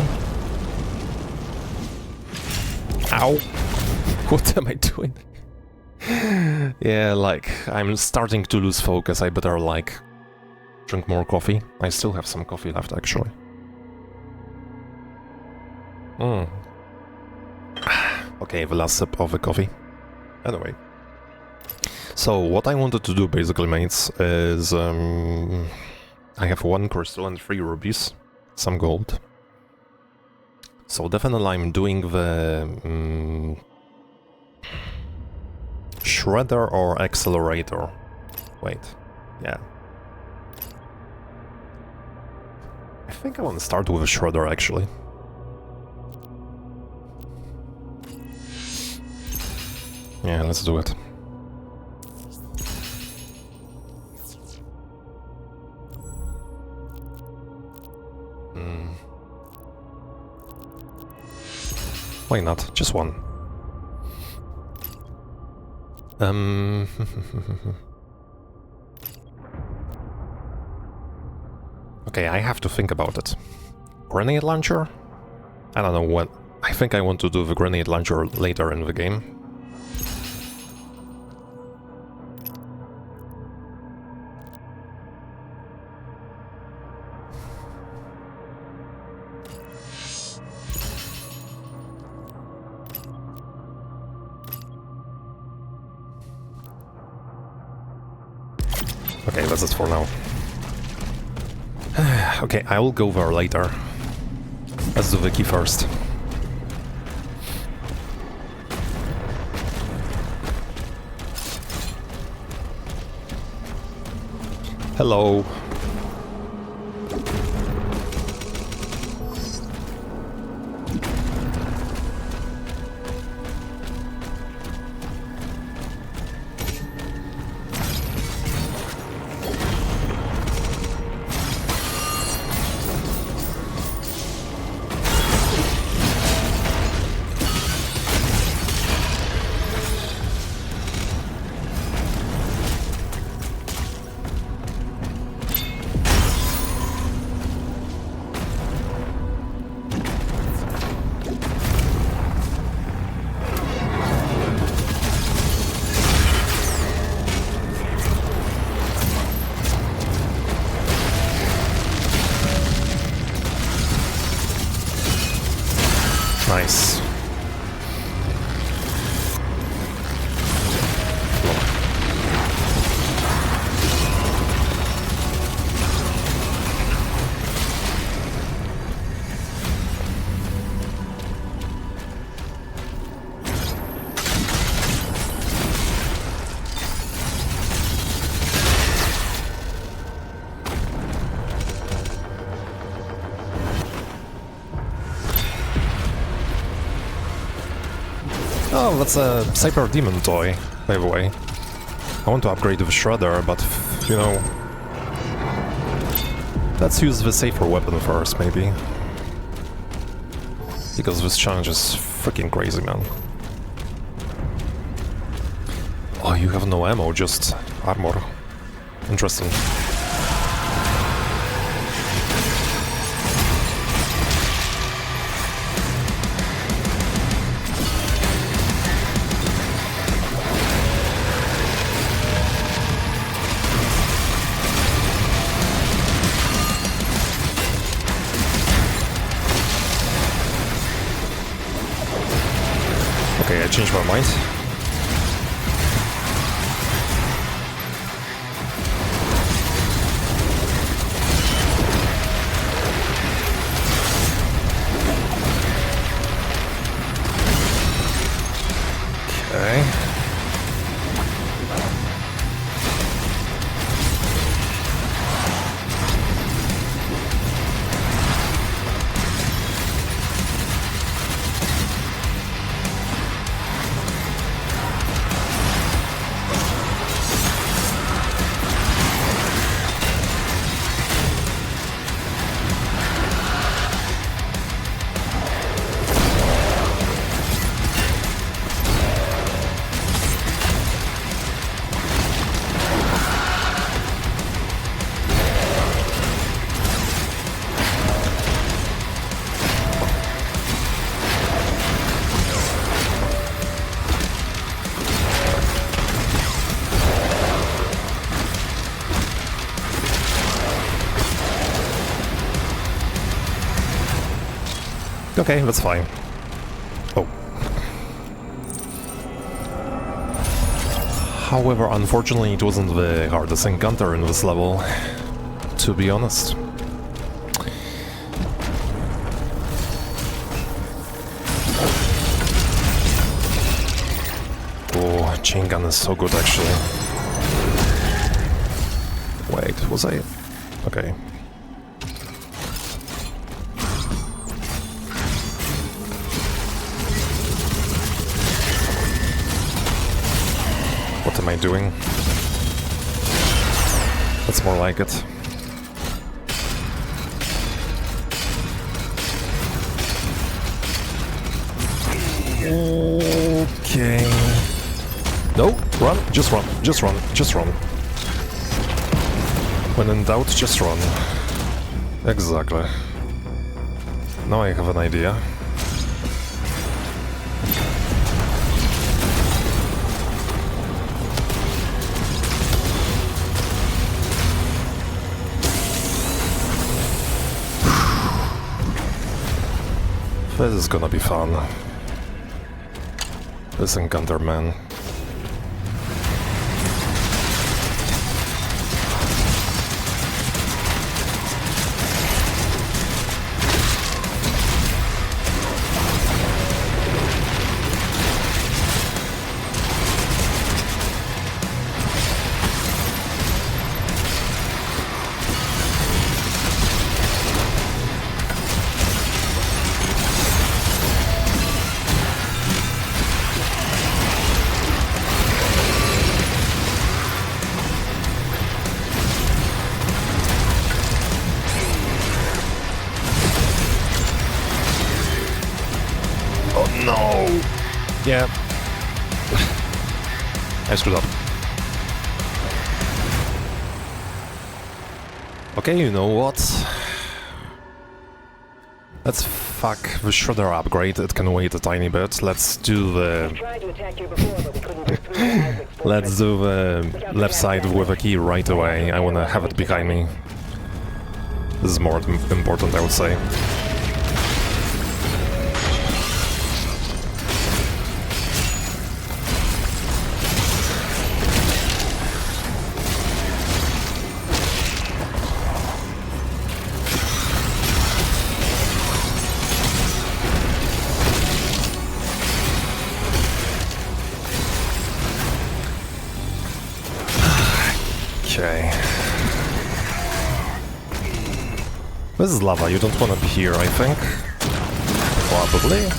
Ow! What am I doing? Yeah, like, I'm starting to lose focus. I better, like, drink more coffee. I still have some coffee left, actually. Okay, the last sip of the coffee. Anyway. So, what I wanted to do, basically, mates, is... I have 1 crystal and 3 rubies. Some gold. So definitely I'm doing the shredder or accelerator. Wait, yeah. I think I want to start with a shredder actually. Yeah, let's do it. Why not? Just 1. Okay, I have to think about it. Grenade launcher? I don't know when. I think I want to do the grenade launcher later in the game. Okay, that's it for now. Okay, I will go there later. Let's do the key first. Hello. Oh, that's a Cyber Demon toy, by the way. I want to upgrade the Shredder, but, you know... Let's use the safer weapon first, maybe. Because this challenge is freaking crazy, man. Oh, you have no ammo, just armor. Interesting. Okay, I changed my mind. Okay. Okay, that's fine. Oh. However, unfortunately, it wasn't the hardest encounter in this level, to be honest. Oh, chain gun is so good, actually. Wait, was I... Okay. What am I doing? That's more like it. Okay. No, run, just run, just run, just run. When in doubt, just run. Exactly. Now I have an idea. This is gonna be fun. This encounter, man. No! Yeah. I screwed up. Okay, you know what? Let's fuck the Shredder upgrade, it can wait a tiny bit. Let's do the... Tried to attack you before, but we couldn't break through the Isaac's fortress. Let's do the left side with a key right away. I wanna have it behind me. This is more important, I would say. Okay. This is lava, you don't want to be here, I think. Probably.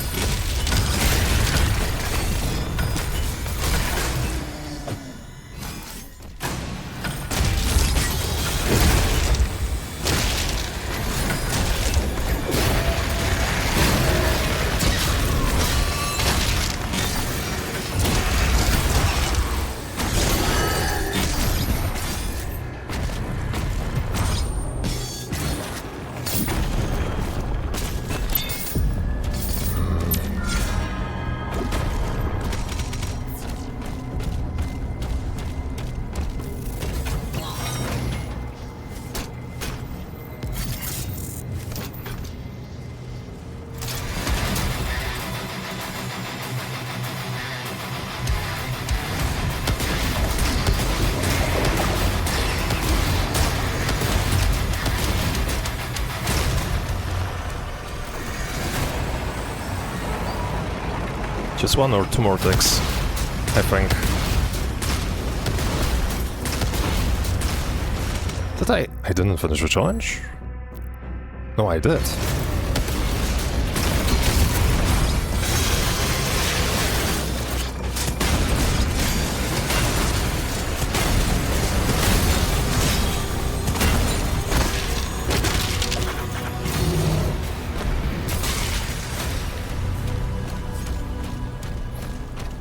Just one or two more ticks, I think. Did I didn't finish the challenge? No, I did.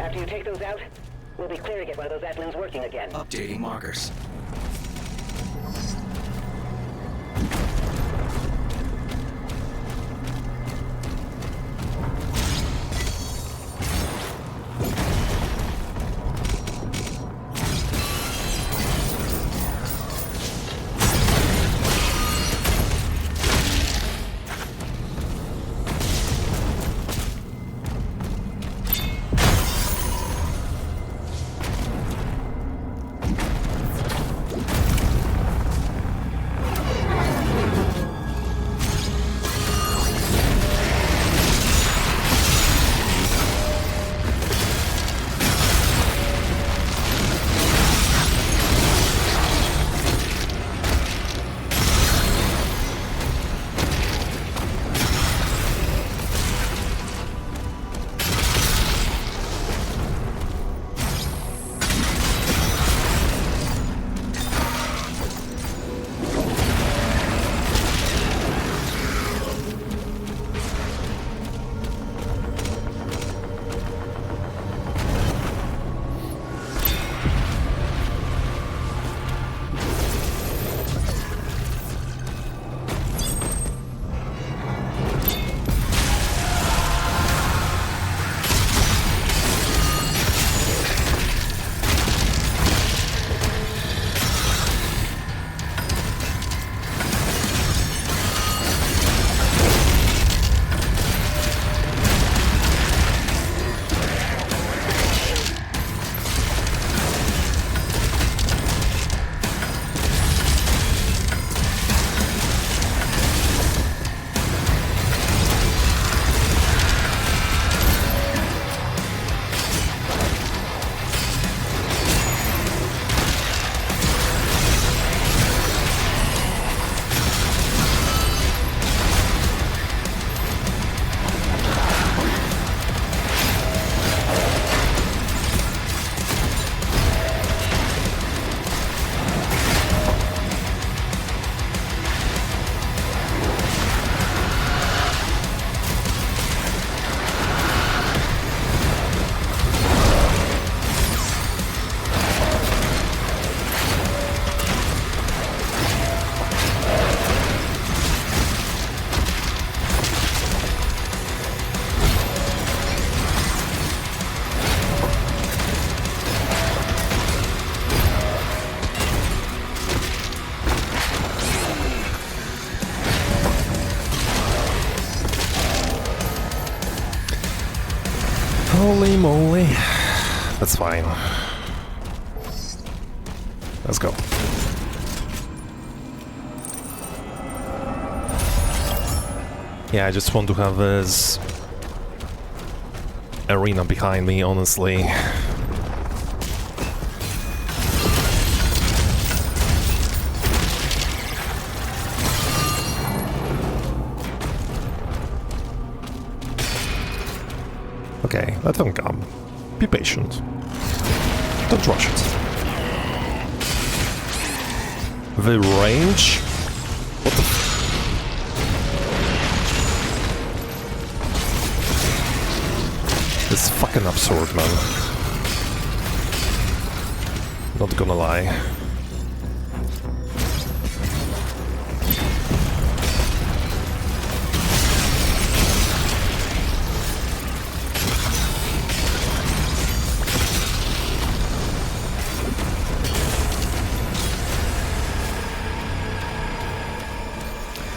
After you take those out, we'll be clear to get one of those Atlins working again. Updating markers. Holy moly. That's fine. Let's go. Yeah, I just want to have this arena behind me, honestly. Okay, let them come. Be patient. Don't rush it. The range? What the It's fucking absurd, man. Not gonna lie.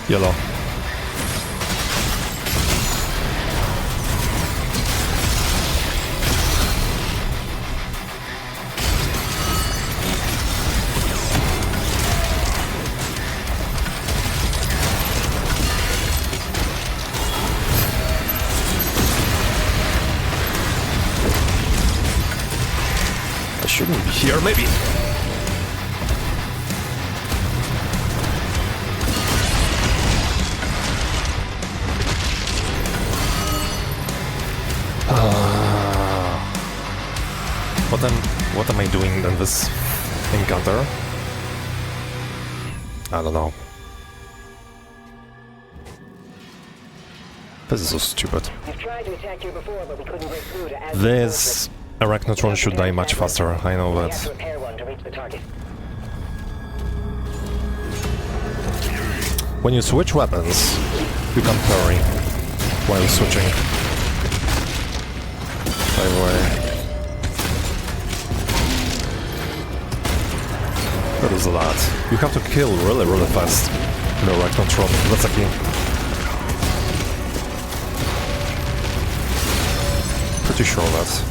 Yellow. shouldn't be here, maybe. What am I doing in this encounter? I don't know. This is so stupid. We've tried to attack you before, but we couldn't break through to Azure This Arachnotron should die much faster, I know We have to that. repair one to reach the target. When you switch weapons, you can parry while switching. By the way. That is a lot. You have to kill really fast in the Arachnotron. That's a key. Pretty sure that's.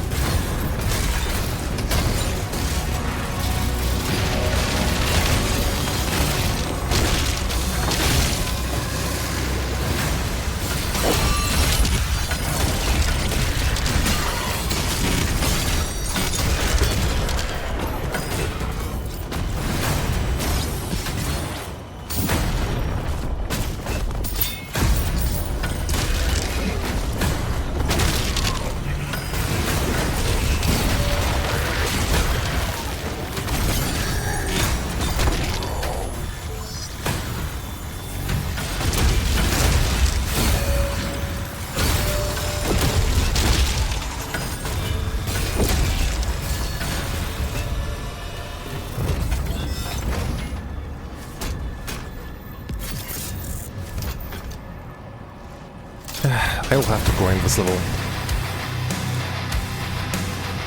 I will have to grind this level.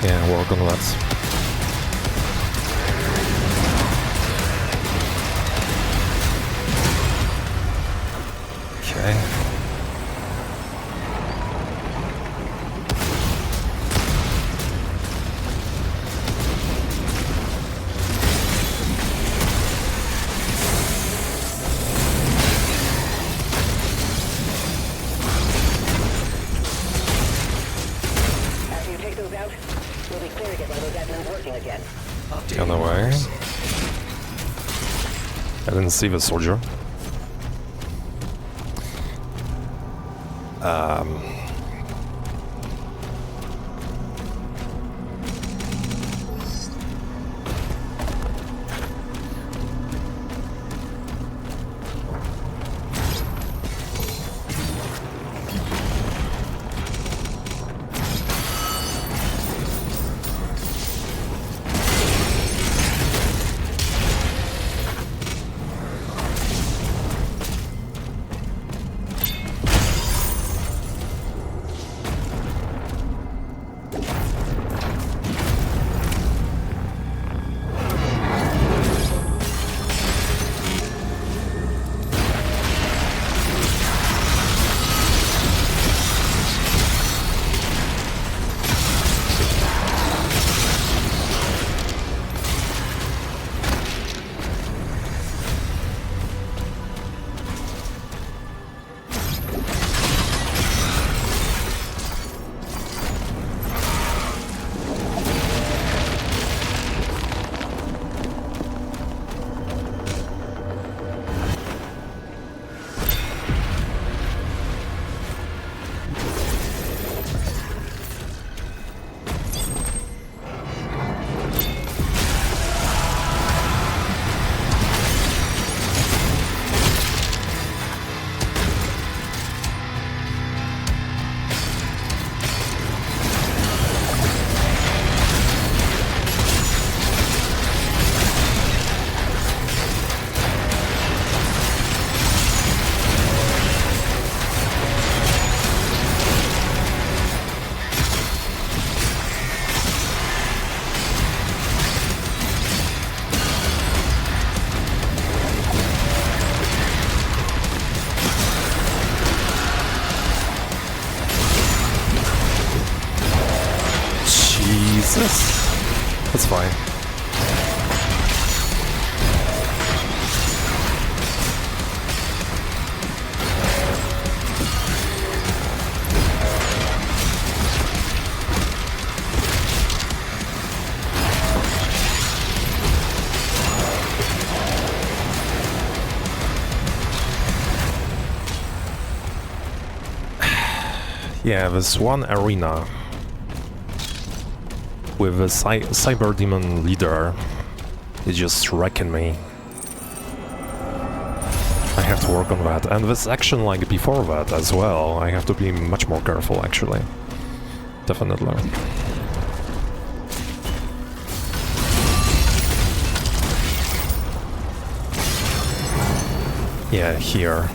Yeah, work on that. Okay. After you take those out, we'll be clear to get one of those admins working again. On the way. I didn't see the soldier. Jesus. That's fine. Yeah, this one arena with a cyber demon leader is just wrecking me. I have to work on that, and this action like before that as well, I have to be much more careful actually. Definitely. Yeah, here.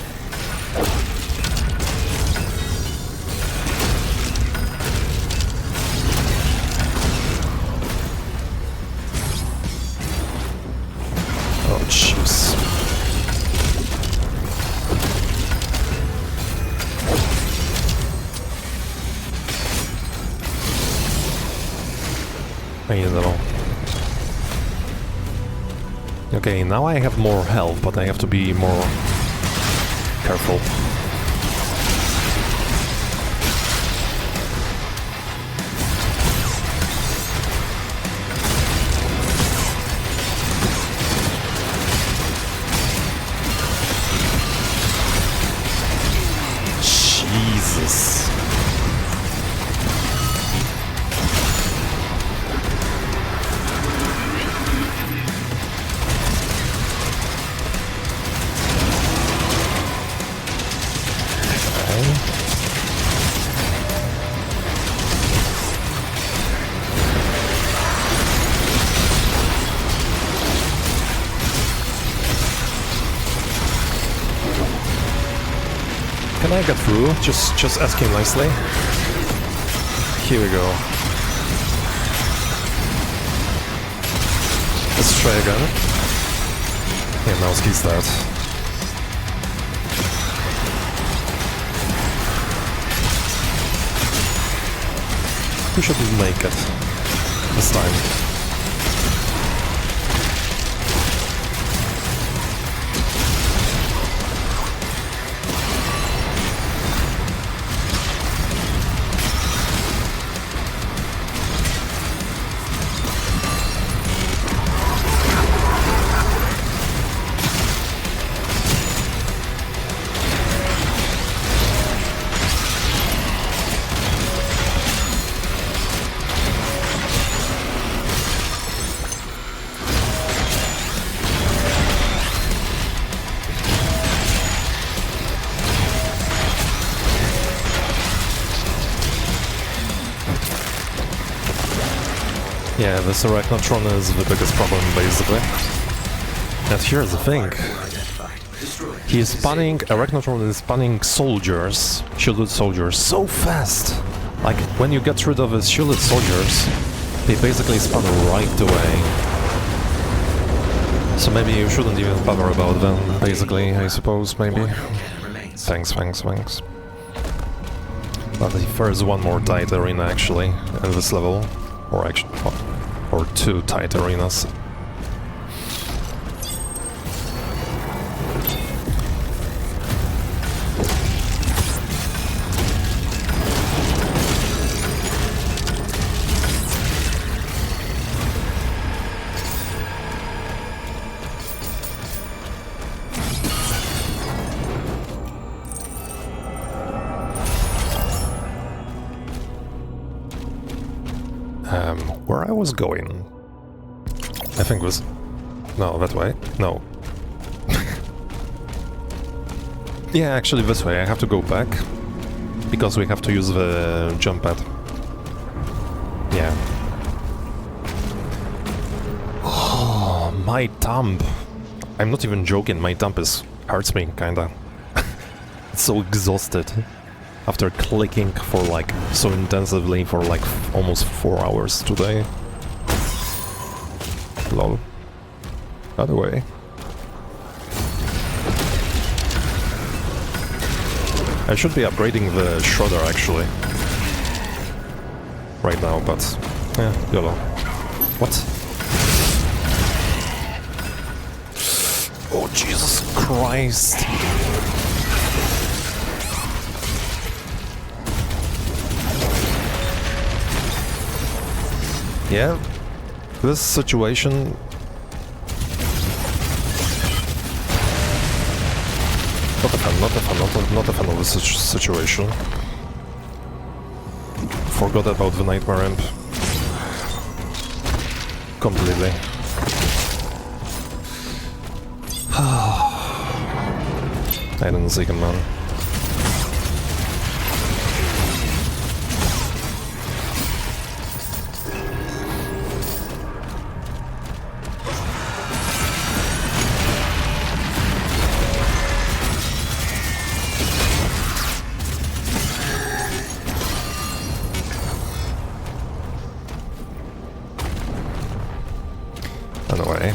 Oh, jeez. You know. Okay, now I have more health, but I have to be more careful. Jesus. Can I get through? Just ask him nicely. Here we go. Let's try again. Yeah, now he's dead. We should make it this time. Yeah, this Arachnotron is the biggest problem, basically. And here's the thing. He is spawning, Arachnotron is spawning soldiers, shielded soldiers, so fast! Like, when you get rid of his shielded soldiers, they basically spawn right away. So maybe you shouldn't even bother about them, basically, I suppose, maybe. Thanks. But there is one more tight arena, actually, in this level. Or actually, or two tight arenas. Where I was going? I think was... No, that way? No. Yeah, actually this way. I have to go back. Because we have to use the jump pad. Yeah. Oh, my thumb. I'm not even joking, my thumb hurts me, kinda. It's so exhausted. After clicking for like so intensively for like almost 4 hours today. Lol. Other way. I should be upgrading the Shredder actually. Right now, but yeah, YOLO. What? Oh Jesus Christ. Yeah, this situation... Not a fan of this situation. forgot about the Nightmare Imp. Completely. I didn't see him, man. Anyway.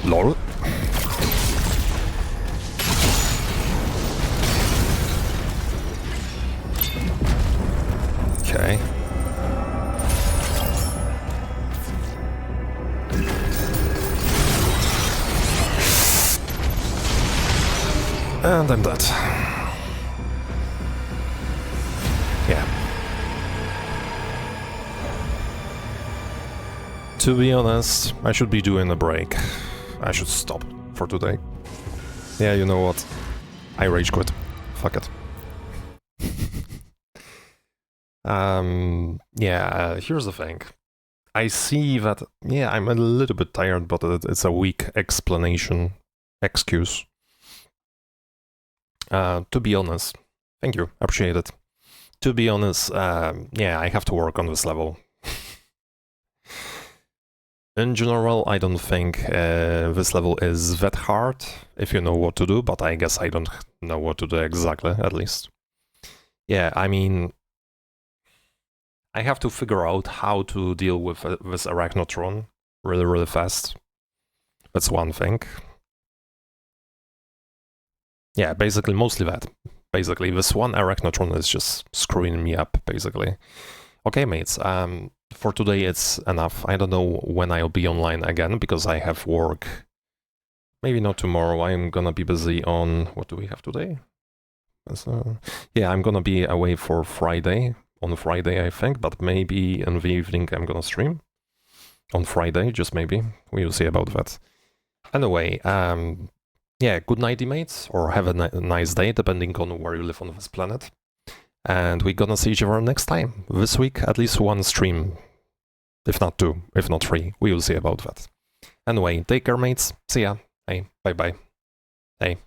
LOL. Okay. And I'm dead. Yeah. To be honest, I should be doing a break. I should stop for today. Yeah, you know what? I rage quit. Fuck it. Here's the thing. I see that, yeah, I'm a little bit tired, but it's a weak excuse. To be honest, thank you, appreciate it. To be honest, yeah, I have to work on this level. In general, I don't think this level is that hard, if you know what to do, but I guess I don't know what to do exactly, at least. Yeah, I mean, I have to figure out how to deal with this Arachnotron really, really fast. That's one thing. Yeah, basically, mostly that. Basically, this one Arachnotron is just screwing me up, basically. Okay, mates, for today it's enough. I don't know when I'll be online again, because I have work. Maybe not tomorrow, I'm gonna be busy on... What do we have today? Yeah, I'm gonna be away for Friday. On Friday, I think, but maybe in the evening I'm gonna stream. On Friday, just maybe. We'll see about that. Anyway, yeah, good night, mates, or have a nice day, depending on where you live on this planet. And we're gonna see each other next time. This week, at least one stream. If not two, if not three. We will see about that. Anyway, take care, mates. See ya. Hey, bye-bye. Hey.